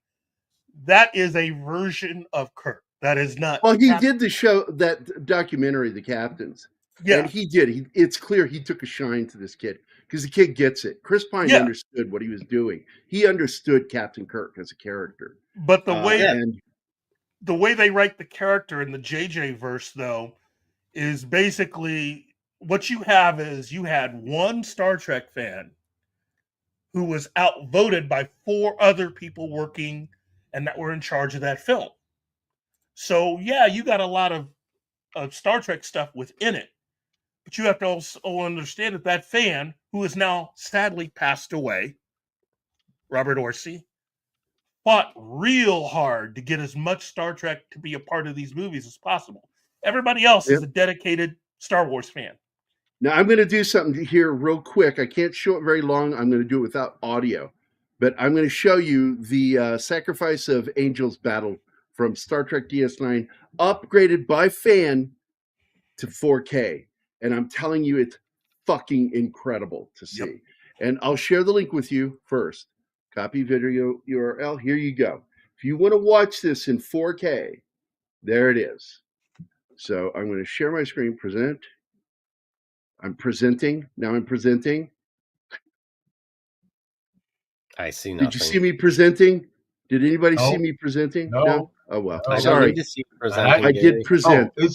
That is a version of Kirk. That is not. Well, he did the show, that documentary, The Captains. Yeah. And he did. It's clear he took a shine to this kid, because the kid gets it. Chris Pine understood what he was doing. He understood Captain Kirk as a character. But the way they write the character in the JJ verse, though, is basically what you have is you had one Star Trek fan who was outvoted by 4 other people working and that were in charge of that film. So, yeah, you got a lot of Star Trek stuff within it. But you have to also understand that fan, who is now sadly passed away, Robert Orci, fought real hard to get as much Star Trek to be a part of these movies as possible. Everybody else is a dedicated Star Wars fan. Now, I'm going to do something here real quick. I can't show it very long. I'm going to do it without audio. But I'm going to show you the Sacrifice of Angels battle from Star Trek DS9, upgraded by fan to 4K. And I'm telling you, it's fucking incredible to see. Yep. And I'll share the link with you first. Copy video URL. Here you go. If you want to watch this in 4K, there it is. So I'm going to share my screen, present. I'm presenting. Now I'm presenting. I see nothing. Did you see me presenting? Did anybody see me presenting? No. Oh, well. I Sorry. need to see you presenting, I did present. Oh,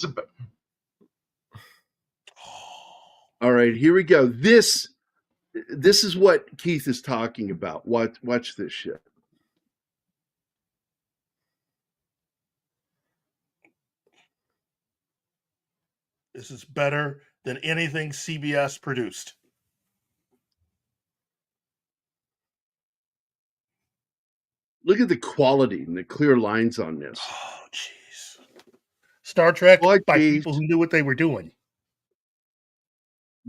all right, here we go. This is what Keith is talking about. Watch this shit. This is better than anything CBS produced. Look at the quality and the clear lines on this. Oh, jeez. Star Trek by people who knew what they were doing.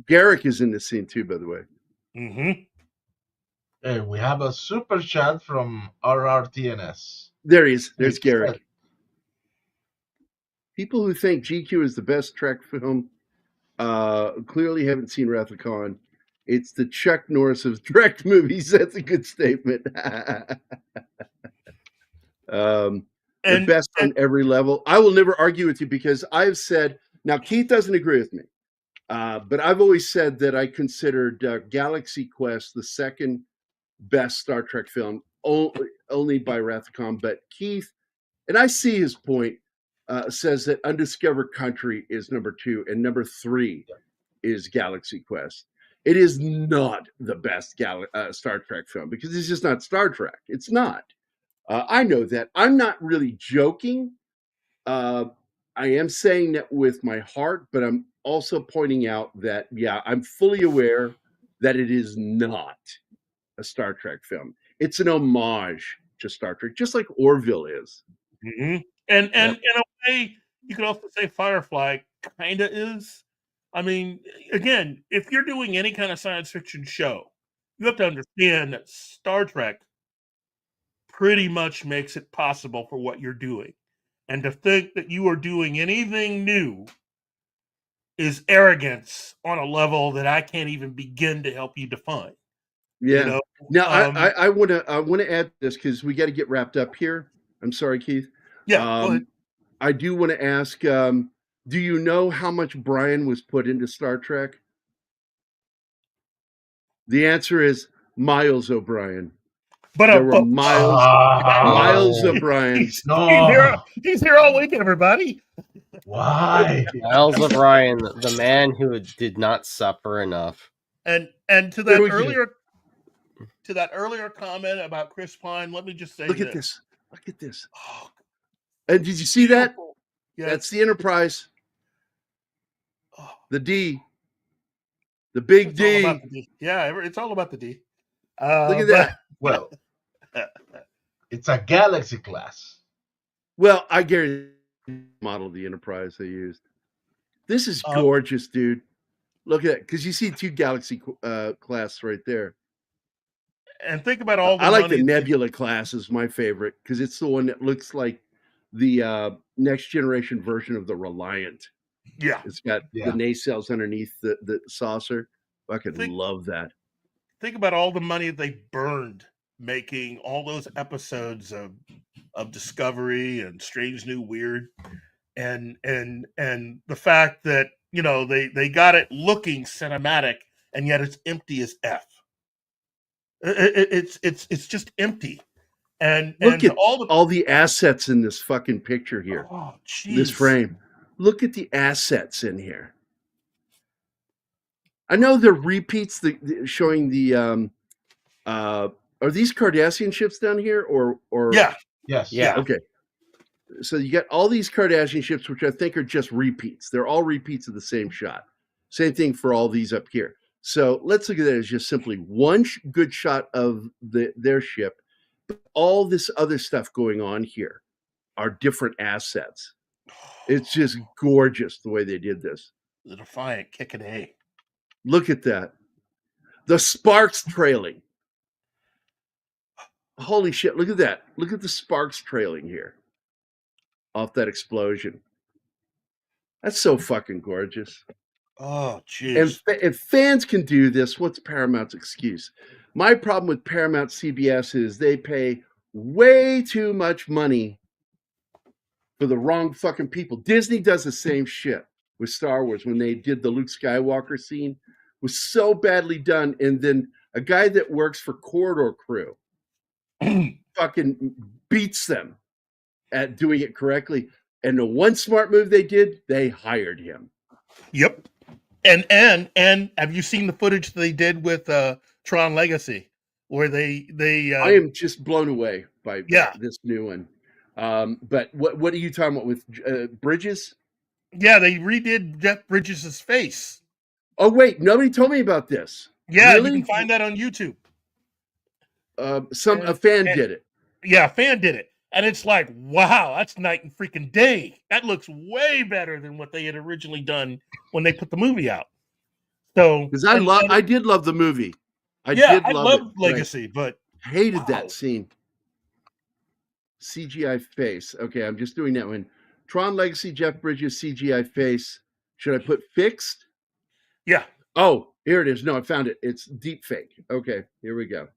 Garrick is in the scene too, by the way. Mm-hmm. Hey, we have a super chat from RRTNS. There he is. There's Garrick. People who think GQ is the best Trek film clearly haven't seen Wrath of Khan. It's the Chuck Norris of Trek movies. That's a good statement. The best on every level. I will never argue with you, because I've said, now Keith doesn't agree with me, but I've always said that I considered Galaxy Quest the second best Star Trek film, only by Wrath of Khan. But Keith and I see his point. Says that Undiscovered Country is number 2 and number 3 is Galaxy Quest. It is not the best Star Trek film because it's just not Star Trek. It's not. I know that. I'm not really joking. I am saying that with my heart, but I'm also pointing out that, yeah, I'm fully aware that it is not a Star Trek film. It's an homage to Star Trek, just like Orville is. Mm-hmm. And in a way, you could also say Firefly kind of is. I mean, again, if you're doing any kind of science fiction show, you have to understand that Star Trek pretty much makes it possible for what you're doing. And to think that you are doing anything new is arrogance on a level that I can't even begin to help you define. Yeah. You know? Now I want to add this because we got to get wrapped up here. I'm sorry, Keith. Yeah, go ahead. I do want to ask, do you know how much Brian was put into Star Trek? The answer is Miles O'Brien. There were Miles O'Brien. He's here all week, everybody. Why? Miles O'Brien, the man who did not suffer enough. And to that earlier comment about Chris Pine, let me just say, look at this. Look at this. Oh. And did you see that? Yeah. That's the Enterprise. Oh. The D. The big it's D. All about the D. Yeah, it's all about the D. Look at that. Well, it's a Galaxy class. Well, I guarantee model of the Enterprise they used. This is gorgeous, dude. Look at that, because you see 2 Galaxy class right there. And think about all the I like the Nebula class is my favorite because it's the one that looks like the next generation version of the Reliant. Yeah. It's got the nacelles underneath the saucer. I could love that. Think about all the money they burned making all those episodes of Discovery and Strange New Weird, and the fact that, you know, they got it looking cinematic and yet it's empty as F. It's just empty. And look at all the assets in this fucking picture here. Oh, geez. This frame. Look at the assets in here. I know they're repeats showing the are these Cardassian ships down here or yeah. Yes. Yeah. Okay. So you got all these Cardassian ships, which I think are just repeats. They're all repeats of the same shot. Same thing for all these up here. So let's look at that as just simply one good shot of their ship. But all this other stuff going on here are different assets. It's just gorgeous the way they did this. The Defiant kicking A. Look at that. The sparks trailing. Holy shit, look at that. Look at the sparks trailing here off that explosion. That's so fucking gorgeous. Oh, jeez. And if fans can do this, what's Paramount's excuse? My problem with Paramount CBS is they pay way too much money for the wrong fucking people. Disney does the same shit with Star Wars when they did the Luke Skywalker scene. It was so badly done. And then a guy that works for Corridor Crew fucking beats them at doing it correctly. And the one smart move they did, they hired him. Yep. And have you seen the footage they did with Tron Legacy, where they I am just blown away by this new one. But what are you talking about with Bridges? Yeah, they redid Jeff Bridges' face. Oh wait, nobody told me about this. Yeah, really? You can find that on YouTube. A fan did it. Yeah, a fan did it. And it's like, wow, that's night and freaking day. That looks way better than what they had originally done when they put the movie out. So, because I did love the movie. I love Legacy, but hated that scene. CGI face. Okay, I'm just doing that one. Tron Legacy, Jeff Bridges, CGI face. Should I put fixed? Yeah. Oh, here it is. No, I found it. It's deep fake. Okay, here we go.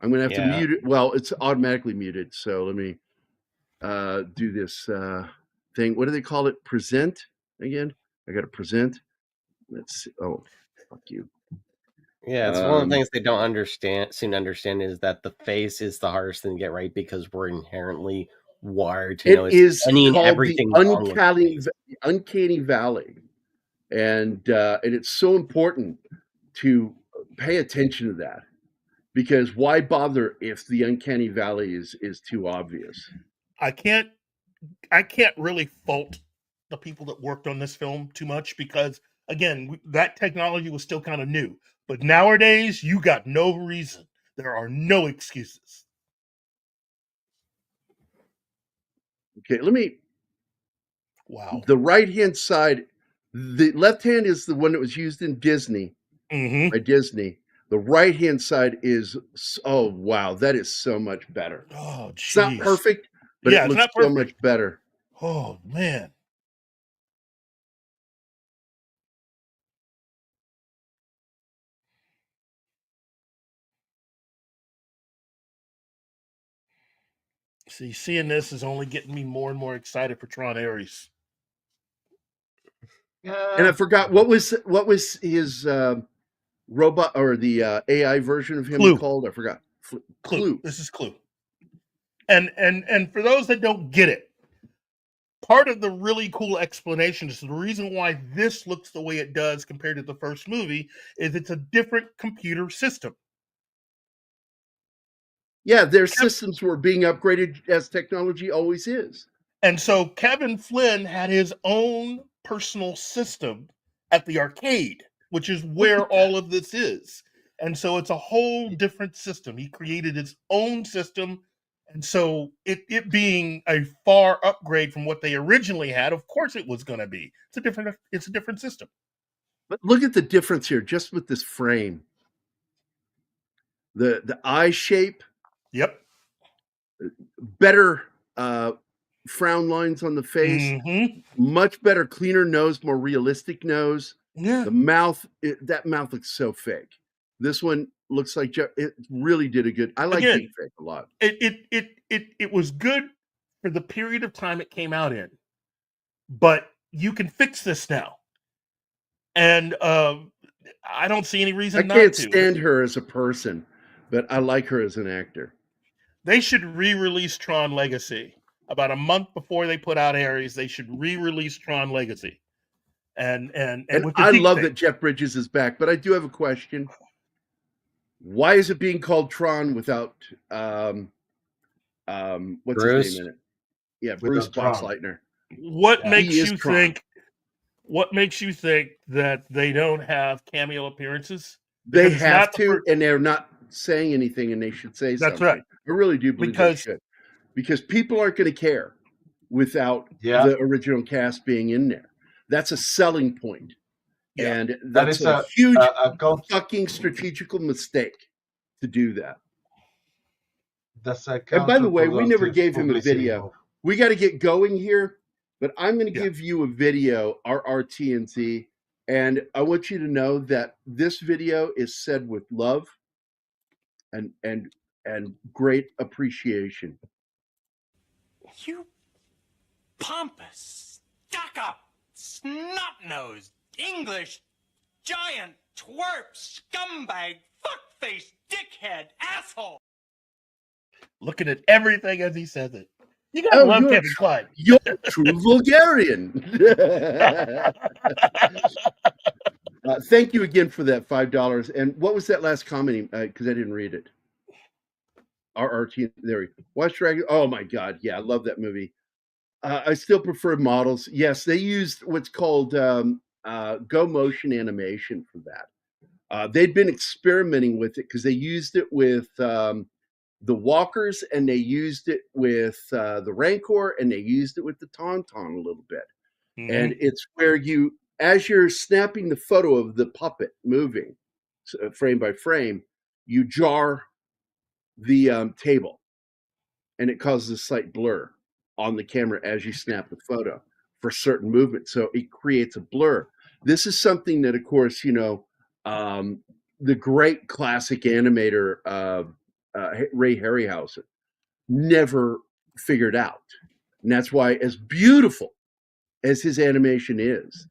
I'm going to have to mute it. Well, it's automatically muted. So let me do this thing. What do they call it? Present again? I got to present. Let's see. Oh, fuck you. Yeah, it's one of the things they don't soon understand is that the face is the hardest thing to get right because we're inherently wired to It know is any and called the everything wrong with uncanny valley, and it's so important to pay attention to that, because why bother if the uncanny valley is too obvious? I can't really fault the people that worked on this film too much, because again, that technology was still kind of new. But nowadays, you got no reason. There are no excuses. Okay, let me. Wow. The right hand side, the left hand is the one that was used in Disney Mm-hmm. by Disney. The right hand side is, oh wow, that is so much better. Oh, It's not jeez. perfect, but Yeah, it it's looks not so perfect. much better. Oh man. See, seeing this is only getting me more and more excited for Tron Ares. And I forgot what was his robot or the AI version of him Clue. called? I forgot. Clue. This is Clue. And for those that don't get it, part of the really cool explanation is the reason why this looks the way it does compared to the first movie is it's a different computer system. Yeah, their systems were being upgraded as technology always is. And so Kevin Flynn had his own personal system at the arcade, which is where all of this is. And so it's a whole different system. He created his own system. And so it being a far upgrade from what they originally had, of course it was going to be. It's a different system. But look at the difference here just with this frame. The eye shape. Yep. Better frown lines on the face. Mm-hmm. Much better, cleaner nose, more realistic nose. Yeah. The mouth, that mouth looks so fake. This one looks like it really did a good. I like Deep Fake a lot. It was good for the period of time it came out in, but you can fix this now, and I don't see any reason not to. I can't stand her as a person, but I like her as an actor. They should re-release Tron Legacy about a month before they put out Ares. They should re-release Tron Legacy, and with I love that Jeff Bridges is back, but I do have a question. Why is it being called Tron without what's Bruce? his name in it? Yeah, Bruce Boxleitner. What makes you think? What makes you think that they don't have cameo appearances? They have to, and they're not saying anything, and they should say something. That's right. I really do believe they should, because people aren't going to care without the original cast being in there. That's a selling point. Yeah. And that's a huge fucking strategical mistake to do that. And by the way, we never gave him a video. We got to get going here, but I'm going to give you a video, RRTNZ, and I want you to know that this video is said with love and great appreciation. You pompous, stuck-up, snot-nosed, English, giant, twerp, scumbag, fuckface, dickhead, asshole. Looking at everything as he says it. You gotta love Kevin Kline. You're a true vulgarian. Thank you again for that $5. And what was that last comment? Because I didn't read it. RRT, there we go. Watch Dragon. Oh my God. Yeah, I love that movie. I still prefer models. Yes, they used what's called Go Motion animation for that. They'd been experimenting with it because they used it with the Walkers, and they used it with the Rancor, and they used it with the Tauntaun a little bit. Mm-hmm. And it's where you, as you're snapping the photo of the puppet moving frame by frame, you jar the table, and it causes a slight blur on the camera as you snap the photo for certain movements. So it creates a blur. This is something that, of course, the great classic animator Ray Harryhausen never figured out. And that's why, as beautiful as his animation is,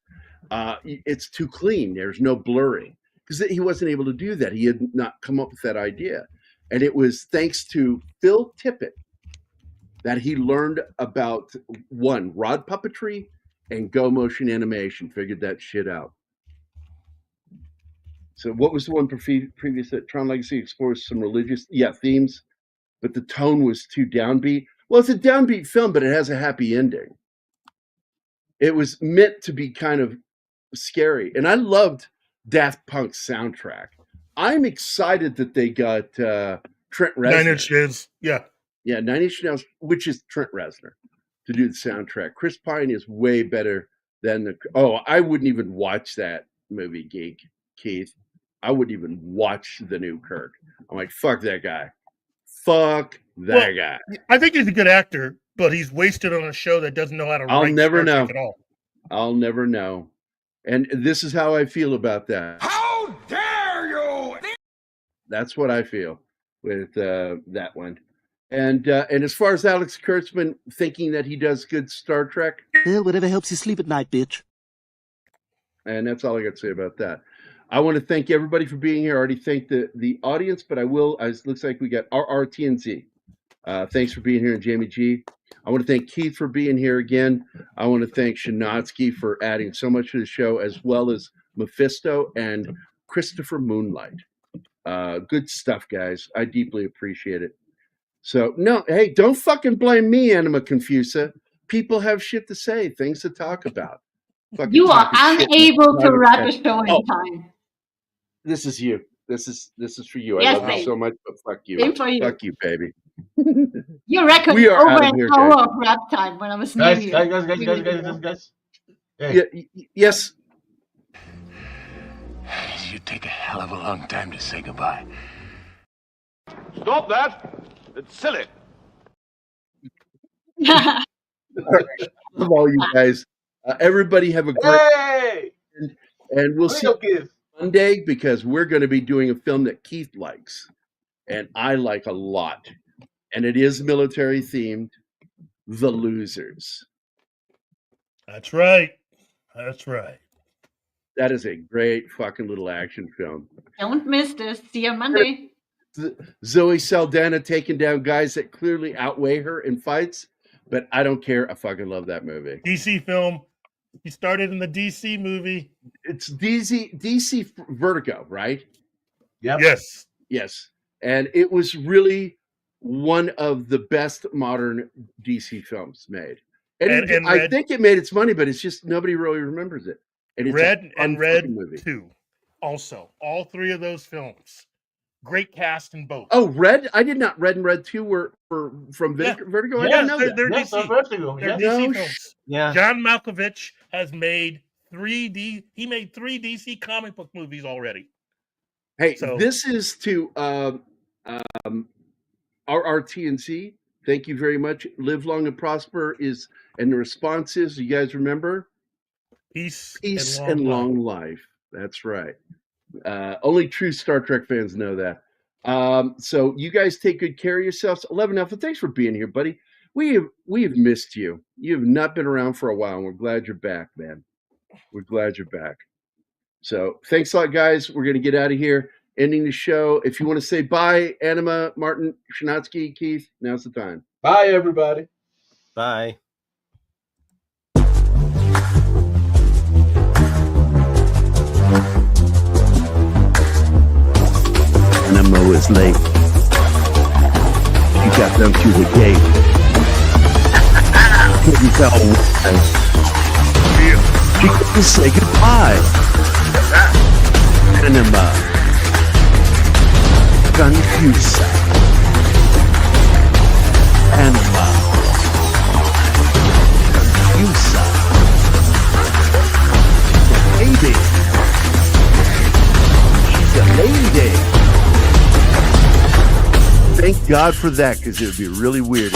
it's too clean. There's no blurring, because he wasn't able to do that. He had not come up with that idea. And it was thanks to Phil Tippett, that he learned about one, rod puppetry and go motion animation. Figured that shit out. So what was the one previous that Tron Legacy explores some religious themes, but the tone was too downbeat? Well, it's a downbeat film, but it has a happy ending. It was meant to be kind of scary. And I loved Daft Punk's soundtrack. I'm excited that they got Trent Reznor. 9 Inch Nails. Yeah, 9 Inch Nails, which is Trent Reznor, to do the soundtrack. Chris Pine is way better than I wouldn't even watch that movie, Keith. I wouldn't even watch the new Kirk. I'm like, fuck that guy. Fuck that guy. I think he's a good actor, but he's wasted on a show that doesn't know how to I'll write never Star know. Trek at all. I'll never know. And this is how I feel about that. How dare you! That's what I feel with that one. And as far as Alex Kurtzman thinking that he does good Star Trek, Well, whatever helps you sleep at night, bitch. and that's all I got to say about that. I want to thank everybody for being here. I already thanked the audience, but I will. It looks like we got RRTNZ. Thanks for being here, and Jamie G. I want to thank Keith for being here again. I want to thank Shanatsky for adding so much to the show, as well as Mephisto and Christopher Moonlight. Good stuff, guys. I deeply appreciate it. So, no, hey, don't fucking blame me, Anima Confusa. People have shit to say, things to talk about. Fucking You are talking shit unable to and wrap the show in time. This is you. This is for you. I Yes, love you babe. so much, but fuck you. Same for you. Fuck you, baby. Your record We are over out of an here, hour guys. of rap time when I was near Guys, you. guys. Hey. Yes. You take a hell of a long time to say goodbye. Stop that! It's silly. Love all you guys. Everybody have a great Hey! and we'll see Keith. Monday, because we're going to be doing a film that Keith likes and I like a lot, and it is military themed, The Losers. That's right. That's right. That is a great fucking little action film. Don't miss this. See you on Monday. Zoe Saldana taking down guys that clearly outweigh her in fights, but I don't care. I fucking love that movie. DC film. He started in the DC movie. It's DC Vertigo, right? Yep. Yes. And it was really one of the best modern DC films made. And I think it made its money, but it's just nobody really remembers it. And it's Red movie. 2. Also, all three of those films. Great cast in both. Oh, Red? I did not. Red and Red 2 were from Vertigo? I didn't know that. They're Yes, DC. Vertigo. They're Yeah. DC films. Yeah. John Malkovich has made three DC comic book movies already. Hey, So- this is to RRTNC. Thank you very much. Live long and prosper and the response is, you guys remember? Peace and long life. That's right. Only true Star Trek fans know that. So you guys take good care of yourselves. 11 Alpha, thanks for being here, buddy. We have missed you. You have not been around for a while, and we're glad you're back, man. We're glad you're back. So thanks a lot, guys. We're going to get out of here, ending the show. If you want to say bye, Anima, Martin, Shanatsky, Keith, now's the time. Bye, everybody. Bye. Anima was late. She got them to the gate. Couldn't tell why. She couldn't say goodbye. Anima. Confusa. Anima. Confusa. Baby. She's a lady. Thank God for that, because it would be really weird.